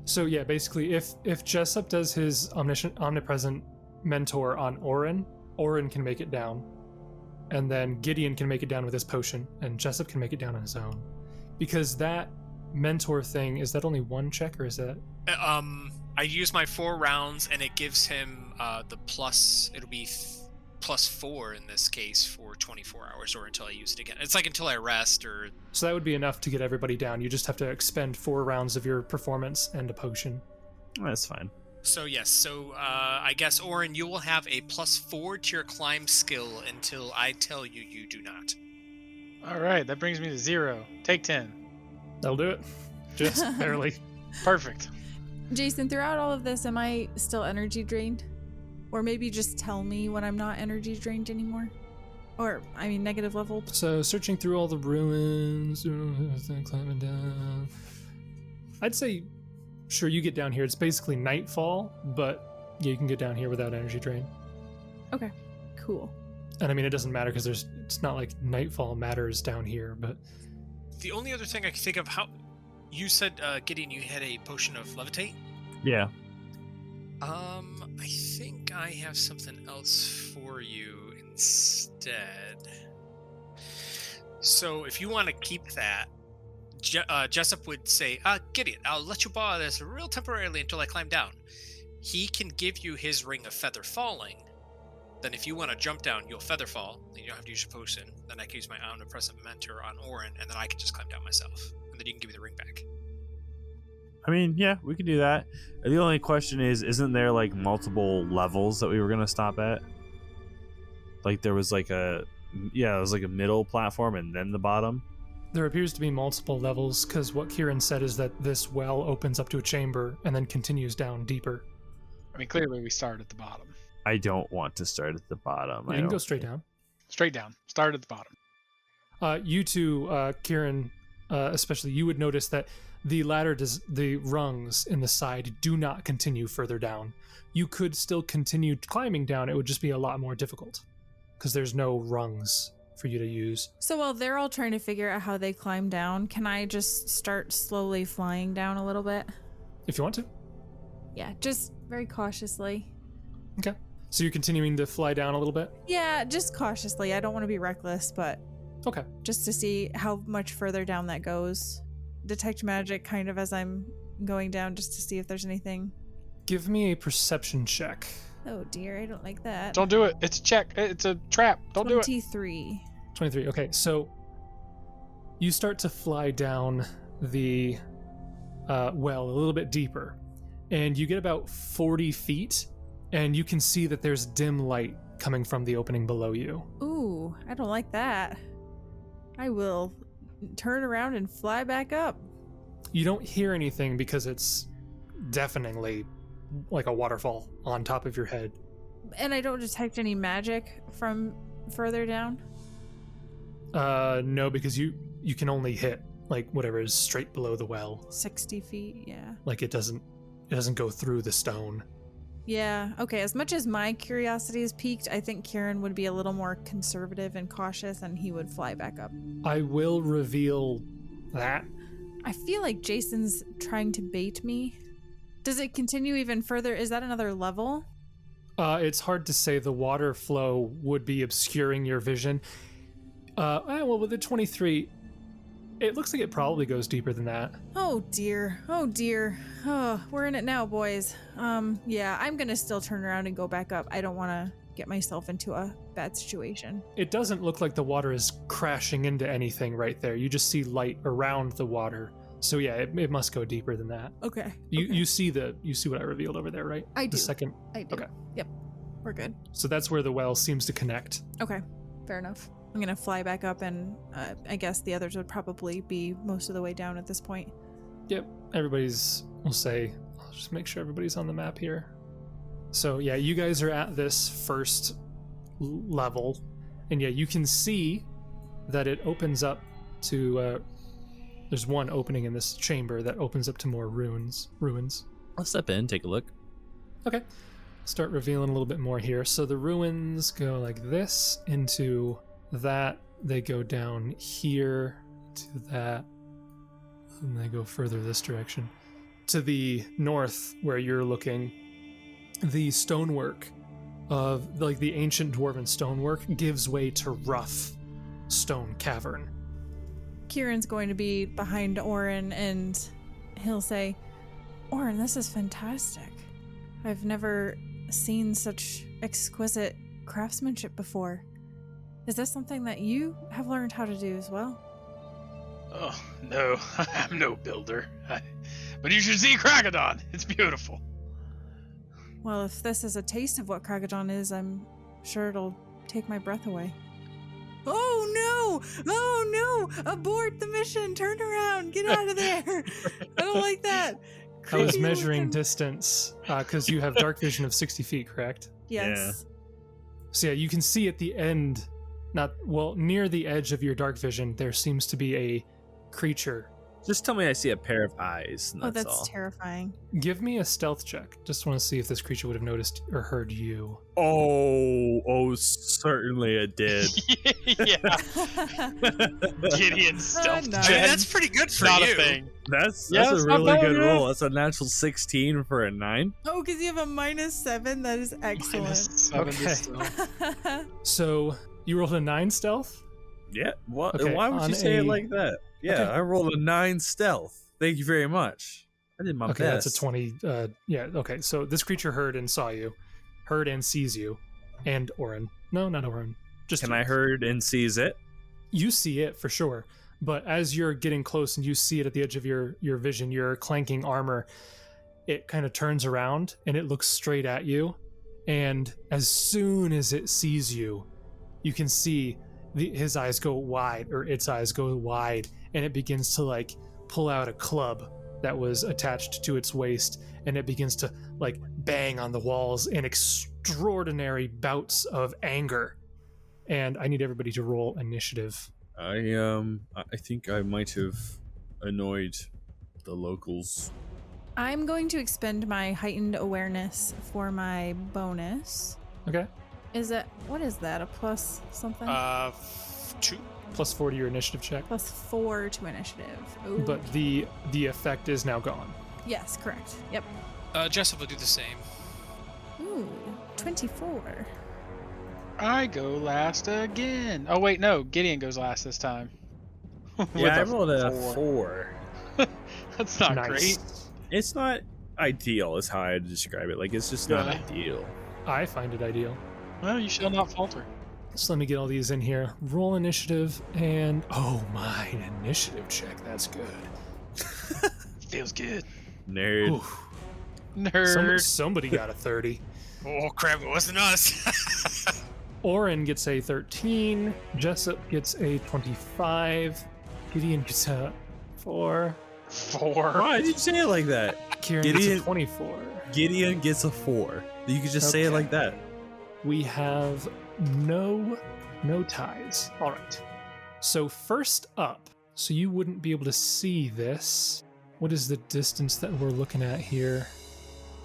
So yeah, basically, if Jessup does his omnipresent mentor on Oran, Oran can make it down. And then Gideon can make it down with his potion, and Jessup can make it down on his own. Because that mentor thing, is that only one check, or is that... I use my 4 rounds, and it gives him the plus... It'll be +4 in this case for 24 hours, or until I use it again. It's like until I rest, or... So that would be enough to get everybody down. You just have to expend 4 rounds of your performance and a potion. That's fine. So yes, I guess, Oran, you will have a +4 to your climb skill until I tell you you do not. All right, that brings me to 0. Take 10. That'll do it. Just barely. Perfect. Jason, throughout all of this, am I still energy drained? Or maybe just tell me when I'm not energy drained anymore? Or, I mean, negative level. So searching through all the ruins, climbing down. I'd say, sure, you get down here. It's basically nightfall, but yeah, you can get down here without energy drain. Okay, cool. And I mean, it doesn't matter because it's not like nightfall matters down here, but The only other thing I can think of, how you said, Gideon, you had a potion of levitate. Yeah. I think I have something else for you instead. So if you want to keep that, Jessup would say, Gideon, I'll let you borrow this real temporarily until I climb down. He can give you his ring of feather falling. Then if you want to jump down, you'll feather fall. Then you don't have to use your potion. Then I can use my omnipresent mentor on Oran, and then I can just climb down myself. And then you can give me the ring back. I mean, yeah, we could do that. The only question is, isn't there like multiple levels that we were gonna stop at? Like there was like it was like a middle platform and then the bottom. there appears to be multiple levels because what Kieran said is that this well opens up to a chamber and then continues down deeper. I mean, clearly we start at the bottom. I don't want to start at the bottom. You can go straight down. Straight down. Start at the bottom. You two, Kieran, especially, you would notice that the the rungs in the side do not continue further down. You could still continue climbing down. It would just be a lot more difficult because there's no rungs for you to use. So while they're all trying to figure out how they climb down, can I just start slowly flying down a little bit? If you want to. Yeah, just very cautiously. Okay. So you're continuing to fly down a little bit? Yeah, just cautiously. I don't want to be reckless, but Okay. just to see how much further down that goes. Detect magic kind of as I'm going down just to see if there's anything. Give me a perception check. Oh dear, I don't like that. Don't do it. It's a check. It's a trap. Don't do it. 23. 23. Okay, so you start to fly down the well a little bit deeper, and you get about 40 feet, and you can see that there's dim light coming from the opening below you. Ooh, I don't like that. I will turn around and fly back up. You don't hear anything because it's deafeningly like a waterfall on top of your head. And I don't detect any magic from further down? No, because you can only hit like whatever is straight below the well. 60 feet, yeah. Like it doesn't go through the stone. Yeah, okay. As much as my curiosity is piqued, I think Kieran would be a little more conservative and cautious, and he would fly back up. I will reveal that. I feel like Jason's trying to bait me. Does it continue even further? Is that another level? It's hard to say. The water flow would be obscuring your vision. Well, with the 23, it looks like it probably goes deeper than that. Oh dear. Oh dear. Oh, we're in it now, boys. Yeah, I'm gonna still turn around and go back up. I don't want to get myself into a bad situation. It doesn't look like the water is crashing into anything right there. You just see light around the water. So yeah, it must go deeper than that. Okay. You see what I revealed over there, right? I do. The second. I do. Okay. Yep. We're good. So that's where the well seems to connect. Okay. Fair enough. I'm gonna fly back up, and I guess the others would probably be most of the way down at this point. Yep. We'll say, I'll just make sure everybody's on the map here. So yeah, you guys are at this first level, and yeah, you can see that it opens up to, there's one opening in this chamber that opens up to more ruins. I'll step in, take a look. Okay. Start revealing a little bit more here. So the ruins go like this into that. They go down here to that. And they go further this direction. To the north, where you're looking, the stonework of like the ancient dwarven stonework gives way to rough stone cavern. Kieran's going to be behind Oran, and he'll say, Oran, this is fantastic. I've never seen such exquisite craftsmanship before. Is this something that you have learned how to do as well? Oh, no. I'm no builder. But you should see Kragadon. It's beautiful. Well, if this is a taste of what Kragadon is, I'm sure it'll take my breath away. Oh no! Oh no! Abort the mission! Turn around! Get out of there! I don't like that! I was Creepy measuring looking- distance because you have dark vision of 60 feet, correct? Yes. So yeah, you can see at the end near the edge of your dark vision, there seems to be a creature. Just tell me I see a pair of eyes. And Oh, that's that's all. terrifying. Give me a stealth check. Just want to see if this creature would have noticed or heard you. Oh, certainly it did. Yeah. Gideon stealth nice. I mean, check. that's pretty good for Not you. a thing. That's Yeah, a it's not really bad, good yeah. roll. That's a natural 16 for a 9. Oh, because you have a -7? That is excellent. -7 Okay. still. So you rolled a 9 stealth? Yeah. What? Okay, Why would on you say a- it like that? Yeah, Okay. I rolled a 9 stealth. Thank you very much. I did my Okay, best. that's a 20. Yeah, okay. So this creature heard and saw you. Heard and sees you. And Oran. No, not Oran. Just Can you. I heard and sees it? You see it for sure. But as you're getting close and you see it at the edge of your vision, your clanking armor, it kind of turns around and it looks straight at you. And as soon as it sees you, you can see his eyes go wide, or its eyes go wide, and it begins to like pull out a club that was attached to its waist, and it begins to like bang on the walls in extraordinary bouts of anger. And I need everybody to roll initiative. I think I might have annoyed the locals. I'm going to expend my heightened awareness for my bonus. Okay. What is that? A plus something? 2. Plus 4 to your initiative check. +4 to initiative. Ooh. But the effect is now gone. Yes, correct. Yep. Jessup will do the same. Ooh, 24. I go last again. Oh wait, no, Gideon goes last this time. With Yeah, I a rolled a 4. 4. That's not Nice. great. It's not ideal, is how I describe it. Like, it's just not Really? ideal. I find it ideal. Well, you shall not falter. So let me get all these in here. Roll initiative and oh my, an initiative check. That's good. Feels good. Nerd. Oof. Nerd. Somebody got a 30. Oh crap! It wasn't us. Oran gets a 13. Jessup gets a 25. Gideon gets a 4. 4. Why did you say it like that? Kieran gets a Gideon- 24. Gideon gets a 4. You could just say it Okay. like that. We have no ties. All right. So first up, so you wouldn't be able to see this. What is the distance that we're looking at here?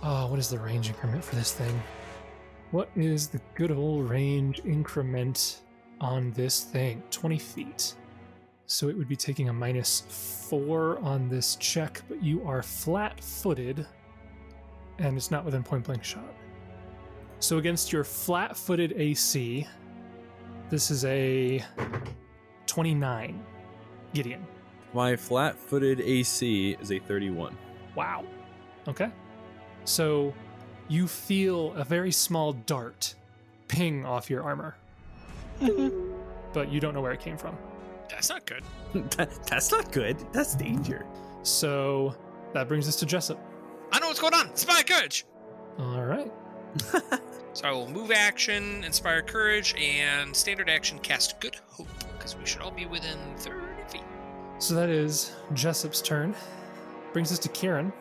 Oh, what is the range increment for this thing? What is the good old range increment on this thing? 20 feet. So it would be taking a -4 on this check, but you are flat-footed, and it's not within point-blank shot. So against your flat-footed AC, this is a 29. Gideon. My flat-footed AC is a 31. Wow. Okay. So you feel a very small dart ping off your armor, but you don't know where it came from. That's not good. That's not good. That's danger. So that brings us to Jessup. I know what's going on. Inspire courage. All right. So I will move action, inspire courage, and standard action cast good hope, because we should all be within 30 feet. So that is Jessup's turn. Brings us to Kieran.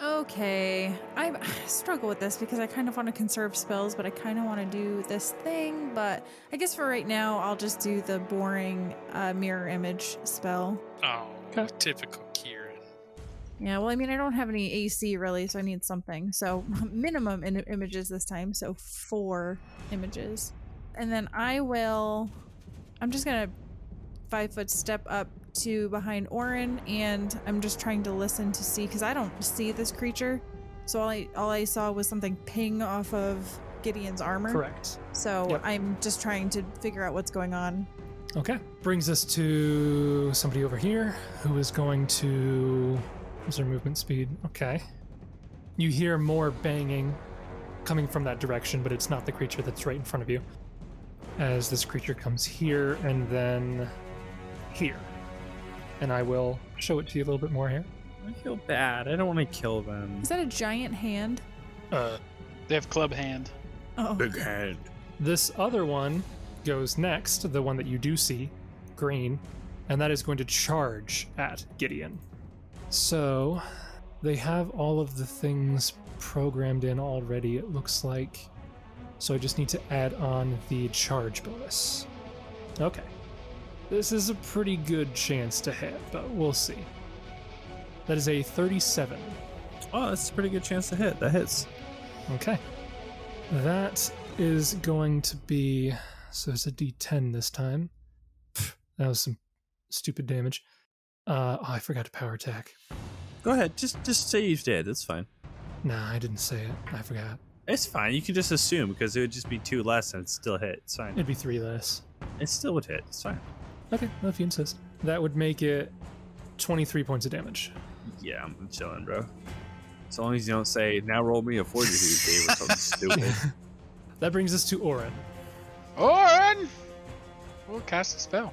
Okay, I struggle with this because I kind of want to conserve spells, but I kind of want to do this thing. But I guess for right now, I'll just do the boring mirror image spell. Oh, Okay. typical Kieran. Yeah, well, I mean, I don't have any AC really, so I need something. So minimum images this time, so 4 images. And then I'm just going to 5-foot step up to behind Oran, and I'm just trying to listen to see, because I don't see this creature. So all I saw was something ping off of Gideon's armor. Correct. So Yep. I'm just trying to figure out what's going on. Okay. Brings us to somebody over here who is going to... What's their movement speed? Okay. You hear more banging coming from that direction, but it's not the creature that's right in front of you. As this creature comes here and then here. And I will show it to you a little bit more here. I feel bad. I don't want to kill them. Is that a giant hand? They have club hand. Oh. Big hand. This other one goes next, the one that you do see, green, and that is going to charge at Gideon. So they have all of the things programmed in already, it looks like. So I just need to add on the charge bonus. Okay. This is a pretty good chance to hit, but we'll see. That is a 37. Oh, that's a pretty good chance to hit. That hits. Okay. That is going to be... So it's a D10 this time. That was some stupid damage. I forgot to power attack. Go ahead. Just say you did. That's fine. Nah, I didn't say it. I forgot. It's fine. You can just assume because it would just be 2 less and it'd still hit. It's fine. It'd be 3 less. It still would hit. It's fine. Okay, well, if you insist. That would make it 23 points of damage. Yeah, I'm chilling, bro. As long as you don't say, now roll me a fortitude save or something stupid. That brings us to Oran. Oran! We'll cast a spell.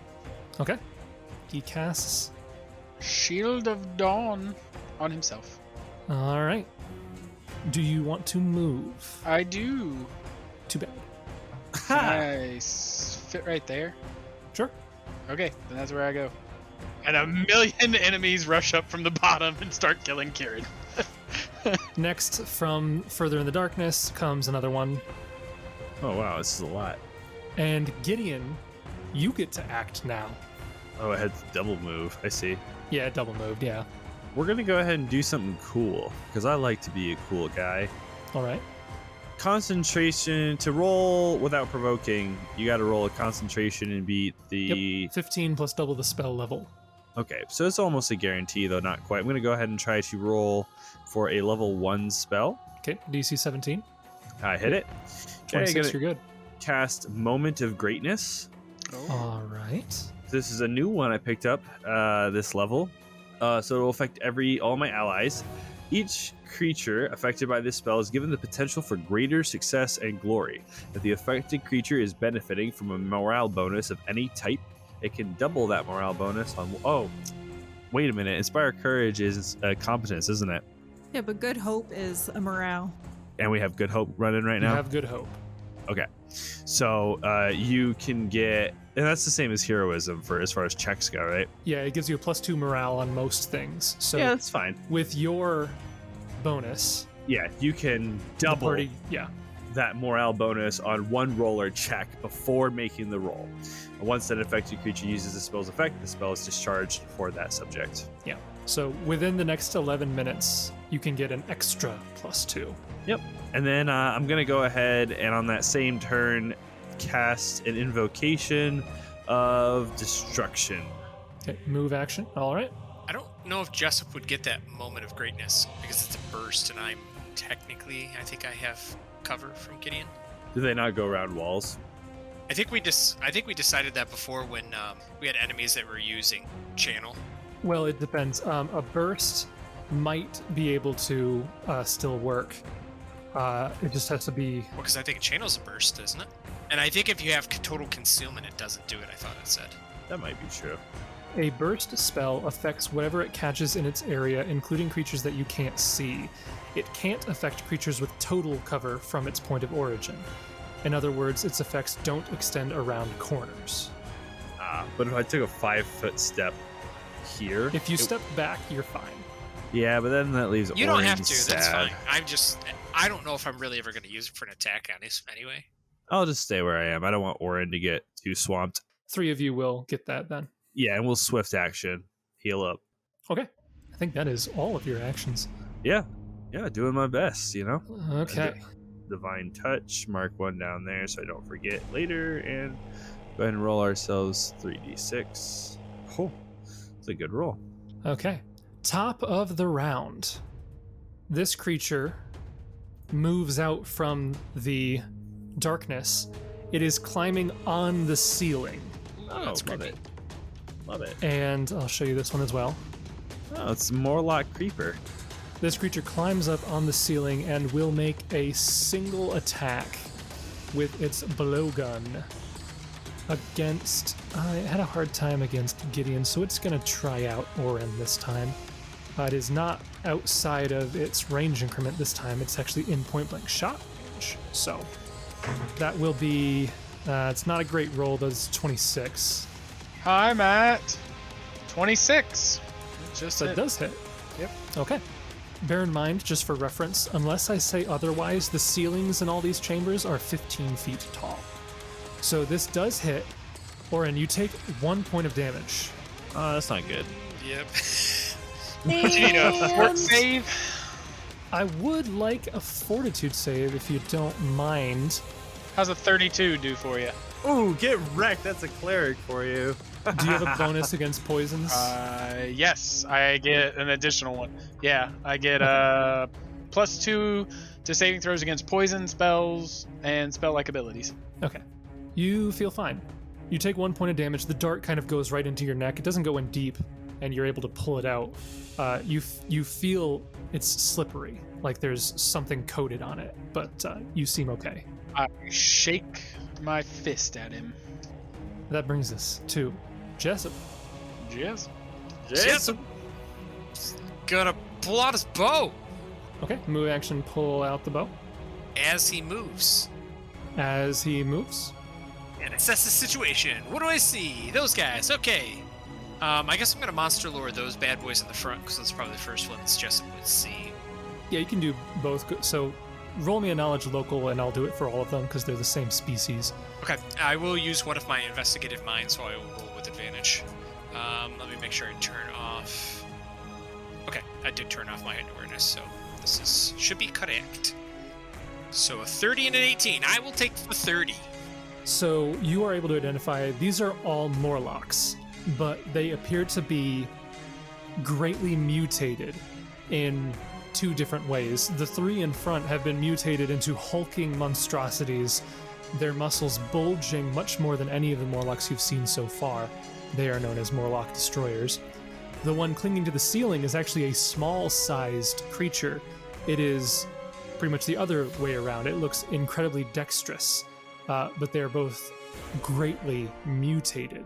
Okay. He casts. Shield of Dawn on himself. All right. Do you want to move? I do. Too bad. Nice. Fit right there. Sure. Okay, then that's where I go. And a million enemies rush up from the bottom and start killing Kieran. Next, from further in the darkness, comes another one. Oh, wow. This is a lot. And Gideon, you get to act now. Oh, I had to double move. I see. Yeah, double moved, yeah. We're going to go ahead and do something cool because I like to be a cool guy. All right. Concentration to roll without provoking. You got to roll a concentration and beat the. Yep. 15 plus double the spell level. Okay, so it's almost a guarantee, though not quite. I'm going to go ahead and try to roll for a level 1 spell. Okay, DC 17. I hit it. 26, you're good. Cast Moment of Greatness. Oh. All right. This is a new one I picked up this level. So it will affect all my allies. Each creature affected by this spell is given the potential for greater success and glory. If the affected creature is benefiting from a morale bonus of any type, it can double that morale bonus on... Oh, wait a minute. Inspire Courage is competence, isn't it? Yeah, but Good Hope is a morale. And we have Good Hope running right now? You have good hope. Okay. So you can get... And that's the same as Heroism for as far as checks go, right? Yeah, it gives you a +2 morale on most things. So Yeah, that's fine. with your bonus, Yeah, you can the double party, yeah. that morale bonus on one roll or check before making the roll. And once that affected creature uses the spell's effect, the spell is discharged for that subject. Yeah. So within the next 11 minutes, you can get an extra +2. Yep. And then I'm going to go ahead and on that same turn, cast an invocation of destruction. Okay, move action. All right. I don't know if Jessup would get that moment of greatness because it's a burst, and I'm technically, I think I have cover from Gideon. Do they not go around walls? I think we decided that before when we had enemies that were using channel. Well, it depends. A burst might be able to still work. It just has to be... Well, because I think channel's a burst, isn't it? And I think if you have total concealment, it doesn't do it. I thought it said. That might be true. A burst spell affects whatever it catches in its area, including creatures that you can't see. It can't affect creatures with total cover from its point of origin. In other words, its effects don't extend around corners. But if I took a 5-foot step here... If you step back, you're fine. Yeah, but then that leaves You don't have Oran to. sad. That's fine. I don't know if I'm really ever going to use it for an attack on this anyway. I'll just stay where I am. I don't want Oran to get too swamped. 3 of you will get that then. Yeah, and we'll swift action. Heal up. Okay. I think that is all of your actions. Yeah, doing my best, you know? Okay. Divine Touch. Mark 1 down there so I don't forget later. And go ahead and roll ourselves 3d6. Oh, it's a good roll. Okay. Top of the round. This creature moves out from the darkness. It is climbing on the ceiling. Oh, that's love creepy. it. Love it. And I'll show you this one as well. Oh, it's Morlock Creeper. This creature climbs up on the ceiling and will make a single attack with its blowgun against... I had a hard time against Gideon, so it's going to try out Oran this time. It is not outside of its range increment this time. It's actually in point-blank shot range. So that will be... it's not a great roll. That's 26. I'm at 26. Just So it hit. does hit. Yep. Okay. Bear in mind, just for reference, unless I say otherwise, the ceilings in all these chambers are 15 feet tall. So this does hit. Oran, you take 1 point of damage. Oh, that's not good. Yep. You need a fort save. I would like a fortitude save if you don't mind. How's a 32 do for you? Ooh, get wrecked. That's a cleric for you. Do you have a bonus against poisons? Yes, I get an additional one. Yeah, I get +2 to saving throws against poison spells and spell-like abilities. Okay. You feel fine. You take 1 point of damage. The dart kind of goes right into your neck. It doesn't go in deep, and you're able to pull it out. You feel it's slippery, like there's something coated on it, but you seem okay. I shake my fist at him. That brings us to Jessup. Yes. Jessup. Gonna pull out his bow Okay, move action, pull out the bow. as he moves. As he moves, And assess the situation. What do I see? Those guys. Okay. I guess I'm gonna monster lore those bad boys in the front because that's probably the first ones Jessup would see. yeah, you can do both. So roll me a knowledge local, and I'll do it for all of them because they're the same species. Okay. I will use one of my investigative minds, so I will roll with advantage. Let me make sure I turn off. Okay, I did turn off my heightened awareness, so this should be correct. So a 30 and an 18. I will take the 30. So you are able to identify these are all Morlocks, but they appear to be greatly mutated in 2 different ways. The 3 in front have been mutated into hulking monstrosities, their muscles bulging much more than any of the Morlocks you've seen so far. They are known as Morlock Destroyers. The one clinging to the ceiling is actually a small-sized creature. It is pretty much the other way around. It looks incredibly dexterous, but they're both greatly mutated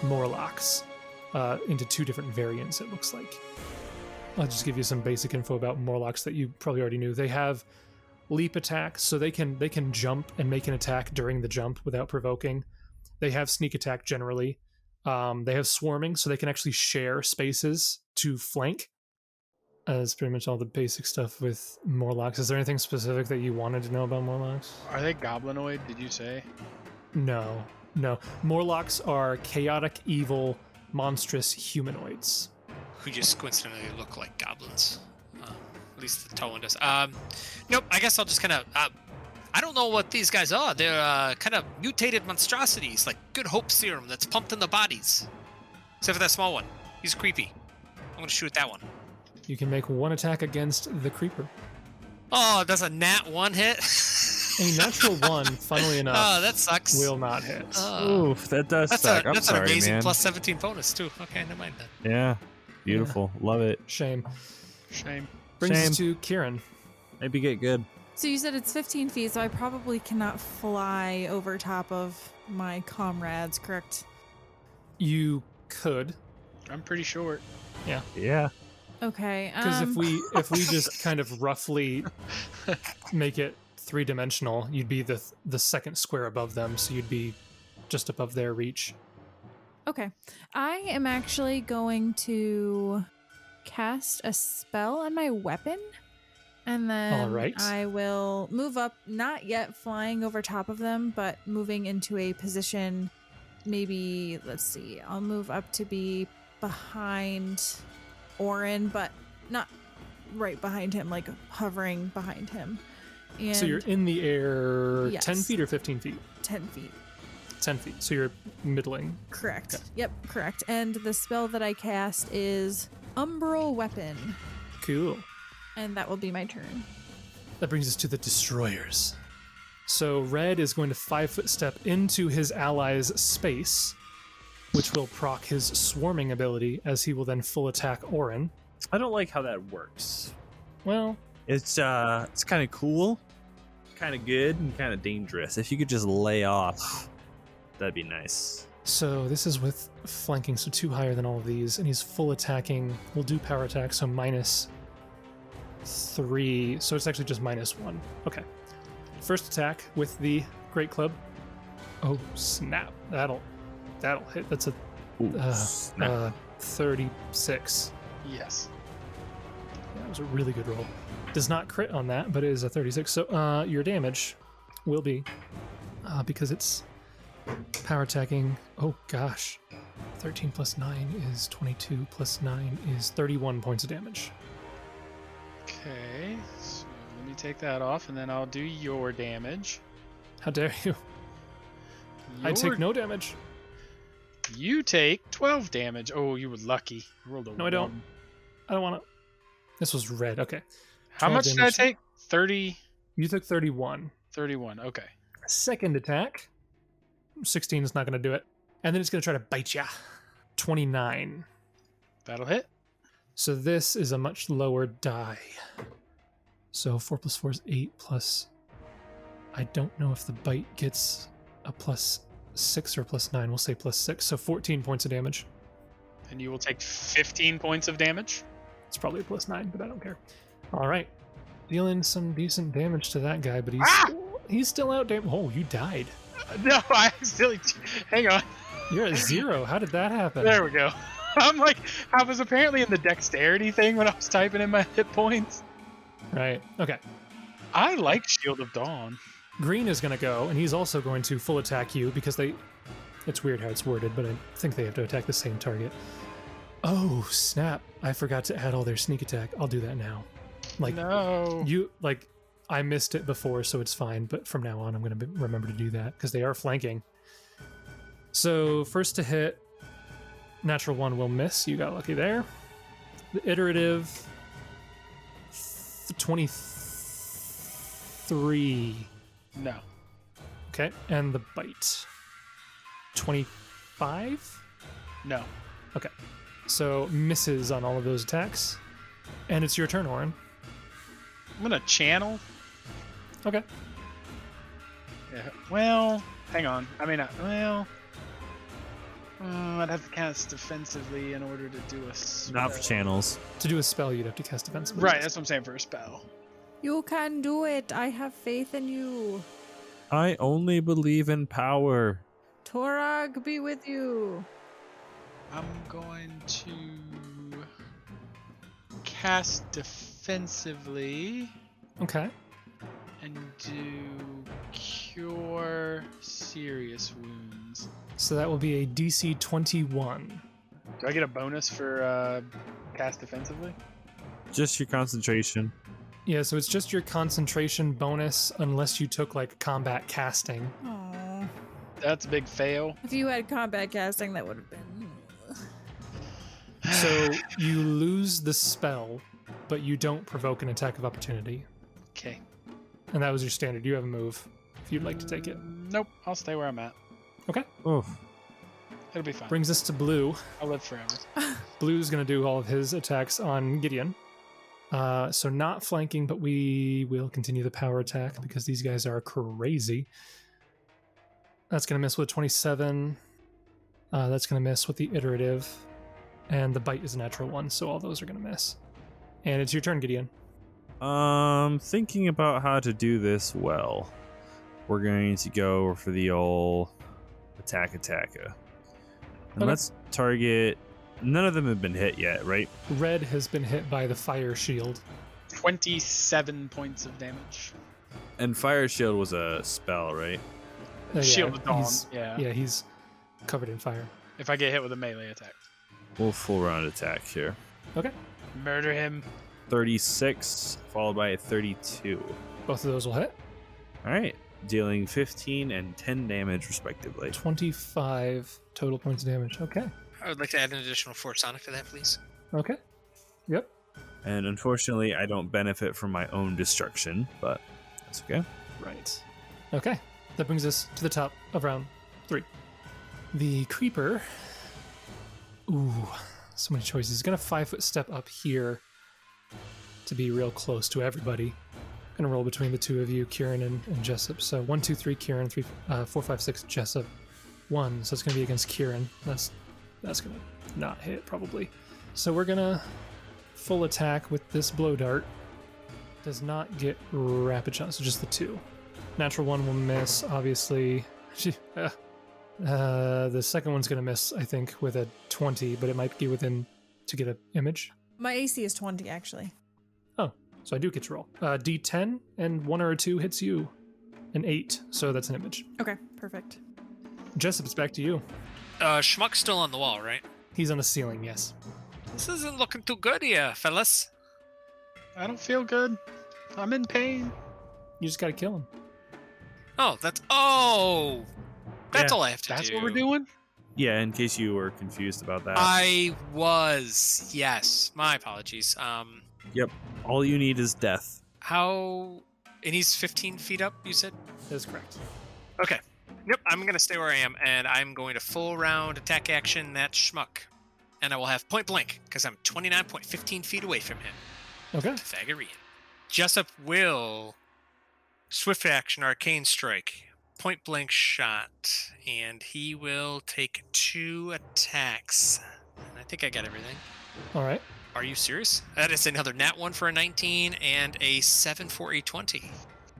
Morlocks into 2 different variants, it looks like. I'll just give you some basic info about Morlocks that you probably already knew. They have leap attack, so they can jump and make an attack during the jump without provoking. They have sneak attack generally. They have swarming, so they can actually share spaces to flank. That's pretty much all the basic stuff with Morlocks. Is there anything specific that you wanted to know about Morlocks? Are they goblinoid, did you say? No. Morlocks are chaotic, evil, monstrous humanoids. Who just coincidentally look like goblins. At least the tall one does. Nope, I guess I'll just kind of... I don't know what these guys are. They're kind of mutated monstrosities, like Good Hope serum that's pumped in the bodies. Except for that small one. He's creepy. I'm going to shoot at that one. You can make 1 attack against the creeper. Oh, that's a nat 1 hit? A natural 1, funnily enough, Oh, that sucks. will not hit. Oof, that does suck. I'm that's sorry, an amazing man. plus 17 bonus, too. Okay, never mind then. Yeah, beautiful. Love it. Shame. Shame. Brings Shame. us to Kieran. Maybe get good. So you said it's 15 feet, so I probably cannot fly over top of my comrades, correct? You could. I'm pretty short. Yeah. Okay. Because if we just kind of roughly make it 3-dimensional, you'd be the second square above them, so you'd be just above their reach. Okay. I am actually going to cast a spell on my weapon, and then All right. I will move up, not yet flying over top of them, but moving into a position, maybe, let's see, I'll move up to be behind Oran, but not right behind him, like hovering behind him. And So you're in the air Yes. 10 feet or 15 feet? 10 feet. 10 feet. So you're middling. Correct. Okay. Yep, correct. And the spell that I cast is Umbral Weapon, Cool. and that will be my turn. That brings us to the destroyers. So Red is going to 5-foot step into his ally's space, which will proc his swarming ability, as he will then full attack Oran. I don't like how that works. Well, It's kind of cool, kind of good, and kind of dangerous. If you could just lay off, that'd be nice. so this is with flanking, so 2 higher than all of these, and he's full attacking. We'll do power attack, so -3, so it's actually just -1. Okay. First attack with the Great Club. Oh, snap. That'll hit. That's a Ooh, snap. 36. Yes. That was a really good roll. Does not crit on that, but it is a 36. So your damage will be, because it's Power attacking. Oh gosh. 13 plus 9 is 22 plus 9 is 31 points of damage. Okay, so let me take that off, and then I'll do your damage. How dare you? I take no damage. You take 12 damage. Oh, you were lucky. You rolled a No, I don't. 1. I don't want to. This was red. Okay. How 12 much did I damage. take? 30. You took 31. 31. Okay. Second attack. 16 is not going to do it. And then it's going to try to bite ya. 29. That'll hit. So this is a much lower die. So 4 plus 4 is 8 plus... I don't know if the bite gets a plus 6 or plus 9. We'll say plus 6. So 14 points of damage. And you will take 15 points of damage. It's probably a plus 9, but I don't care. All right. Dealing some decent damage to that guy, but he's still out. Oh, you died. No, I accidentally... Hang on. You're at 0. How did that happen? There we go. I'm like, I was apparently in the dexterity thing when I was typing in my hit points. Right. Okay. I like Shield of Dawn. Green is going to go, and he's also going to full attack you because they... It's weird how it's worded, but I think they have to attack the same target. Oh, snap. I forgot to add all their sneak attack. I'll do that now. Like, No. I missed it before, so it's fine, but from now on I'm going to remember to do that because they are flanking. So, first to hit, natural 1 will miss. You got lucky there. The iterative, 23. No. Okay, and the bite, 25? No. Okay, so misses on all of those attacks. And it's your turn, Oran. I'm going to channel. Okay. Yeah. Well, hang on. I mean, I'd have to cast defensively in order to do a spell. Not for channels. To do a spell, you'd have to cast defensively. Right, that's what I'm saying for a spell. You can do it. I have faith in you. I only believe in power. Torag be with you. I'm going to cast defensively Okay. and do cure serious wounds. So that will be a DC 21. Do I get a bonus for cast defensively? Just your concentration. Yeah, so it's just your concentration bonus unless you took like combat casting. Aww. That's a big fail. If you had combat casting, that would have been. So you lose the spell, but you don't provoke an attack of opportunity. Okay. And that was your standard. You have a move if you'd like to take it. Nope, I'll stay where I'm at. Okay. Oh, It'll be fine. Brings us to Blue. I'll live forever. Blue's going to do all of his attacks on Gideon. So not flanking, but we will continue the power attack because these guys are crazy. That's going to miss with 27. That's going to miss with the iterative. And the bite is a natural 1, so all those are going to miss. And it's your turn, Gideon. Thinking about how to do this well. We're going to go for the old attacker. And Okay. let's target... None of them have been hit yet, right? Red has been hit by the fire shield. 27 points of damage. And Fire Shield was a spell, right? Shield of Dawn. he's- Yeah. Yeah, he's covered in fire. If I get hit with a melee attack. We'll full round attack here. Okay. Murder him. 36, followed by a 32. Both of those will hit. All right. Dealing 15 and 10 damage, respectively. 25 total points of damage. Okay. I would like to add an additional 4 sonic to that, please. Okay. Yep. And unfortunately, I don't benefit from my own destruction, but that's okay. Right. Okay. That brings us to the top of round 3. The creeper. Ooh, so many choices. He's going to 5-foot step up here to be real close to everybody. Going to roll between the two of you, Kieran and Jessup. So 1, 2, 3, Kieran. 4, 5, 6, Jessup. 1. So it's going to be against Kieran. That's going to not hit, probably. So we're going to full attack with this blow dart. Does not get rapid shot, so just the 2. Natural 1 will miss, obviously. The second one's going to miss, I think, with a 20, but it might be within to get an image. My AC is 20, actually. Oh, so I do get to roll. D10, and 1 or a 2 hits you. An 8, so that's an image. Okay, perfect. Jessup, it's back to you. Schmuck's still on the wall, right? He's on the ceiling, yes. This isn't looking too good here, fellas. I don't feel good. I'm in pain. You just gotta kill him. Oh, that's all I have to do. That's what we're doing? Yeah, in case you were confused about that. I was. Yes. My apologies. Yep. All you need is death. How... And he's 15 feet up, you said? That is correct. Okay. Yep, I'm going to stay where I am, and I'm going to full round attack action that schmuck. And I will have point blank, because I'm 29.15 feet away from him. Okay. Pythagorean. Jessup will swift action arcane strike. Point blank shot. And he will take 2 attacks. And I think I got everything. All right. Are you serious? That is another nat 1 for a 19 and a 7 for a 20.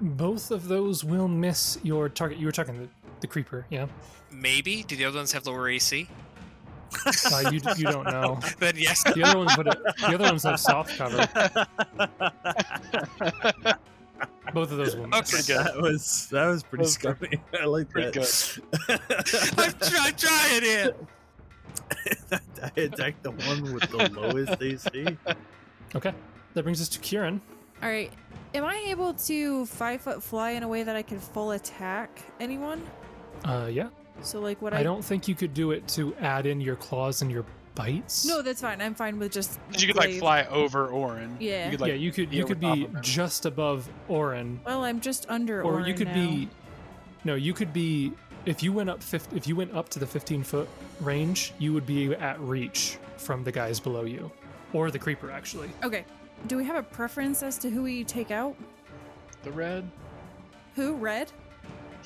Both of those will miss your target. You were talking the creeper, yeah? Maybe. Do the other ones have lower AC? You don't know. Then yes. The other ones have soft cover. Both of those will miss. Okay, good. That was pretty scummy. I like Pretty that. I'm trying it. I attacked the one with the lowest AC. Okay. That brings us to Kieran. All right. Am I able to 5-foot fly in a way that I can full attack anyone? Yeah. So like what I don't think you could do it to add in your claws and your bites. No, that's fine. I'm fine with just. You could like glaive. fly over Oran. Yeah. You could, like, yeah, you could be over be top of him. just above Oran, Well, I'm just under. or Oran you could now. be. No, you could be. If you went up to the 15-foot range, you would be at reach from the guys below you, or the creeper actually. Okay. Do we have a preference as to who we take out? The red. Who? Red?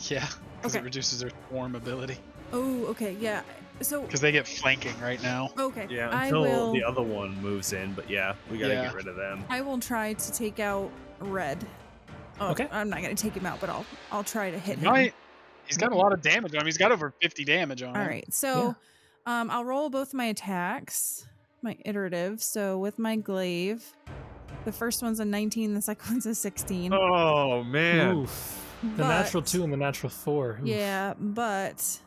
Yeah, because Okay. it reduces their swarm ability. Oh, okay. Yeah. So. Because they get flanking right now. Okay. Yeah, I until will. the other one moves in, but yeah, we gotta Yeah. get rid of them. I will try to take out Red. Oh, Okay. I'm not gonna take him out, but I'll try to hit him. Right. He's got a lot of damage on him. He's got over 50 damage on him. All right. So, I'll roll both my attacks, my iterative. So with my glaive, the first one's a 19, the second one's a 16. Oh man. Oof. The But- natural 2 and the natural 4. Oof. Yeah, but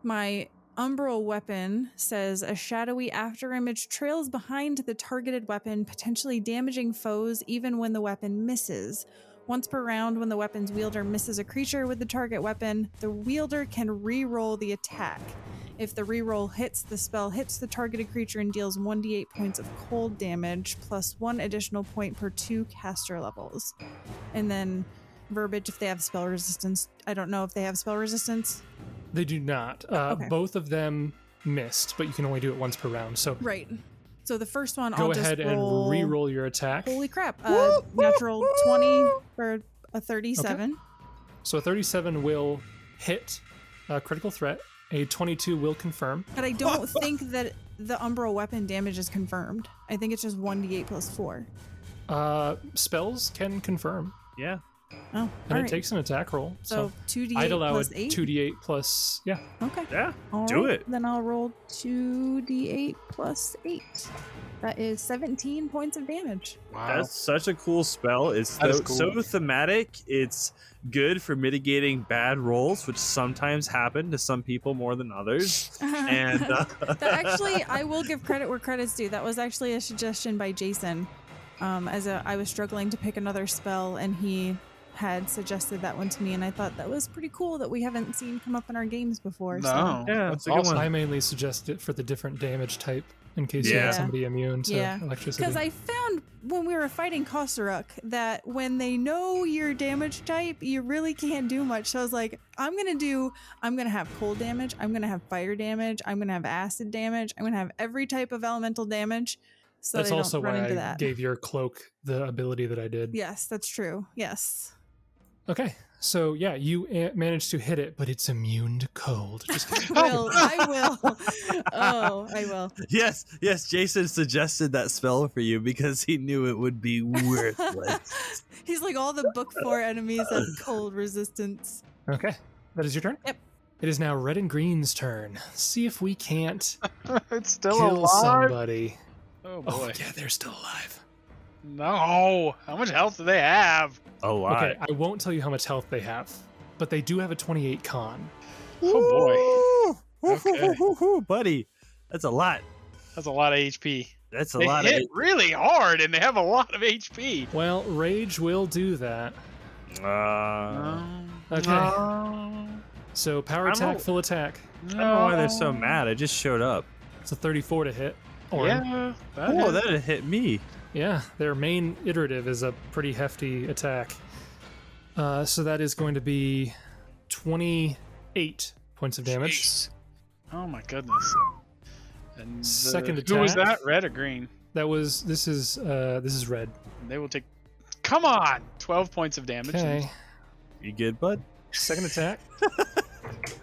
my umbral weapon says a shadowy afterimage trails behind the targeted weapon, potentially damaging foes even when the weapon misses. Once per round, when the weapon's wielder misses a creature with the target weapon, the wielder can re-roll the attack. If the re-roll hits, the spell hits the targeted creature and deals 1d8 points of cold damage, plus 1 additional point per 2 caster levels. And then verbiage if they have spell resistance. I don't know if they have spell resistance. They do not. Okay. Both of them missed, but you can only do it once per round. So Right. So the first one, go I'll ahead just roll. and re-roll your attack. Holy crap! Natural 20 for a 37. So a 37 will hit a critical threat. A 22 will confirm. But I don't think that the umbral weapon damage is confirmed. I think it's just 1d8 plus 4. Spells can confirm, Yeah. Oh, and all it right. takes an attack roll. So 2d8 I'd allow plus a 8. 2d8 plus, yeah. Okay. Yeah. All do right. it. Then I'll roll 2d8 plus 8. That is 17 points of damage. Wow. That's such a cool spell. It's That is so cool. thematic. It's good for mitigating bad rolls, which sometimes happen to some people more than others. And That actually, I will give credit where credit's due. That was actually a suggestion by Jason. I was struggling to pick another spell, and he had suggested that one to me, and I thought that was pretty cool that we haven't seen come up in our games before. No. So. Yeah, that's it's a good awesome. one. I mainly suggest it for the different damage type in case you Yeah. have somebody immune to Yeah. electricity. Because I found when we were fighting Kosaruk that when they know your damage type, you really can't do much. So I was like, I'm gonna have cold damage, I'm gonna have fire damage, I'm gonna have acid damage, I'm gonna have every type of elemental damage. So That's they also don't run why into I that. gave your cloak the ability that I did. Yes, that's true. Yes. Okay, so yeah, you managed to hit it, but it's immune to cold. Just kidding. I will. Oh, I will. yes, Jason suggested that spell for you because he knew it would be worthless. He's like, all the book 4 enemies have cold resistance. Okay, that is your turn? Yep. It is now Red and Green's turn. See if we can't It's still kill alive. somebody. Oh Oh, boy. yeah, they're still alive. No. How much health do they have? A lot. Okay, I won't tell you how much health they have. but they do have a 28 con. Oh boy. Okay. Buddy, that's a lot. That's a lot of HP. That's a They lot hit really hard, and they have a lot of HP. Well, rage will do that. Okay. So power attack, full attack. I don't know why they're so mad. I just showed up. It's a 34 to hit. Oran. Yeah. Oh, that hit me. Yeah, their main iterative is a pretty hefty attack. So that is going to be 28 points of damage. Jeez. Oh my goodness. And Second Who was attack. that? Red or green? This is red. They will take. Come on! 12 points of damage. Okay. You good, bud? Second attack.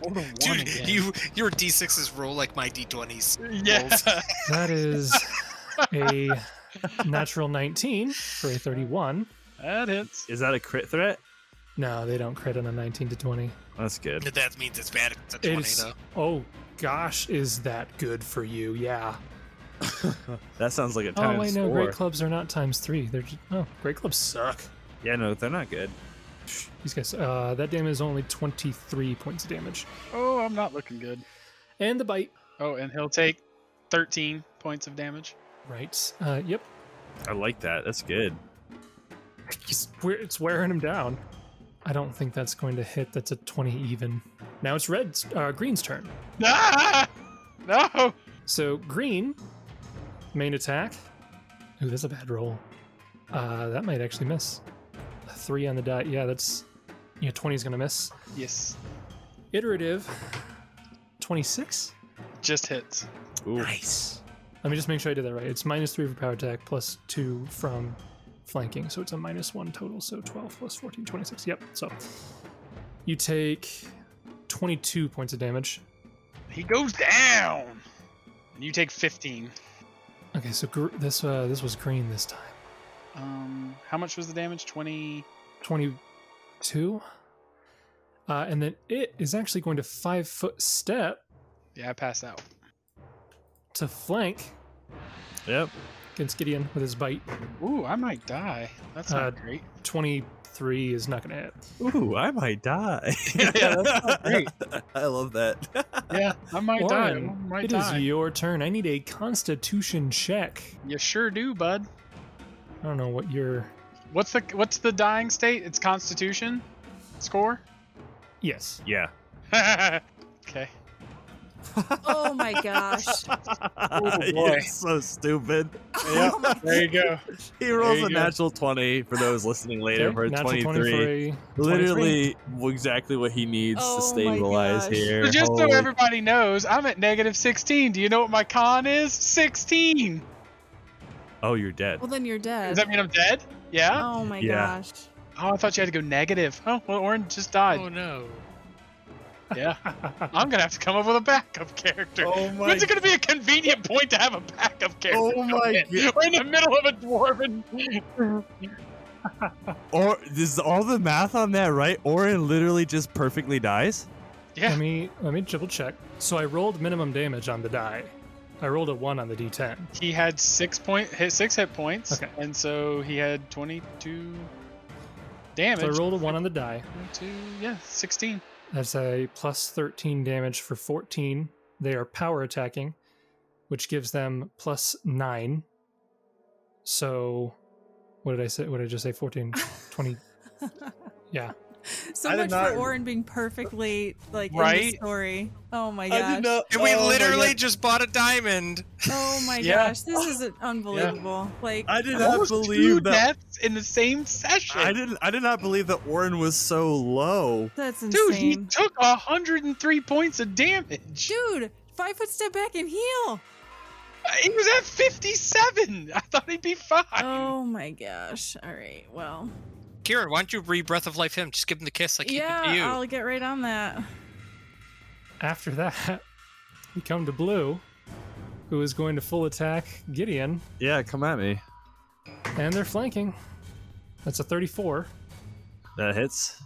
Rolled a 1 Dude, again. your D6s roll like my D20s. Yeah. rolls. That is a natural 19 for a 31. That hits. Is that a crit threat? No, they don't crit on a 19 to 20. That's good. That means it's bad. It's a 20 It's, though. oh gosh, is that good for you? Yeah. That sounds like a times Oh wait, no, 4. great clubs are not times 3. They're just, great clubs suck. Yeah, no, they're not good. These guys, that damage is only 23 points of damage. Oh, I'm not looking good. And the bite. Oh, and he'll take 13 points of damage. Right. Yep. I like that. That's good. It's wearing him down. I don't think that's going to hit. That's a 20 even. Now it's green's turn. Ah! No! So green, main attack. Ooh, that's a bad roll. That might actually miss. A 3 on the die. Yeah, 20 is gonna miss. Yes. Iterative, 26. Just hits. Ooh. Nice. Let me just make sure I did that right. It's -3 for power attack, +2 from flanking, so it's a -1 total. So 12 plus 14, 26. Yep. So you take 22 points of damage. He goes down! And you take 15. Okay, so this was green this time. How much was the damage? 20. 22. And then it is actually going to 5-foot step Yeah, I passed out. to flank Yep. against Gideon with his bite. Ooh, I might die. That's not great. 23 is not going to hit. Ooh, I might die. Yeah, that's not great. I love that. Yeah, I might die. I Oran, might it is die. your turn. I need a Constitution check. You sure do, bud. I don't know what your... What's the dying state? It's Constitution score? Yes. Yeah. Okay. Oh my gosh. You're so stupid. Yep, there you go. He rolls you a go. natural 20 for those listening later Okay, for a natural 20 23. for a 23. Literally exactly what he needs Oh to my stabilize gosh. here. So just so Holy- everybody knows, I'm at -16. Do you know what my con is? 16. Oh, you're dead. Well, then you're dead. Does that mean I'm dead? Yeah? Oh my Yeah. gosh. Oh, I thought you had to go negative. Oh, well, Oran just died. Oh no. Yeah. I'm going to have to come up with a backup character. Oh my When's it going to be a convenient point to have a backup character? Oh my God. We're in the middle of a dwarven. Or this is all the math on that, right? Oran literally just perfectly dies. Yeah. Let me double check. So I rolled minimum damage on the die. I rolled a 1 on the D10. He had 6 hit points. Okay. And so he had 22 damage. So I rolled a 1 on the die. 22, yeah, 16. That's a plus 13 damage for 14. They are power attacking, which gives them plus 9. So, what did I say? What did I just say? 14, 20. Yeah. So I did much not- for Oran being perfectly in the Right? story. Oh my I gosh. did not. And we oh my literally God. just bought a diamond. Oh my Yeah. gosh. This is unbelievable. Like I did not Almost 2 believe that. deaths in the same session. I did not believe that Oran was so low. that's Dude, he insane. took 103 points of damage. Dude, 5-foot step back and heal. He was at 57. I thought he'd be fine. Oh my gosh. All right. Well, Kieran, why don't you re-breath of life him? Just give him the kiss like he did to yeah, you. I'll get right on that. After that, we come to Blue, who is going to full attack Gideon, Yeah, come at me. and they're flanking. That's a 34. That hits.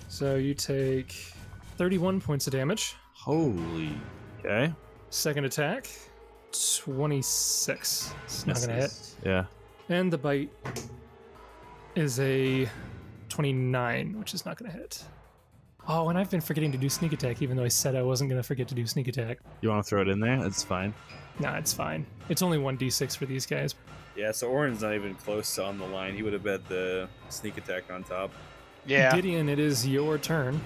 So you take 31 points of damage. Holy. Okay. Second attack, 26. It's not going to hit. Yeah. And the bite is a 29, which is not going to hit. Oh, and I've been forgetting to do sneak attack, even though I said I wasn't going to forget to do sneak attack. You want to throw it in there? It's fine. Nah, it's fine. It's only 1d6 for these guys. Yeah, so Oran's not even close to on the line. He would have bet the sneak attack on top. Yeah. Gideon, it is your turn.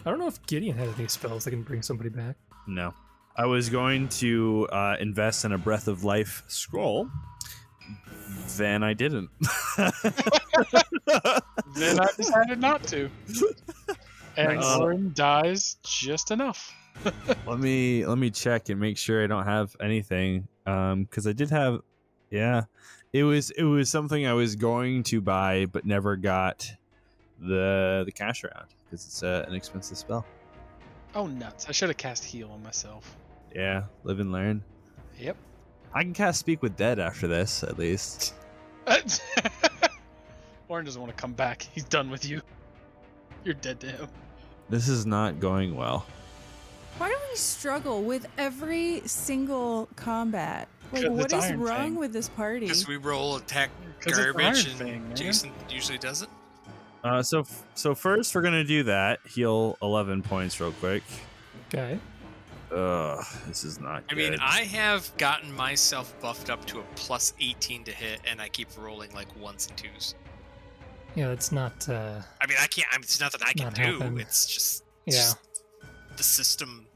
I don't know if Gideon has any spells that can bring somebody back. No. I was going to invest in a Breath of Life scroll. Then I didn't. Then I decided not to. And Nice. Oran dies just enough. Let me check and make sure I don't have anything. Because I did have, yeah, it was something I was going to buy but never got the cash around because it's an expensive spell. Oh, nuts. I should have cast heal on myself. Yeah, live and learn. Yep. I can cast Speak with Dead after this, at least. Oran doesn't want to come back. He's done with you. You're dead to him. This is not going well. Why do we struggle with every single combat? Like, 'Cause what it's is Iron wrong Fang. with this party? Because we roll attack 'Cause it's garbage Iron and Fang, man. Jason usually does it. So first we're gonna do that. Heal 11 points real quick. Okay. Ugh, this is not I good. mean, I have gotten myself buffed up to a plus 18 to hit, and I keep rolling like 1s and 2s. Yeah, that's not... I mean, I can't. I mean, it's nothing I can Not do. helping. It's just yeah. the system.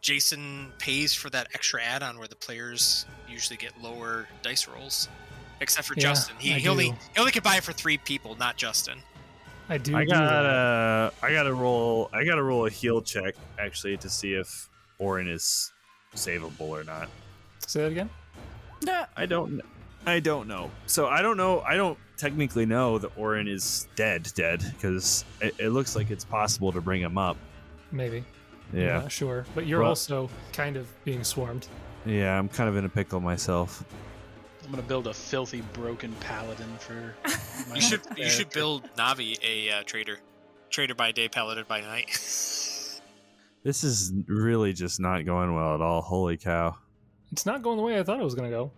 Jason pays for that extra add-on where the players usually get lower dice rolls, except for Yeah, Justin. I He only do. can buy it for 3 people, not Justin. I do. I do that. gotta roll a heal check actually to see if Oran is savable or not. Say that again? No. I don't know. So I don't know. I don't technically know that Oran is dead because it looks like it's possible to bring him up. Maybe. Yeah. Not sure. But you're Well- also kind of being swarmed. Yeah, I'm kind of in a pickle myself. I'm going to build a filthy, broken paladin for my You should character. build Navi a trader by day, paladin by night. This is really just not going well at all. Holy cow. It's not going the way I thought it was going to go.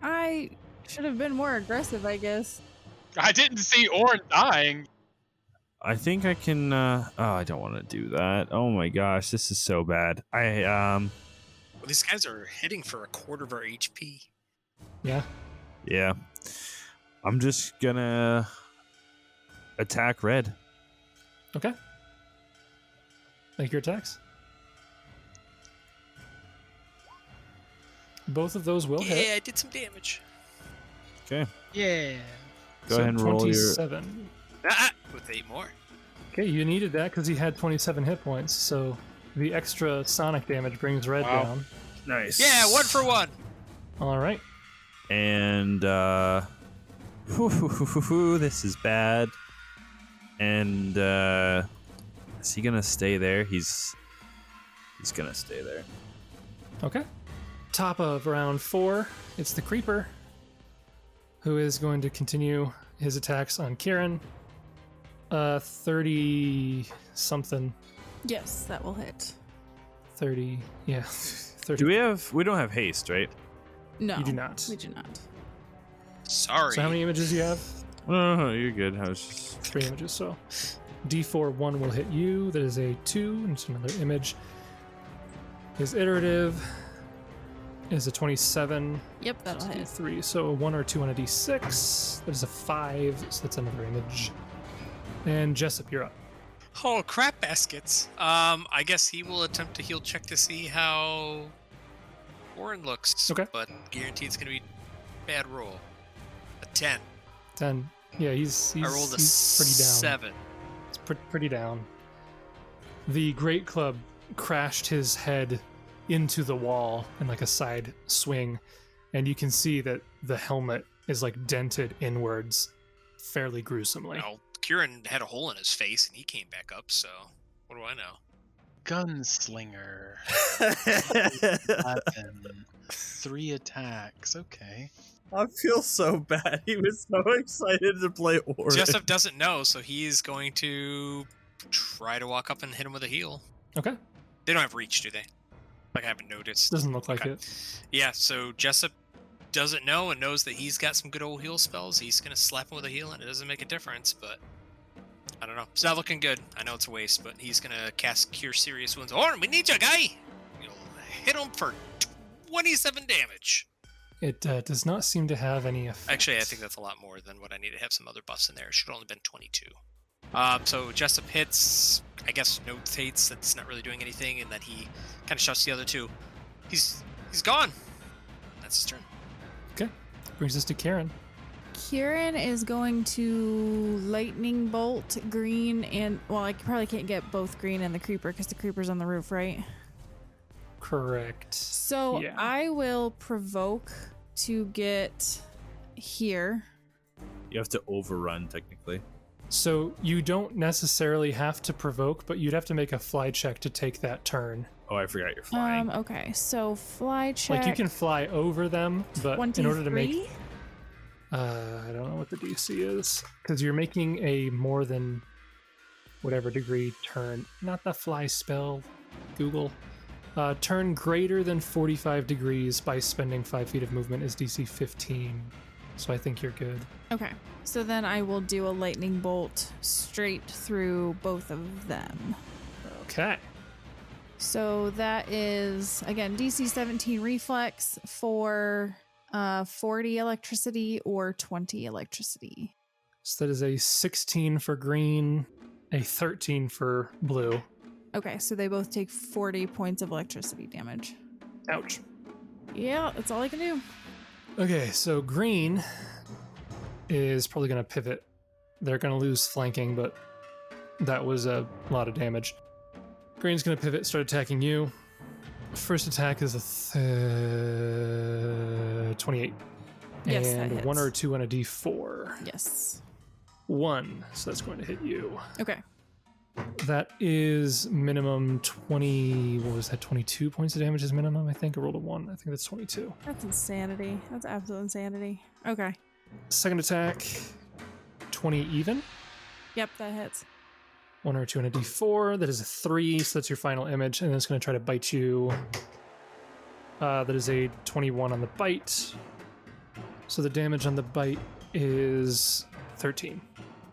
I should have been more aggressive, I guess. I didn't see Oran dying. I think I can I don't want to do that. Oh my gosh, this is so bad. Well, these guys are hitting for a quarter of our HP. Yeah. Yeah. I'm just gonna attack red. Okay. Make your attacks. Both of those will Yeah, hit. I did some damage. Okay. Yeah. Go ahead and roll your 27. With 8 more. Okay, you needed that because he had 27 hit points, so the extra sonic damage brings red Wow. down. nice. Yeah, 1 for 1. All right. And this is bad. And is he gonna stay there? He's gonna stay there. Okay. Top of round 4, it's the Creeper, who is going to continue his attacks on Kieran. 30 something. Yes, that will hit. 30. Yeah. 30. We don't have haste, right? No. You do not. We do not. Sorry. So how many images do you have? Oh, you're good. I was just 3 images, so D4 1 will hit you. That is a 2, and it's another image. His iterative is a 27. Yep, that'll Two, hit. 3, so a 1 or 2 on a D6. That is a 5, so that's another image. And Jessup, you're up. Oh, crap baskets. I guess he will attempt to heal check to see how Oran looks. Okay. But guaranteed it's going to be bad roll. A 10. 10. Yeah, he's I rolled a he's pretty down. 7. It's pretty down. The Great Club crashed his head into the wall in like a side swing, and you can see that the helmet is like dented inwards fairly gruesomely. Well, Kieran had a hole in his face and he came back up, so what do I know? Gunslinger. 11. 3 attacks. Okay. I feel so bad. He was so excited to play Oran. Jessup doesn't know, so he's going to try to walk up and hit him with a heal. Okay. They don't have reach, do they? Like, I haven't noticed. Doesn't look like Okay. it. Yeah, so Jessup doesn't know and knows that he's got some good old heal spells. He's going to slap him with a heal, and it doesn't make a difference, but I don't know. It's not looking good. I know it's a waste, but he's gonna cast Cure Serious Wounds. Oran, we need you, guy! You'll hit him for 27 damage. It does not seem to have any effect. Actually, I think that's a lot more than what I need to have some other buffs in there. It should have only been 22. So Jessup hits, I guess notates that it's not really doing anything, and then he kind of shouts the other two. He's gone. That's his turn. Okay. Brings us to Kieran. Kieran is going to lightning bolt green and, well, I probably can't get both green and the creeper because the creeper's on the roof, right? Correct. So Yeah. I will provoke to get here. You have to overrun technically. So you don't necessarily have to provoke, but you'd have to make a fly check to take that turn. Oh, I forgot you're flying. Okay, so fly check. Like you can fly over them, but in order to make 23? I don't know what the DC is because you're making a more than whatever degree turn. Not the fly spell. Google. Turn greater than 45 degrees by spending 5 feet of movement is DC 15. So I think you're good. Okay, so then I will do a lightning bolt straight through both of them. Okay. So that is, again, DC 17 reflex for 40 electricity or 20 electricity. So that is a 16 for green, a 13 for blue. Okay, so they both take 40 points of electricity damage. Ouch. Yeah, that's all I can do. Okay, so green is probably going to pivot. They're going to lose flanking, but that was a lot of damage. Green's going to pivot, start attacking you. First attack is a 28. Yes, that and hits. 1 or 2 on a d4. Yes. 1, so that's going to hit you. Okay. That is minimum 20, what was that, 22 points of damage is minimum, I think. I rolled a 1. I think that's 22. That's insanity. That's absolute insanity. Okay. Second attack, 20 even. Yep, that hits. 1 or 2 on a d4. That is a 3, so that's your final image. And then it's going to try to bite you. That is a 21 on the bite. So the damage on the bite is 13.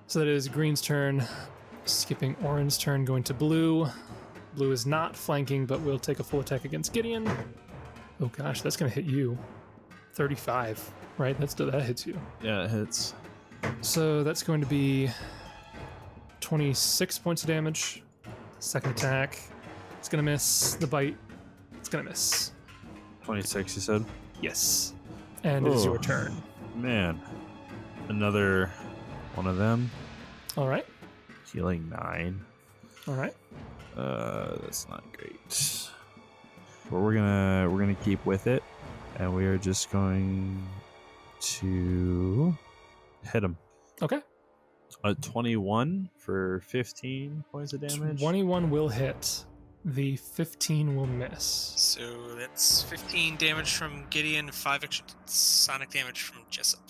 So that is green's turn. Skipping orange's turn, going to blue. Blue is not flanking, but will take a full attack against Gideon. Oh gosh, that's going to hit you. 35, right? That hits you. Yeah, it hits. So that's going to be 26 points of damage. Second attack. It's going to miss. The bite. It's going to miss. 26, you said? Yes. And it is your turn. Man. Another one of them. All right. Healing 9. All right. That's not great. But we're gonna keep with it, and we are just going to hit him. Okay. A 21 for 15 points of damage. 21 will hit. The 15 will miss. So that's 15 damage from Gideon, 5 extra sonic damage from Jessup.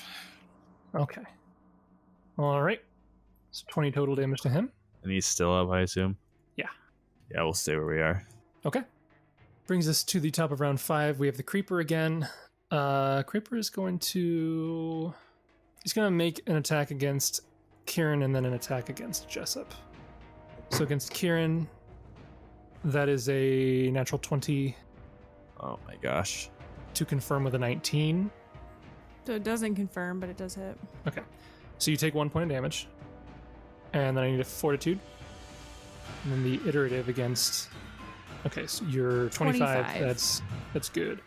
Okay. All right. So 20 total damage to him. And he's still up, I assume? Yeah. Yeah, we'll stay where we are. Okay. Brings us to the top of round 5. We have the Creeper again. Creeper is going to... He's going to make an attack against Kieran and then an attack against Jessup. So against Kieran, that is a natural 20 Oh my gosh. to confirm with a 19. So it doesn't confirm, but it does hit. Okay. So you take 1 point of damage. And then I need a fortitude. And then the iterative against... Okay, so you're 25. 25. That's good.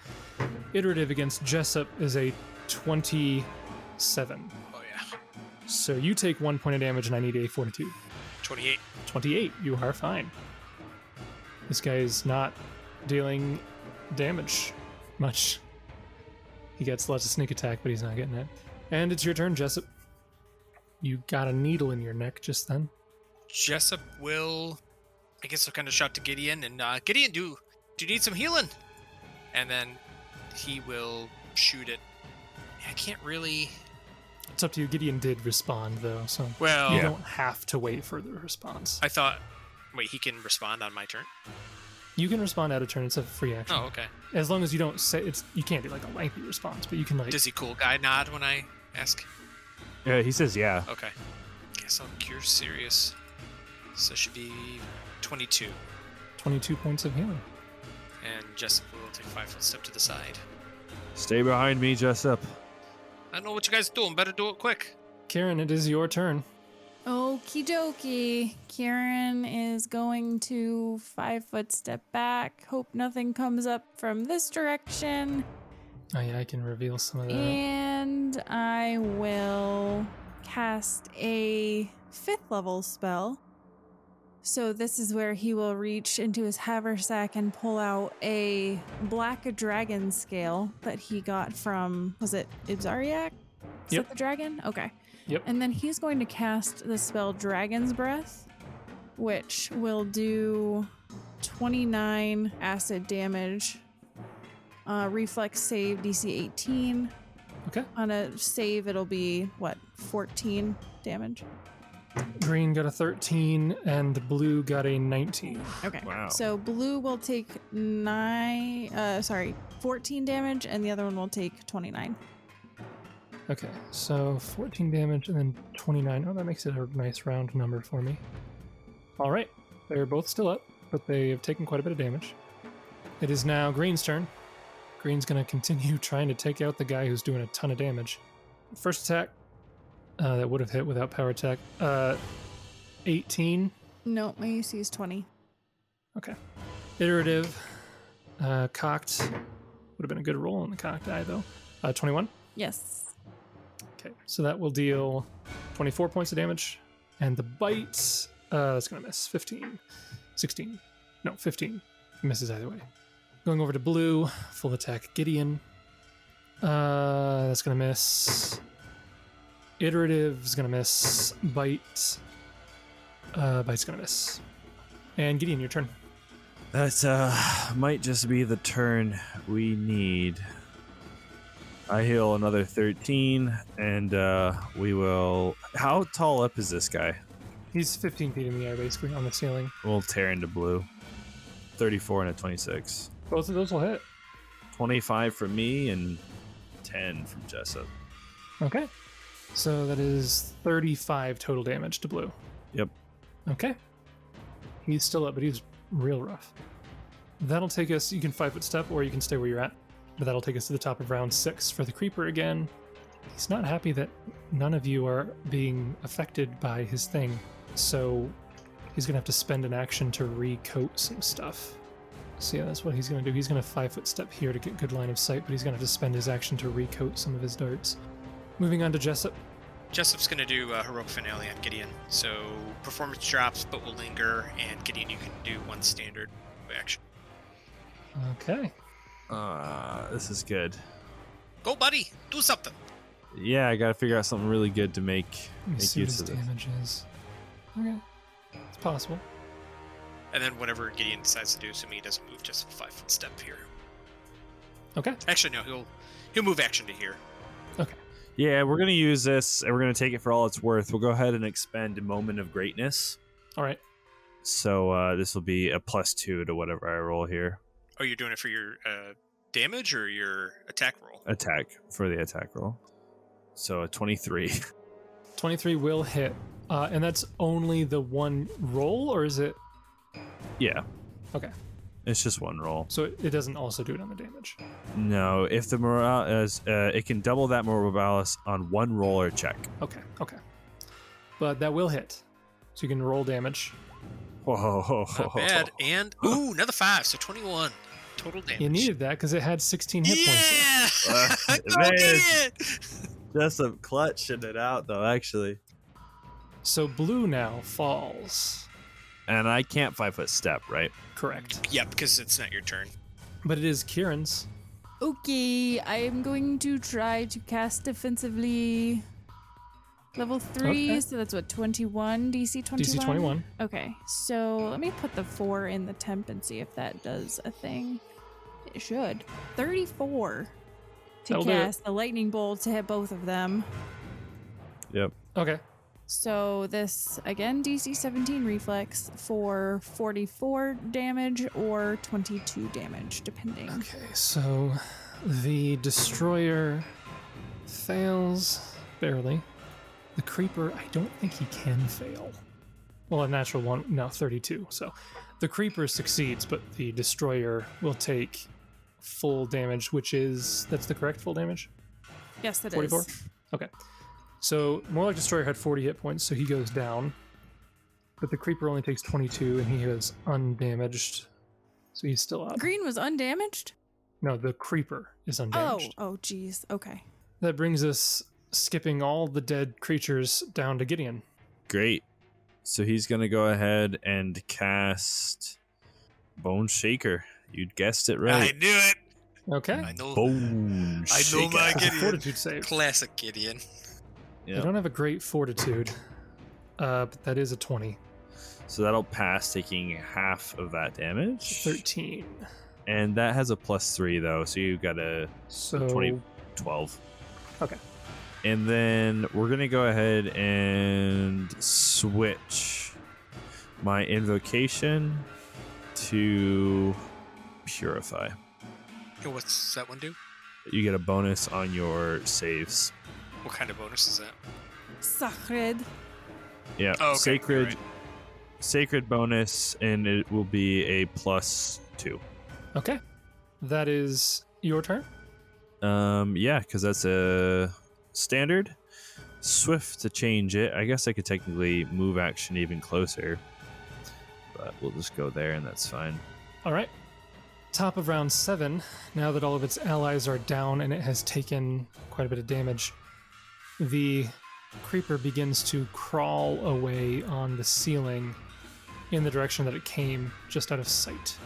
Iterative against Jessup is a 27. Oh yeah. So you take 1 point of damage and I need a fortitude. 28. 28. You are fine. This guy is not dealing damage much. He gets lots of sneak attack, but he's not getting it. And it's your turn, Jessup. You got a needle in your neck just then. Jessup will, I guess I'll kind of shout to Gideon, and Gideon, do you need some healing? And then he will shoot it. I can't really... It's up to you. Gideon did respond, though, so Well, you don't have to wait for the response. I thought... Wait, he can respond on my turn? You can respond out of turn. It's a free action. Oh, okay. As long as you don't say it's. You can't do like a lengthy response, but you can like. Does he cool guy nod when I ask? Yeah, he says yeah. Okay. Guess I'll cure serious. So it should be 22. 22 points of healing. And Jessup will take a 5-foot step to the side. Stay behind me, Jessup. I know what you guys are doing. Better do it quick. Kieran, it is your turn. Okie dokie. Kieran is going to 5-foot step back. Hope nothing comes up from this direction. Oh yeah, I can reveal some of that. And I will cast a 5th level spell. So this is where he will reach into his haversack and pull out a black dragon scale that he got from, was it Ibzariak? Is Yep. that the dragon? Okay. Yep. And then he's going to cast the spell Dragon's Breath, which will do 29 acid damage. Reflex save DC 18. Okay. On a save, it'll be, 14 damage? Green got a 13 and blue got a 19. Okay. Wow. So blue will take 14 damage, and the other one will take 29. Okay, so 14 damage and then 29. Oh, that makes it a nice round number for me. All right, they're both still up, but they have taken quite a bit of damage. It is now Green's turn. Green's going to continue trying to take out the guy who's doing a ton of damage. First attack, that would have hit without power attack. 18. No, my AC is 20. Okay. Iterative, cocked. Would have been a good roll on the cocked die, though. 21. Yes. Okay, so that will deal 24 points of damage. And the bite, that's going to miss. 15. 16. No, 15. Misses either way. Going over to blue, full attack Gideon. That's going to miss. Iterative is going to miss. Bite. Bite's going to miss. And Gideon, your turn. That might just be the turn we need. I heal another 13, and we will... How tall up is this guy? He's 15 feet in the air, basically, on the ceiling. We'll tear into blue. 34 and a 26. Both of those will hit. 25 from me and 10 from Jessup. Okay. So that is 35 total damage to blue. Yep. Okay. He's still up, but he's real rough. That'll take us... You can 5-foot step, or you can stay where you're at. But that'll take us to the top of round 6 for the creeper again. He's not happy that none of you are being affected by his thing. So he's going to have to spend an action to recoat some stuff. So yeah, that's what he's going to do. He's going to 5-foot step here to get good line of sight, but he's going to have to spend his action to recoat some of his darts. Moving on to Jessup. Jessup's going to do a heroic finale on Gideon. So performance drops, but will linger. And Gideon, you can do one standard action. Okay. This is good. Go, buddy. Do something. Yeah, I gotta figure out something really good to make Let me see what use his of this. damage is. Okay. It's possible. And then whatever Gideon decides to do, assuming he doesn't move, just 5-foot step here. Okay. Actually, no, he'll move action to here. Okay. Yeah, we're gonna use this, and we're gonna take it for all it's worth. We'll go ahead and expend a moment of greatness. All right. So this will be a +2 to whatever I roll here. Oh, you're doing it for your damage or your attack roll? Attack for the attack roll. So a 23. 23 will hit. And that's only the one roll, or is it? Yeah, Okay. it's just one roll. So it doesn't also do it on the damage. No, if the morale is, it can double that morale on one roll or check. Okay. Okay. But that will hit. So you can roll damage. Whoa. Not bad. And, ooh, another 5, so 21 total damage. You needed that because it had 16 hit points. Yeah! Go Man. Gideon! Just a clutching it out, though, actually. So blue now falls. And I can't 5-foot step, right? Correct. Yeah, because it's not your turn. But it is Kieran's. Okay, I am going to try to cast defensively. Level 3, Okay. so that's what, 21? DC 21? DC 21. Okay, so let me put the 4 in the temp and see if that does a thing. It should. 34 to That'll do it. cast the lightning bolt to hit both of them. Yep. Okay. So this, again, DC 17 reflex for 44 damage or 22 damage, depending. Okay, so the destroyer fails barely. The creeper, I don't think he can fail. Well, a natural one, no, 32. So the creeper succeeds, but the destroyer will take full damage, that's the correct full damage? Yes, that 44? is. Okay. So more like destroyer had 40 hit points, so he goes down. But the creeper only takes 22, and he is undamaged. So he's still up. Green was undamaged? No, the creeper is undamaged. Oh, geez. Okay. That brings us skipping all the dead creatures down to Gideon. Great. So he's going to go ahead and cast Bone Shaker. You'd guessed it right. I knew it. Okay. I know. Bone I Shaker. know my It's a Gideon. fortitude save. Classic Gideon. They Yep. don't have a great fortitude, but that is a 20. So that'll pass, taking half of that damage. 13. And that has a +3 though, so you got a So 20. 12. Okay. And then we're going to go ahead and switch my invocation to Purify. And what's that one do? You get a bonus on your saves. What kind of bonus is that? Sacred. Yeah, Oh, okay. sacred Right. sacred bonus, and it will be a +2. Okay. That is your turn. Yeah, because that's a standard. Swift to change it. I guess I could technically move action even closer, but we'll just go there, and that's fine. All right. Top of round 7. Now that all of its allies are down and it has taken quite a bit of damage, the creeper begins to crawl away on the ceiling in the direction that it came, just out of sight.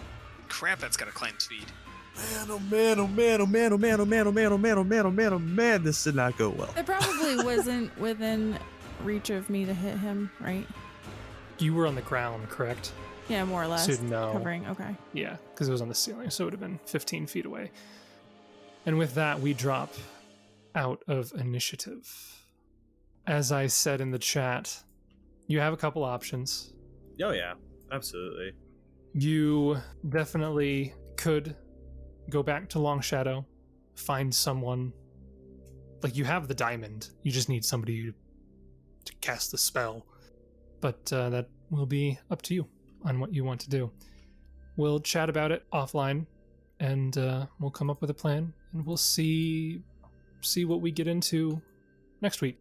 Crap, that's got a climb speed. Man, oh man, oh man, oh man, oh man, oh man, oh man, oh man, oh man, oh man, oh man, this did not go well. It probably wasn't within reach of me to hit him, right? You were on the ground, correct? Yeah, more or less. So no. Covering, okay. Yeah, because it was on the ceiling, so it would have been 15 feet away. And with that, we drop out of initiative. As I said in the chat, you have a couple options. Oh yeah, absolutely. You definitely could go back to Long Shadow, find someone. Like, you have the diamond, you just need somebody to cast the spell. But that will be up to you on what you want to do. We'll chat about it offline, and we'll come up with a plan, and we'll see what we get into next week.